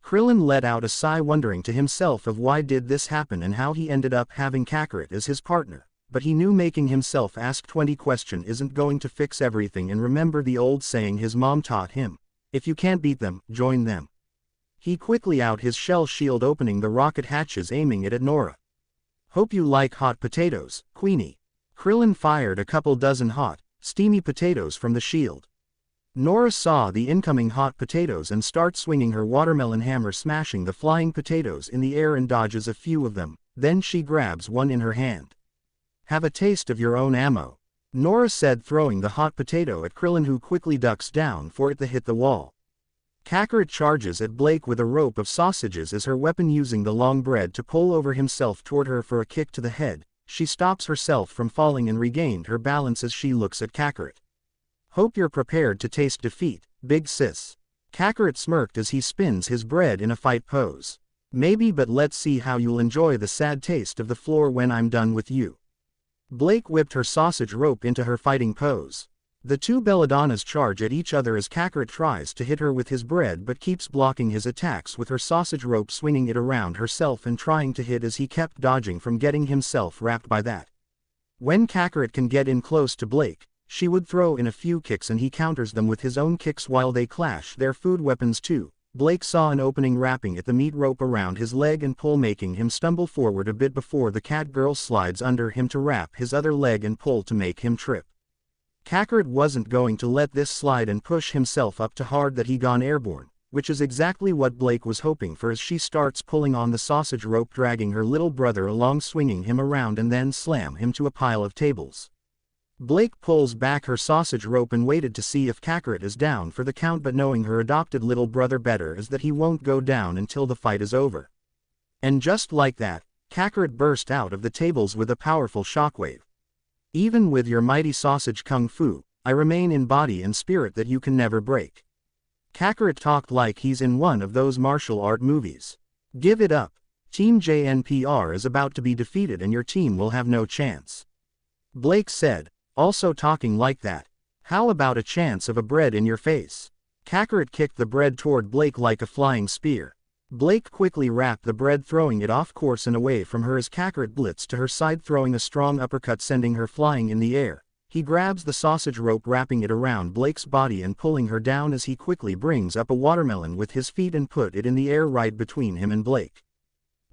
Krillin let out a sigh, wondering to himself of why did this happen and how he ended up having Kakarot as his partner, but he knew making himself ask 20 questions isn't going to fix everything, and remember the old saying his mom taught him, if you can't beat them, join them. He quickly out his shell shield, opening the rocket hatches, aiming it at Nora. Hope you like hot potatoes, Queenie. Krillin fired a couple dozen hot, steamy potatoes from the shield. Nora saw the incoming hot potatoes and starts swinging her watermelon hammer, smashing the flying potatoes in the air and dodges a few of them, then she grabs one in her hand. Have a taste of your own ammo, Nora said, throwing the hot potato at Krillin, who quickly ducks down for it to hit the wall. Kakarot charges at Blake with a rope of sausages as her weapon, using the long bread to pull over himself toward her for a kick to the head. She stops herself from falling and regained her balance as she looks at Kakarot. Hope you're prepared to taste defeat, big sis. Kakarot smirked as he spins his bread in a fight pose. Maybe, but let's see how you'll enjoy the sad taste of the floor when I'm done with you. Blake whipped her sausage rope into her fighting pose. The two belladonnas charge at each other as Kakarot tries to hit her with his bread but keeps blocking his attacks with her sausage rope, swinging it around herself and trying to hit as he kept dodging from getting himself wrapped by that. When Kakarot can get in close to Blake, she would throw in a few kicks and he counters them with his own kicks while they clash their food weapons too. Blake saw an opening wrapping at the meat rope around his leg and pull, making him stumble forward a bit before the cat girl slides under him to wrap his other leg and pull to make him trip. Kakarot wasn't going to let this slide and push himself up too hard that he gone airborne, which is exactly what Blake was hoping for as she starts pulling on the sausage rope, dragging her little brother along, swinging him around and then slam him to a pile of tables. Blake pulls back her sausage rope and waited to see if Kakarot is down for the count, but knowing her adopted little brother better is that he won't go down until the fight is over. And just like that, Kakarot burst out of the tables with a powerful shockwave. Even with your mighty sausage kung fu, I remain in body and spirit that you can never break. Kakarot talked like he's in one of those martial art movies. Give it up. Team JNPR is about to be defeated and your team will have no chance. Blake said, also talking like that. How about a chance of a bread in your face? Kakarot kicked the bread toward Blake like a flying spear. Blake quickly wrapped the bread, throwing it off course and away from her as Kakarot blitzed to her side, throwing a strong uppercut sending her flying in the air. He grabs the sausage rope, wrapping it around Blake's body and pulling her down as he quickly brings up a watermelon with his feet and put it in the air right between him and Blake.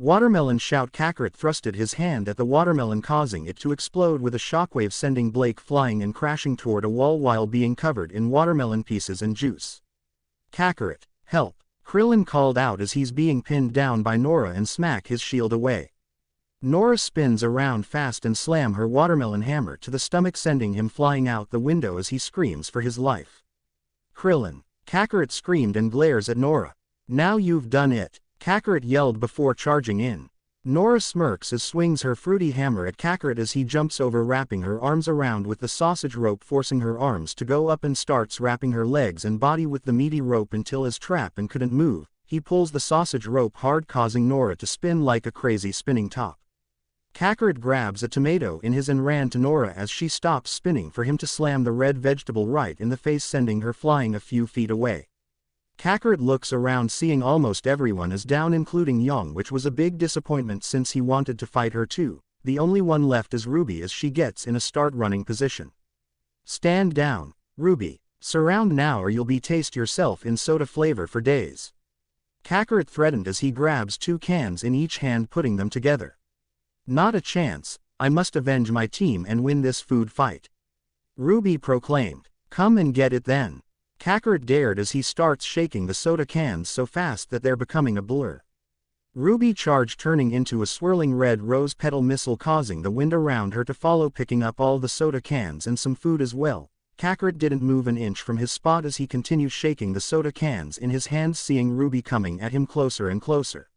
Watermelon shout! Kakarot thrusted his hand at the watermelon, causing it to explode with a shockwave, sending Blake flying and crashing toward a wall while being covered in watermelon pieces and juice. Kakarot, help! Krillin called out as he's being pinned down by Nora and smack his shield away. Nora spins around fast and slam her watermelon hammer to the stomach, sending him flying out the window as he screams for his life. Krillin! Kakarot screamed and glares at Nora. Now you've done it! Kakarot yelled before charging in. Nora smirks as swings her fruity hammer at Kakarot as he jumps over, wrapping her arms around with the sausage rope, forcing her arms to go up, and starts wrapping her legs and body with the meaty rope until his trap and couldn't move. He pulls the sausage rope hard, causing Nora to spin like a crazy spinning top. Kakarot grabs a tomato in his and ran to Nora as she stops spinning for him to slam the red vegetable right in the face, sending her flying a few feet away. Kakarot looks around, seeing almost everyone is down including Young, which was a big disappointment since he wanted to fight her too. The only one left is Ruby as she gets in a start running position. Stand down, Ruby. Surround now or you'll be taste yourself in soda flavor for days. Kakarot threatened as he grabs two cans in each hand, putting them together. Not a chance, I must avenge my team and win this food fight. Ruby proclaimed. Come and get it then. Kakarot dared as he starts shaking the soda cans so fast that they're becoming a blur. Ruby charged, turning into a swirling red rose petal missile, causing the wind around her to follow, picking up all the soda cans and some food as well. Kakarot didn't move an inch from his spot as he continues shaking the soda cans in his hands, seeing Ruby coming at him closer and closer.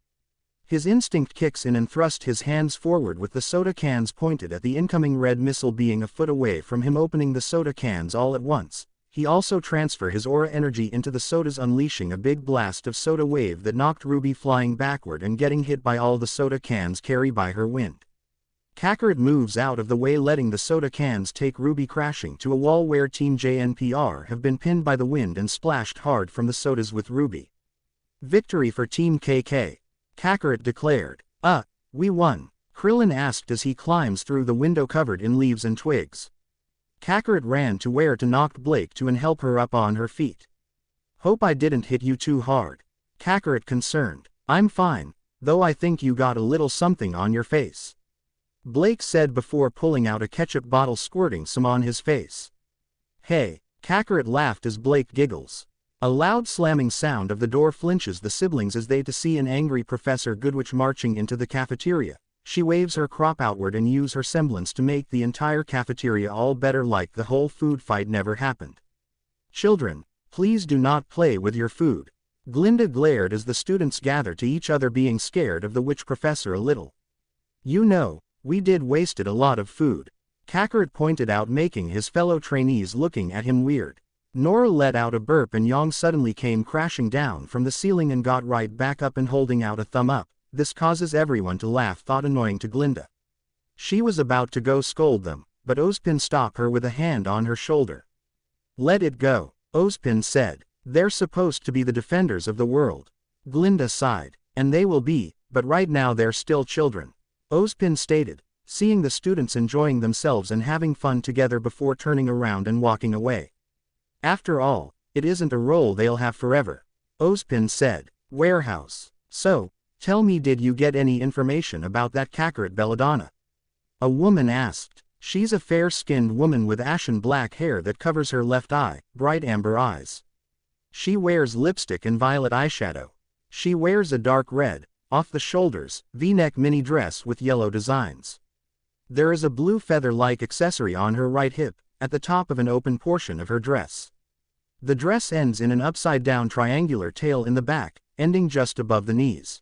His instinct kicks in and thrust his hands forward with the soda cans pointed at the incoming red missile, being a foot away from him, opening the soda cans all at once. He also transferred his aura energy into the sodas, unleashing a big blast of soda wave that knocked Ruby flying backward and getting hit by all the soda cans carried by her wind. Kakarot moves out of the way, letting the soda cans take Ruby crashing to a wall where Team JNPR have been pinned by the wind and splashed hard from the sodas with Ruby. Victory for Team KK. Kakarot declared. We won. Krillin asked as he climbs through the window covered in leaves and twigs. Kakarot ran to where to knock Blake to and help her up on her feet. Hope I didn't hit you too hard. Kakarot concerned. I'm fine, though I think you got a little something on your face. Blake said before pulling out a ketchup bottle, squirting some on his face. Hey, Kakarot laughed as Blake giggles. A loud slamming sound of the door flinches the siblings as they see an angry Professor Goodwitch marching into the cafeteria. She waves her crop outward and uses her semblance to make the entire cafeteria all better, like the whole food fight never happened. Children, please do not play with your food. Glinda glared as the students gathered to each other, being scared of the witch professor a little. You know, we did wasted a lot of food. Kakarot pointed out, making his fellow trainees looking at him weird. Nora let out a burp and Yang suddenly came crashing down from the ceiling and got right back up and holding out a thumb up. this causes everyone to laugh, thought annoying to Glinda. She was about to go scold them, but Ozpin stopped her with a hand on her shoulder. Let it go, Ozpin said. They're supposed to be the defenders of the world. Glinda sighed. And they will be, but right now they're still children, Ozpin stated, seeing the students enjoying themselves and having fun together before turning around and walking away. After all, it isn't a role they'll have forever, Ozpin said. Warehouse. So, tell me, did you get any information about that Kakarot Belladonna? A woman asked. She's a fair-skinned woman with ashen black hair that covers her left eye, bright amber eyes. She wears lipstick and violet eyeshadow. She wears a dark red, off-the-shoulders, V-neck mini dress with yellow designs. There is a blue feather-like accessory on her right hip, at the top of an open portion of her dress. The dress ends in an upside-down triangular tail in the back, ending just above the knees.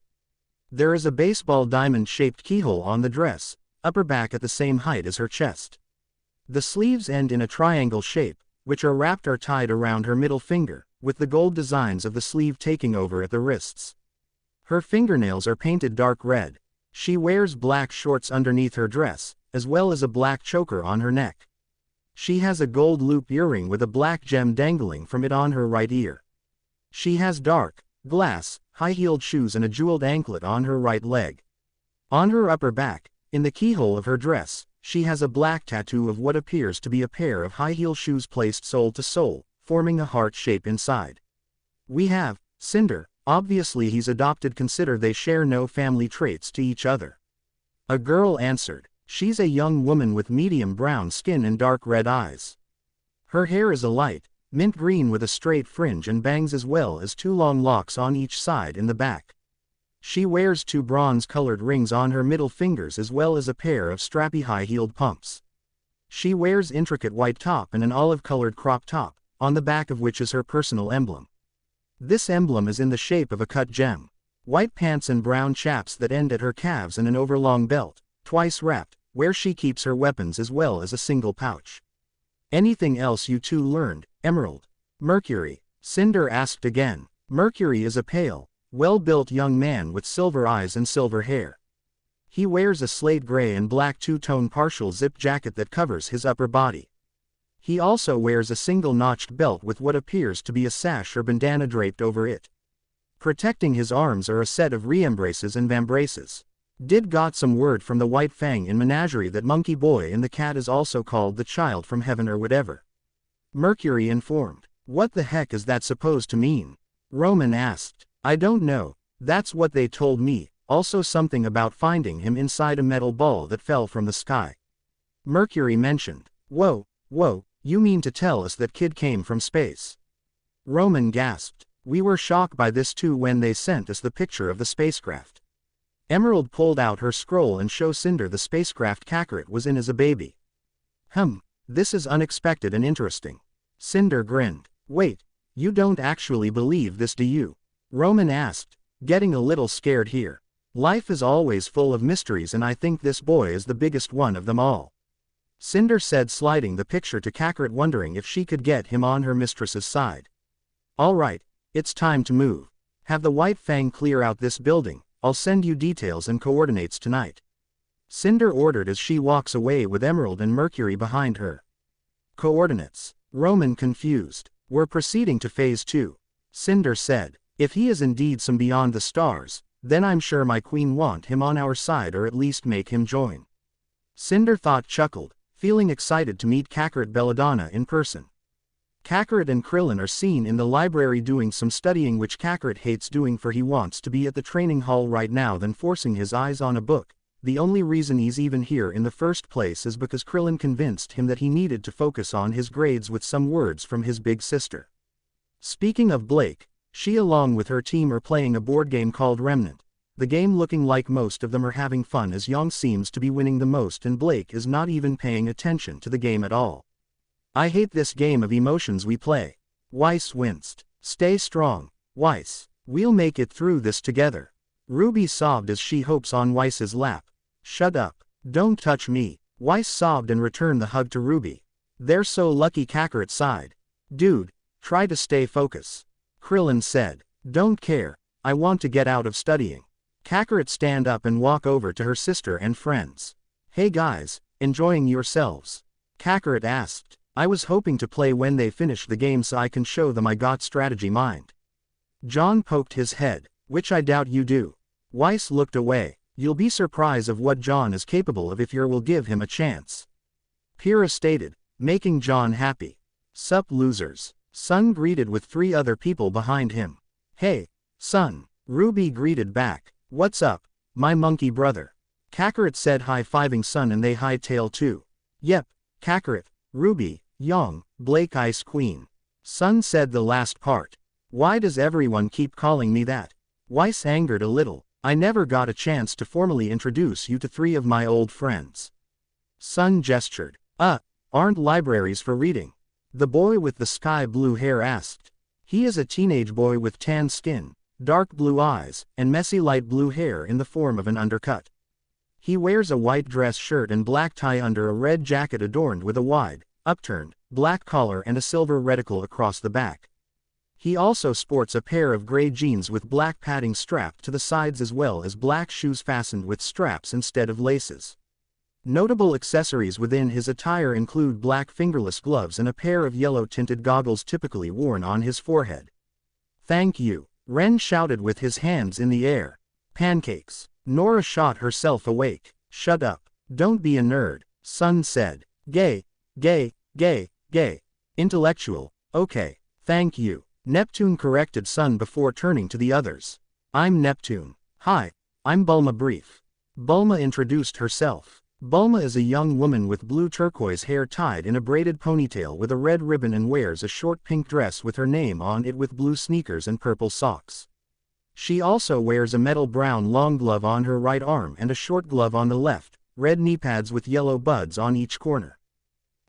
There is a baseball diamond-shaped keyhole on the dress, upper back at the same height as her chest. The sleeves end in a triangle shape, which are wrapped or tied around her middle finger, with the gold designs of the sleeve taking over at the wrists. Her fingernails are painted dark red. She wears black shorts underneath her dress, as well as a black choker on her neck. She has a gold loop earring with a black gem dangling from it on her right ear. She has dark, glass, high-heeled shoes and a jeweled anklet on her right leg. On her upper back, in the keyhole of her dress, she has a black tattoo of what appears to be a pair of high-heel shoes placed sole to sole, forming a heart shape inside. We have Cinder. Obviously he's adopted. Consider they share no family traits to each other. A girl answered. She's a young woman with medium brown skin and dark red eyes. Her hair is a light mint green with a straight fringe and bangs, as well as 2 long locks on each side in the back. She wears 2 bronze-colored rings on her middle fingers as well as a pair of strappy high-heeled pumps. She wears intricate white top and an olive-colored crop top, on the back of which is her personal emblem. This emblem is in the shape of a cut gem. White pants and brown chaps that end at her calves and an overlong belt, twice wrapped, where she keeps her weapons as well as a single pouch. Anything else you two learned, Emerald? Mercury, Cinder asked again. Mercury is a pale, well-built young man with silver eyes and silver hair. He wears a slate gray and black two-tone partial zip jacket that covers his upper body. He also wears a single notched belt with what appears to be a sash or bandana draped over it. Protecting his arms are a set of re-embraces and vambraces. Did got some word from the White Fang in Menagerie that Monkey Boy and the cat is also called the Child from Heaven or whatever. Mercury informed. What the heck is that supposed to mean? Roman asked. I don't know, that's what they told me, also something about finding him inside a metal ball that fell from the sky. Mercury mentioned. Whoa, you mean to tell us that kid came from space? Roman gasped. We were shocked by this too when they sent us the picture of the spacecraft. Emerald pulled out her scroll and showed Cinder the spacecraft Kakarot was in as a baby. This is unexpected and interesting. Cinder grinned. Wait, you don't actually believe this, do you? Roman asked, getting a little scared here. Life is always full of mysteries and I think this boy is the biggest one of them all. Cinder said, sliding the picture to Kakarot, wondering if she could get him on her mistress's side. All right, it's time to move. Have the White Fang clear out this building. I'll send you details and coordinates tonight. Cinder ordered as she walks away with Emerald and Mercury behind her. Coordinates. Roman confused. We're proceeding to phase 2. Cinder said. If he is indeed some beyond the stars, then I'm sure my queen want him on our side or at least make him join. Cinder thought, chuckled, feeling excited to meet Kakarot Belladonna in person. Kakarot and Krillin are seen in the library doing some studying, which Kakarot hates doing, for he wants to be at the training hall right now than forcing his eyes on a book. The only reason he's even here in the first place is because Krillin convinced him that he needed to focus on his grades with some words from his big sister. Speaking of Blake, she along with her team are playing a board game called Remnant. The game looking like most of them are having fun as Young seems to be winning the most and Blake is not even paying attention to the game at all. I hate this game of emotions we play. Weiss winced. Stay strong, Weiss. We'll make it through this together. Ruby sobbed as she hops on Weiss's lap. Shut up. Don't touch me. Weiss sobbed and returned the hug to Ruby. They're so lucky, Kakarot sighed. Dude, try to stay focused. Krillin said. Don't care. I want to get out of studying. Kakarot stand up and walk over to her sister and friends. Hey guys, enjoying yourselves? Kakarot asked. I was hoping to play when they finish the game so I can show them I got strategy mind. John poked his head, which I doubt you do. Weiss looked away. You'll be surprised of what John is capable of if you will give him a chance. Pyrrha stated, making John happy. Sup losers. Sun greeted with 3 other people behind him. Hey, Sun. Ruby greeted back. What's up, my monkey brother? Kakarot said high-fiving Sun and they hightail too. Yep, Kakarot, Ruby, Yang, Blake Ice Queen. Sun said the last part. Why does everyone keep calling me that? Weiss angered a little. I never got a chance to formally introduce you to 3 of my old friends. Sun gestured. Aren't libraries for reading? The boy with the sky blue hair asked. He is a teenage boy with tan skin, dark blue eyes, and messy light blue hair in the form of an undercut. He wears a white dress shirt and black tie under a red jacket adorned with a wide, upturned, black collar and a silver reticle across the back. He also sports a pair of gray jeans with black padding strapped to the sides as well as black shoes fastened with straps instead of laces. Notable accessories within his attire include black fingerless gloves and a pair of yellow-tinted goggles typically worn on his forehead. Thank you, Ren shouted with his hands in the air. Pancakes. Nora shot herself awake. Shut up. Don't be a nerd, Sun said. Gay. Intellectual. Okay, thank you. Neptune corrected Sun before turning to the others. I'm Neptune. Hi, I'm Bulma Brief. Bulma introduced herself. Bulma is a young woman with blue turquoise hair tied in a braided ponytail with a red ribbon and wears a short pink dress with her name on it with blue sneakers and purple socks. She also wears a metal brown long glove on her right arm and a short glove on the left, red knee pads with yellow buds on each corner.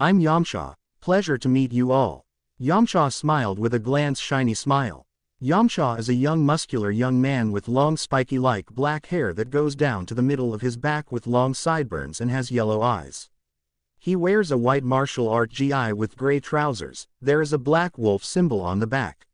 I'm Yamcha, pleasure to meet you all. Yamcha smiled with a glance shiny smile. Yamcha is a young muscular young man with long spiky-like black hair that goes down to the middle of his back with long sideburns and has yellow eyes. He wears a white martial art gi with gray trousers. There is a black wolf symbol on the back.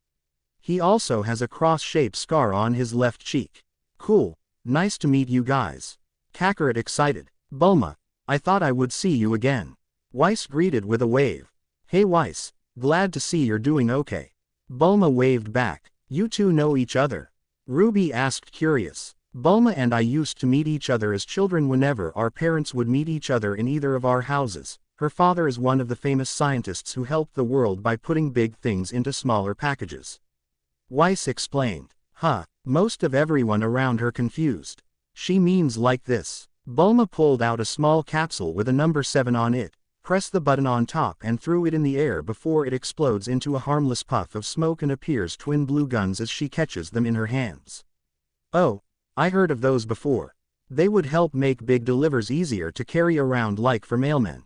He also has a cross-shaped scar on his left cheek. Cool, nice to meet you guys. Kakarot excited. Bulma, I thought I would see you again. Weiss greeted with a wave. Hey Weiss, glad to see you're doing okay. Bulma waved back. You two know each other? Ruby asked curious. Bulma and I used to meet each other as children whenever our parents would meet each other in either of our houses. Her father is one of the famous scientists who helped the world by putting big things into smaller packages. Weiss explained. Most of everyone around her confused. She means like this. Bulma pulled out a small capsule with a number 7 on it, pressed the button on top and threw it in the air before it explodes into a harmless puff of smoke and appears twin blue guns as she catches them in her hands. Oh, I heard of those before. They would help make big delivers easier to carry around like for mailmen.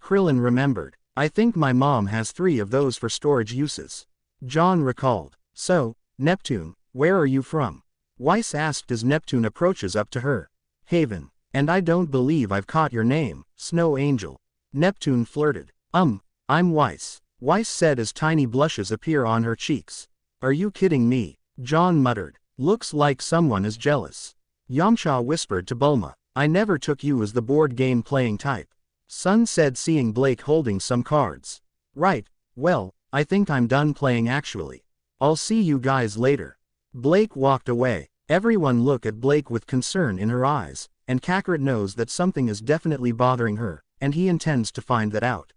Krillin remembered. I think my mom has 3 of those for storage uses. John recalled. So, Neptune, where are you from? Weiss asked as Neptune approaches up to her. Haven. And I don't believe I've caught your name, Snow Angel. Neptune flirted. I'm Weiss. Weiss said as tiny blushes appear on her cheeks. Are you kidding me? John muttered. Looks like someone is jealous. Yamcha whispered to Bulma. I never took you as the board game playing type. Sun said seeing Blake holding some cards. Right, well, I think I'm done playing actually. I'll see you guys later. Blake walked away. Everyone looked at Blake with concern in her eyes, and Kakarot knows that something is definitely bothering her, and he intends to find that out.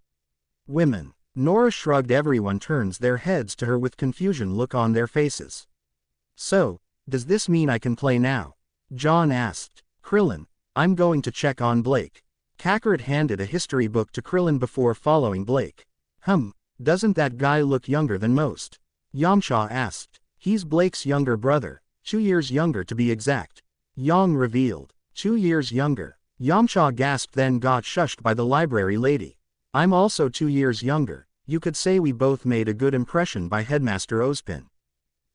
Women. Nora shrugged. Everyone turns their heads to her with confusion look on their faces. So, does this mean I can play now? John asked. Krillin, I'm going to check on Blake. Kakarot handed a history book to Krillin before following Blake. Doesn't that guy look younger than most? Yamcha asked. He's Blake's younger brother, 2 years younger to be exact. Yang revealed. 2 years younger. Yamcha gasped then got shushed by the library lady. I'm also 2 years younger. You could say we both made a good impression by Headmaster Ozpin.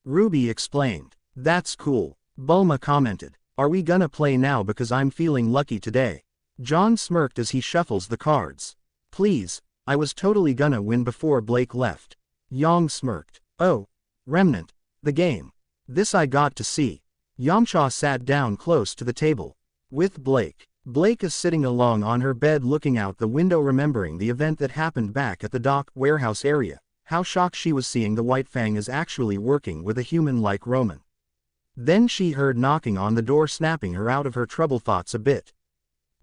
Ruby explained. That's cool. Bulma commented. Are we gonna play now because I'm feeling lucky today? John smirked as he shuffles the cards. Please, I was totally gonna win before Blake left. Yang smirked. Oh, Remnant. The game. This I got to see. Yamcha sat down close to the table. With Blake. Blake is sitting along on her bed looking out the window remembering the event that happened back at the dock warehouse area, how shocked she was seeing the White Fang is actually working with a human like Roman. Then she heard knocking on the door snapping her out of her troubled thoughts a bit.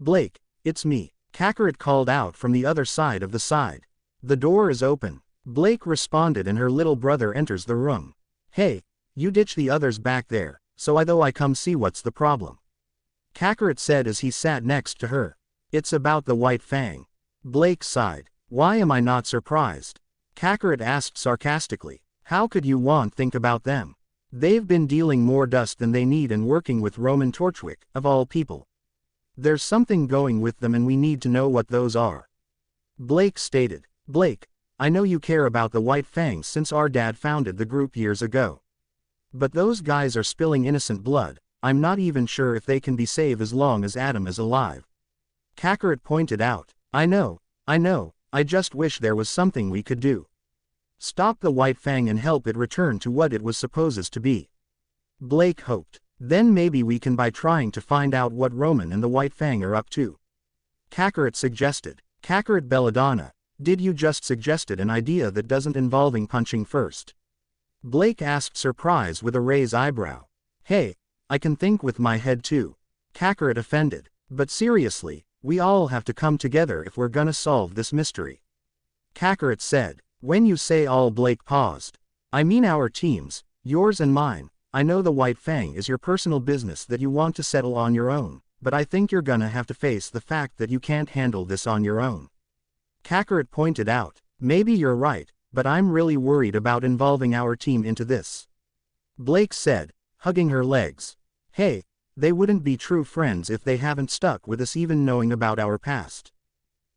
Blake, it's me, Kakarot called out from the other side of the side. The door is open. Blake responded and her little brother enters the room. Hey, you ditch the others back there, so I come see what's the problem. Kakarot said as he sat next to her. It's about the White Fang. Blake sighed. Why am I not surprised? Kakarot asked sarcastically. How could you think about them? They've been dealing more dust than they need and working with Roman Torchwick, of all people. There's something going with them and we need to know what those are. Blake stated. Blake, I know you care about the White Fangs since our dad founded the group years ago. But those guys are spilling innocent blood. I'm not even sure if they can be saved as long as Adam is alive. Kakarot pointed out. I know, I just wish there was something we could do. Stop the White Fang and help it return to what it was supposed to be. Blake hoped. Then maybe we can by trying to find out what Roman and the White Fang are up to. Kakarot suggested. Kakarot Belladonna, did you just suggested an idea that doesn't involving punching first? Blake asked surprised with a raised eyebrow. Hey, I can think with my head too. Kakarot offended. But seriously, we all have to come together if we're gonna solve this mystery. Kakarot said. When you say all, Blake paused. I mean our teams, yours and mine. I know the White Fang is your personal business that you want to settle on your own, but I think you're gonna have to face the fact that you can't handle this on your own. Kakarot pointed out. Maybe you're right, but I'm really worried about involving our team into this. Blake said, hugging her legs. Hey, they wouldn't be true friends if they haven't stuck with us even knowing about our past.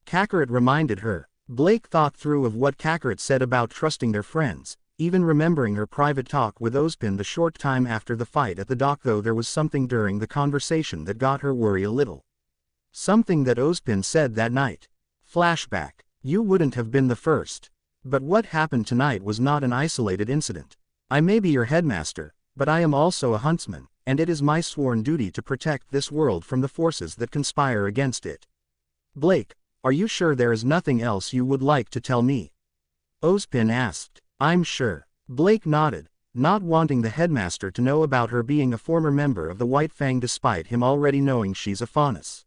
Kakarot reminded her. Blake thought through of what Kakarot said about trusting their friends, even remembering her private talk with Ozpin the short time after the fight at the dock, though there was something during the conversation that got her worry a little. Something that Ozpin said that night. Flashback. You wouldn't have been the first. But what happened tonight was not an isolated incident. I may be your headmaster, but I am also a huntsman, and it is my sworn duty to protect this world from the forces that conspire against it. Blake, are you sure there is nothing else you would like to tell me? Ozpin asked. I'm sure. Blake nodded, not wanting the headmaster to know about her being a former member of the White Fang despite him already knowing she's a Faunus.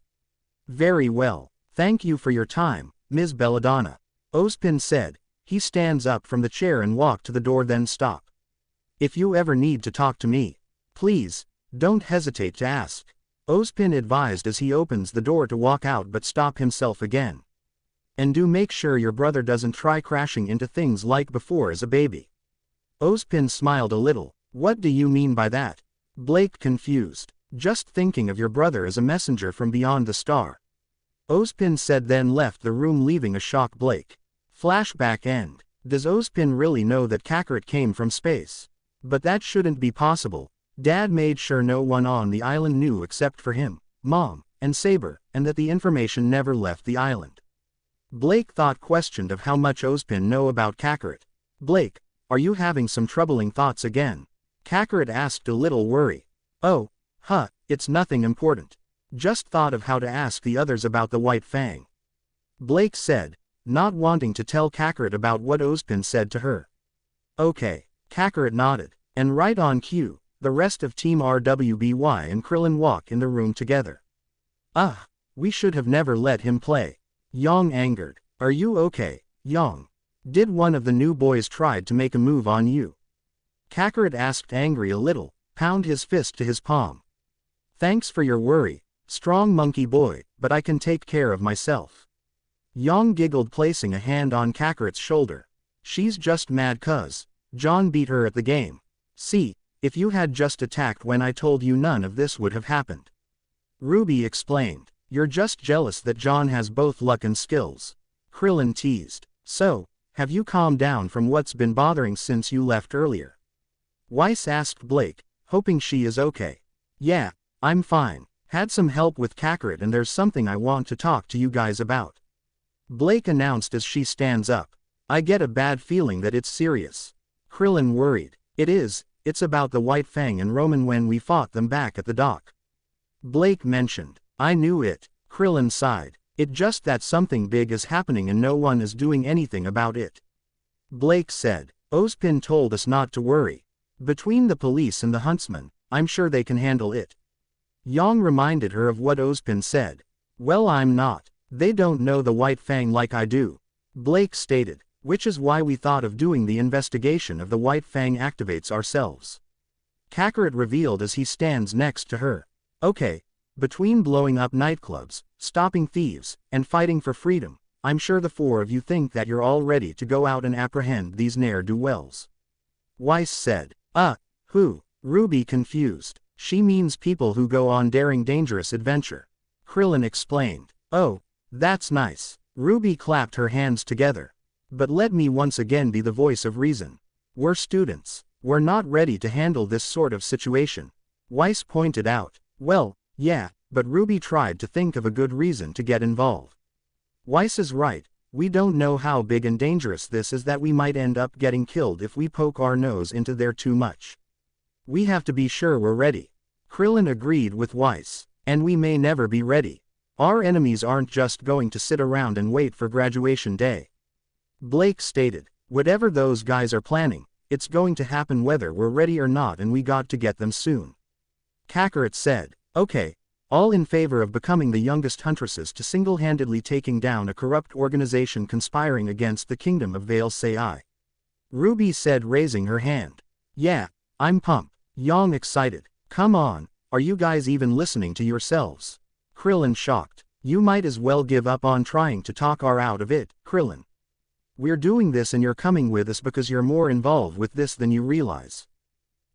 Very well. Thank you for your time, Ms. Belladonna. Ozpin said. He stands up from the chair and walked to the door then stop. If you ever need to talk to me, please, don't hesitate to ask. Ozpin advised as he opens the door to walk out but stop himself again. And do make sure your brother doesn't try crashing into things like before as a baby. Ozpin smiled a little. What do you mean by that? Blake confused. Just thinking of your brother as a messenger from beyond the star. Ozpin said then left the room leaving a shocked Blake. Flashback end. Does Ozpin really know that Kakarot came from space? But that shouldn't be possible. Dad made sure no one on the island knew except for him, Mom, and Saber, and that the information never left the island. Blake thought questioned of how much Ozpin know about Kakarot. Blake, are you having some troubling thoughts again? Kakarot asked a little worry. Oh, it's nothing important. Just thought of how to ask the others about the White Fang. Blake said, not wanting to tell Kakarot about what Ozpin said to her. Okay, Kakarot nodded, and right on cue, the rest of Team RWBY and Krillin walk in the room together. We should have never let him play. Yang angered. Are you okay, Yang? Did one of the new boys try to make a move on you? Kakarot asked angry a little, pound his fist to his palm. Thanks for your worry, strong monkey boy, but I can take care of myself. Yang giggled placing a hand on Kakarot's shoulder. She's just mad 'cause John beat her at the game. See, if you had just attacked when I told you none of this would have happened. Ruby explained. You're just jealous that John has both luck and skills. Krillin teased. So, have you calmed down from what's been bothering since you left earlier? Weiss asked Blake, hoping she is okay. Yeah, I'm fine. Had some help with Kakarot and there's something I want to talk to you guys about. Blake announced as she stands up. I get a bad feeling that it's serious. Krillin worried. It is, it's about the White Fang and Roman when we fought them back at the dock. Blake mentioned. I knew it, Krillin sighed. It's just that something big is happening and no one is doing anything about it. Blake said. Ozpin told us not to worry. Between the police and the huntsman, I'm sure they can handle it. Yang reminded her of what Ozpin said. Well, I'm not. They don't know the White Fang like I do. Blake stated, which is why we thought of doing the investigation of the White Fang activates ourselves. Kakarot revealed as he stands next to her. Okay, between blowing up nightclubs, stopping thieves, and fighting for freedom, I'm sure the four of you think that you're all ready to go out and apprehend these ne'er-do-wells. Weiss said. Who? Ruby confused. She means people who go on daring dangerous adventure. Krillin explained. Oh, that's nice. Ruby clapped her hands together. But let me once again be the voice of reason. We're students. We're not ready to handle this sort of situation. Weiss pointed out. Well, yeah, but Ruby tried to think of a good reason to get involved. Weiss is right. We don't know how big and dangerous this is that we might end up getting killed if we poke our nose into there too much. We have to be sure we're ready. Krillin agreed with Weiss. And we may never be ready. Our enemies aren't just going to sit around and wait for graduation day. Blake stated. Whatever those guys are planning, it's going to happen whether we're ready or not, and we got to get them soon. Kakarot said. Okay. All in favor of becoming the youngest huntresses to single-handedly taking down a corrupt organization conspiring against the kingdom of Vale say aye. Ruby said, raising her hand. Yeah, I'm pumped. Yang excited. Come on, are you guys even listening to yourselves? Krillin shocked. You might as well give up on trying to talk our out of it, Krillin. We're doing this and you're coming with us because you're more involved with this than you realize.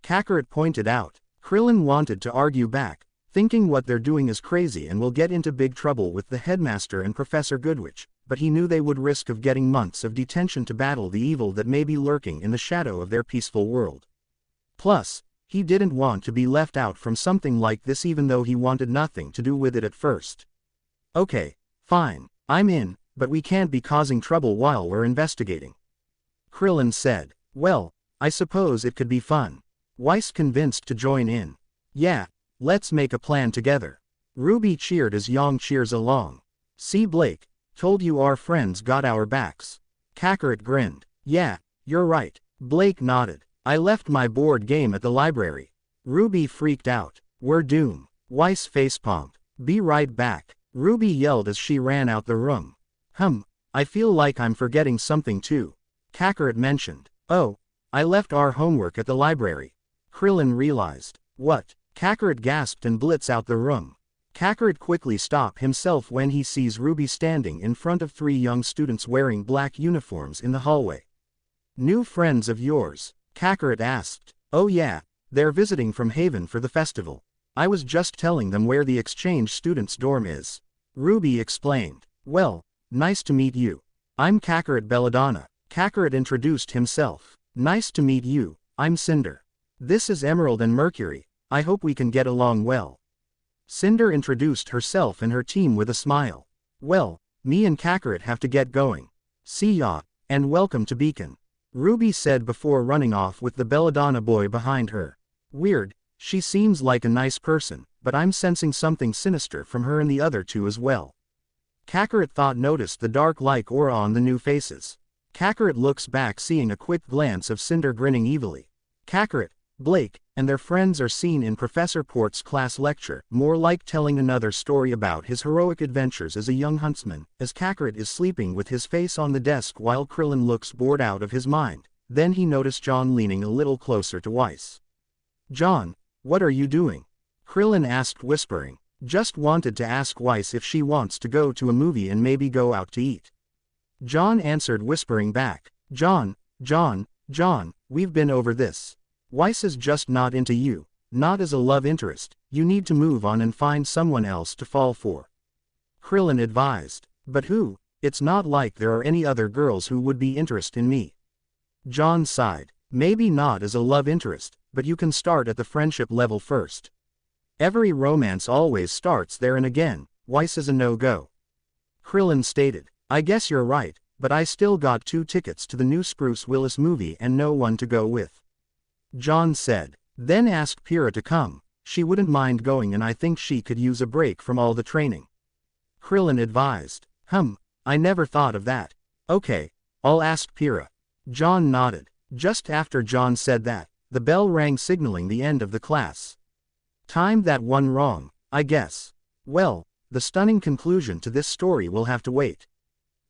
Kakarot pointed out. Krillin wanted to argue back, thinking what they're doing is crazy and will get into big trouble with the headmaster and Professor Goodwitch, but he knew they would risk of getting months of detention to battle the evil that may be lurking in the shadow of their peaceful world. Plus, he didn't want to be left out from something like this even though he wanted nothing to do with it at first. Okay, fine, I'm in, but we can't be causing trouble while we're investigating. Krillin said. Well, I suppose it could be fun. Weiss convinced to join in. Yeah, let's make a plan together. Ruby cheered as Yang cheers along. See Blake, told you our friends got our backs. Kakarot grinned. Yeah, you're right. Blake nodded. I left my board game at the library. Ruby freaked out. We're doomed. Weiss facepalmed. Be right back. Ruby yelled as she ran out the room. I feel like I'm forgetting something too. Kakarot mentioned. Oh, I left our homework at the library. Krillin realized. What? Kakarot gasped and blitzed out the room. Kakarot quickly stopped himself when he sees Ruby standing in front of three young students wearing black uniforms in the hallway. New friends of yours? Kakarot asked. Oh yeah, they're visiting from Haven for the festival. I was just telling them where the exchange students' dorm is. Ruby explained. Well, nice to meet you. I'm Kakarot Belladonna. Kakarot introduced himself. Nice to meet you, I'm Cinder. This is Emerald and Mercury. I hope we can get along well. Cinder introduced herself and her team with a smile. Well, me and Kakarot have to get going. See ya, and welcome to Beacon. Ruby said before running off with the Belladonna boy behind her. Weird, she seems like a nice person, but I'm sensing something sinister from her and the other two as well. Kakarot noticed the dark-like aura on the new faces. Kakarot looks back, seeing a quick glance of Cinder grinning evilly. Kakarot, Blake, and their friends are seen in Professor Port's class lecture, more like telling another story about his heroic adventures as a young huntsman, as Kakarot is sleeping with his face on the desk while Krillin looks bored out of his mind. Then he noticed John leaning a little closer to Weiss. John, what are you doing? Krillin asked, whispering. Just wanted to ask Weiss if she wants to go to a movie and maybe go out to eat. John answered, whispering back. John, we've been over this. Weiss is just not into you, not as a love interest. You need to move on and find someone else to fall for. Krillin advised. But who? It's not like there are any other girls who would be interested in me. John sighed. Maybe not as a love interest, but you can start at the friendship level first. Every romance always starts there, and again, Weiss is a no-go. Krillin stated. I guess you're right, but I still got 2 tickets to the new Spruce Willis movie and no one to go with. John said. Then ask Pyrrha to come. She wouldn't mind going and I think she could use a break from all the training. Krillin advised. I never thought of that. Okay, I'll ask Pyrrha. John nodded. Just after John said that, the bell rang signaling the end of the class. Timed that one wrong, I guess. Well, the stunning conclusion to this story will have to wait.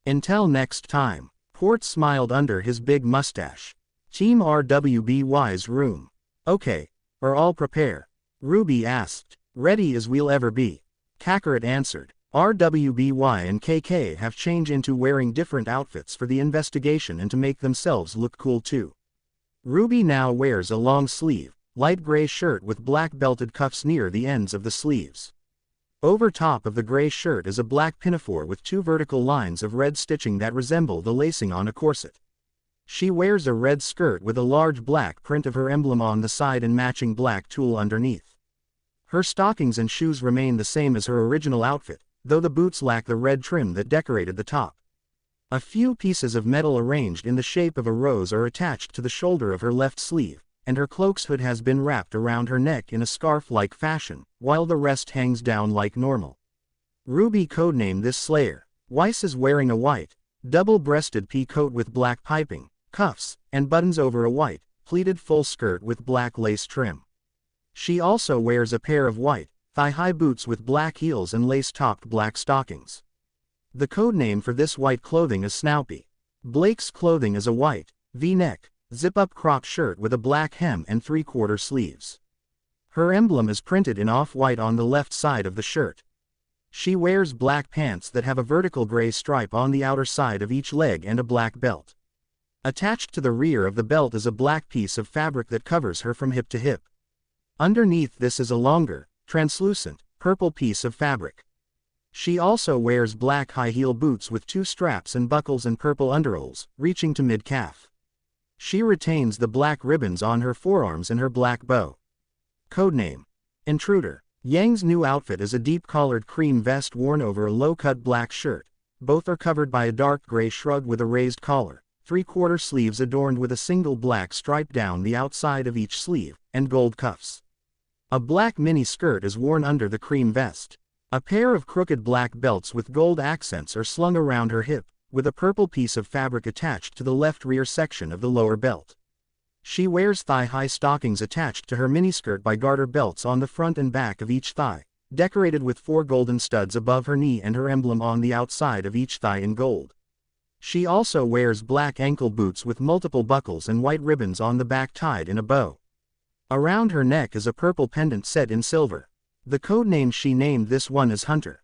Until next time. Port smiled under his big mustache. Team RWBY's room. Okay, are all prepare? Ruby asked. Ready as we'll ever be. Kakarot answered. RWBY and KK have changed into wearing different outfits for the investigation and to make themselves look cool too. Ruby now wears a long sleeve, light gray shirt with black belted cuffs near the ends of the sleeves. Over top of the gray shirt is a black pinafore with two vertical lines of red stitching that resemble the lacing on a corset. She wears a red skirt with a large black print of her emblem on the side and matching black tulle underneath. Her stockings and shoes remain the same as her original outfit, though the boots lack the red trim that decorated the top. A few pieces of metal arranged in the shape of a rose are attached to the shoulder of her left sleeve, and her cloak's hood has been wrapped around her neck in a scarf-like fashion, while the rest hangs down like normal. Ruby codenamed this Slayer. Weiss is wearing a white, double-breasted pea coat with black piping, cuffs, and buttons over a white, pleated full skirt with black lace trim. She also wears a pair of white, thigh-high boots with black heels and lace-topped black stockings. The codename for this white clothing is Snoopy. Blake's clothing is a white, V-neck, zip-up croc shirt with a black hem and three-quarter sleeves. Her emblem is printed in off-white on the left side of the shirt. She wears black pants that have a vertical gray stripe on the outer side of each leg and a black belt. Attached to the rear of the belt is a black piece of fabric that covers her from hip to hip. Underneath this is a longer, translucent, purple piece of fabric. She also wears black high-heel boots with two straps and buckles and purple underoles, reaching to mid-calf. She retains the black ribbons on her forearms and her black bow. Codename: Intruder. Yang's new outfit is a deep-collared cream vest worn over a low-cut black shirt. Both are covered by a dark gray shrug with a raised collar, three-quarter sleeves adorned with a single black stripe down the outside of each sleeve, and gold cuffs. A black mini skirt is worn under the cream vest. A pair of crooked black belts with gold accents are slung around her hip, with a purple piece of fabric attached to the left rear section of the lower belt. She wears thigh-high stockings attached to her miniskirt by garter belts on the front and back of each thigh, decorated with 4 golden studs above her knee and her emblem on the outside of each thigh in gold. She also wears black ankle boots with multiple buckles and white ribbons on the back tied in a bow. Around her neck is a purple pendant set in silver. The codename she named this one is Hunter.